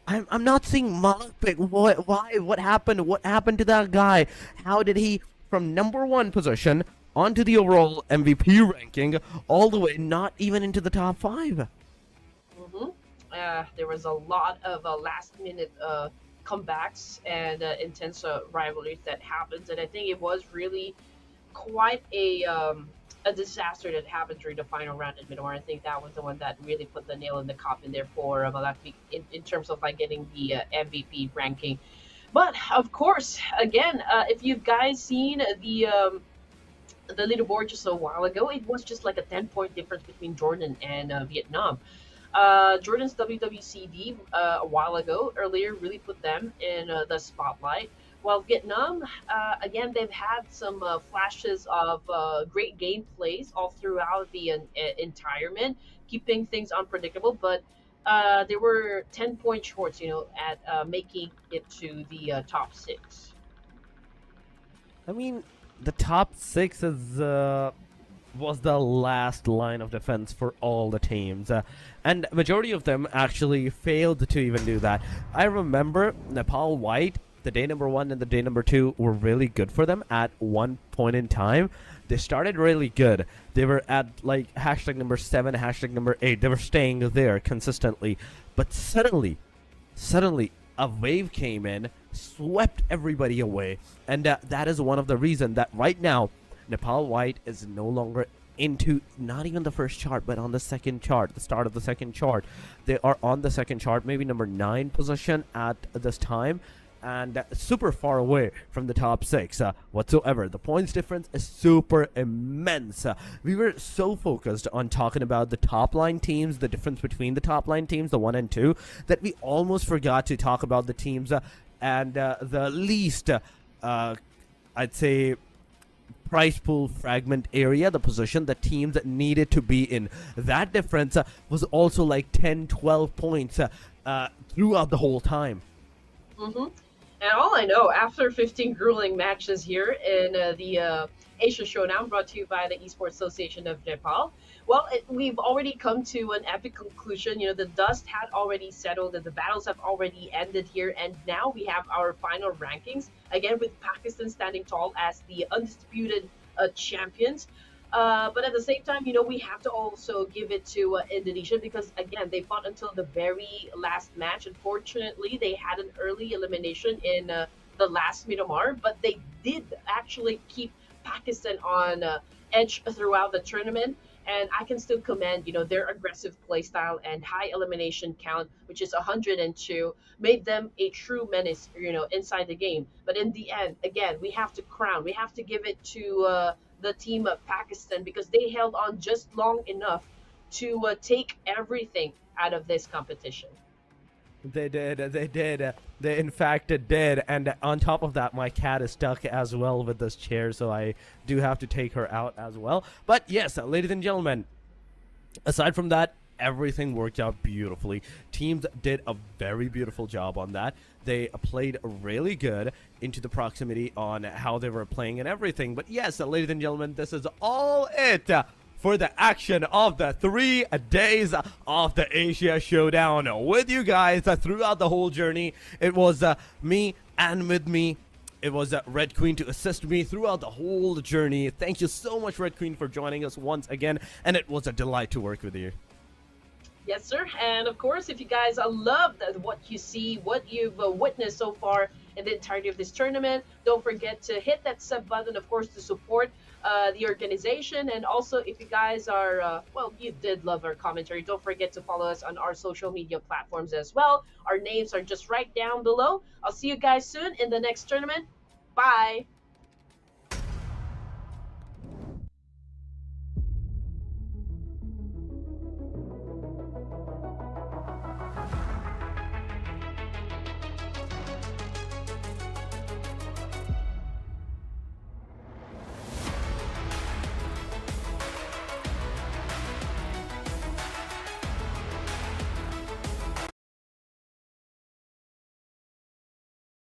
I'm not seeing Malakbek. What? Why? What happened? What happened to that guy? How did he from number one position onto the overall MVP ranking all the way not even into the top five? Hmm. There was a lot of last minute comebacks and intense rivalries that happened, and I think it was really quite a disaster that happened during the final round at Miramar. I think that was the one that really put the nail in the coffin there for Malakbek in terms of like getting the MVP ranking. But of course, again, if you guys seen the leaderboard just a while ago, it was just like a 10-point difference between Jordan and Vietnam. Jordan's WWCD a while ago, earlier, really put them in the spotlight. While Vietnam, again, they've had some flashes of great gameplays all throughout the entirement, keeping things unpredictable, but they were 10-point shorts, at making it to the top six. I mean, the top six is was the last line of defense for all the teams, and majority of them actually failed to even do that. I remember Nepal White, the day number one and the day number two were really good for them at one point in time. They started really good. They were at like hashtag number 7, hashtag number 8. They were staying there consistently, but suddenly a wave came in, swept everybody away, and that is one of the reasons that right now Nepal White is no longer into not even the first chart, but on the second chart, the start of the second chart. They are on the second chart, maybe number 9 position at this time, and super far away from the top 6 whatsoever. The points difference is super immense. We were so focused on talking about the top line teams, the difference between the top line teams, the 1 and 2, that we almost forgot to talk about the teams and the least, I'd say, price pool fragment area, the position the teams that needed to be in. That difference was also like 10, 12 points throughout the whole time. Hmm. And all I know, after 15 grueling matches here in the Asia Showdown, brought to you by the Esports Association of Nepal, well, we've already come to an epic conclusion. The dust had already settled, and the battles have already ended here, and now we have our final rankings, again with Pakistan standing tall as the undisputed champions. But at the same time, we have to also give it to Indonesia because, again, they fought until the very last match. Unfortunately, they had an early elimination in the last Miramar, but they did actually keep Pakistan on edge throughout the tournament. And I can still commend, their aggressive playstyle and high elimination count, which is 102, made them a true menace, inside the game. But in the end, again, we have to give it to the team of Pakistan because they held on just long enough to take everything out of this competition. They did. They did. They in fact did. And on top of that, my cat is stuck as well with this chair, so I do have to take her out as well. But yes, ladies and gentlemen, aside from that, everything worked out beautifully. Teams did a very beautiful job on that. They played really good into the proximity on how they were playing and everything. But yes, ladies and gentlemen, this is all it for the action of the 3 days of the Asia Showdown with you guys throughout the whole journey. It was me, and with me it was Red Queen to assist me throughout the whole journey. Thank you so much, Red Queen, for joining us once again, and it was a delight to work with you. Yes, sir. And of course, if you guys loved what you see, what you've witnessed so far in the entirety of this tournament, don't forget to hit that sub button, of course, to support the organization. And also, if you guys are, well, you did love our commentary, don't forget to follow us on our social media platforms as well. Our names are just right down below. I'll see you guys soon in the next tournament. Bye.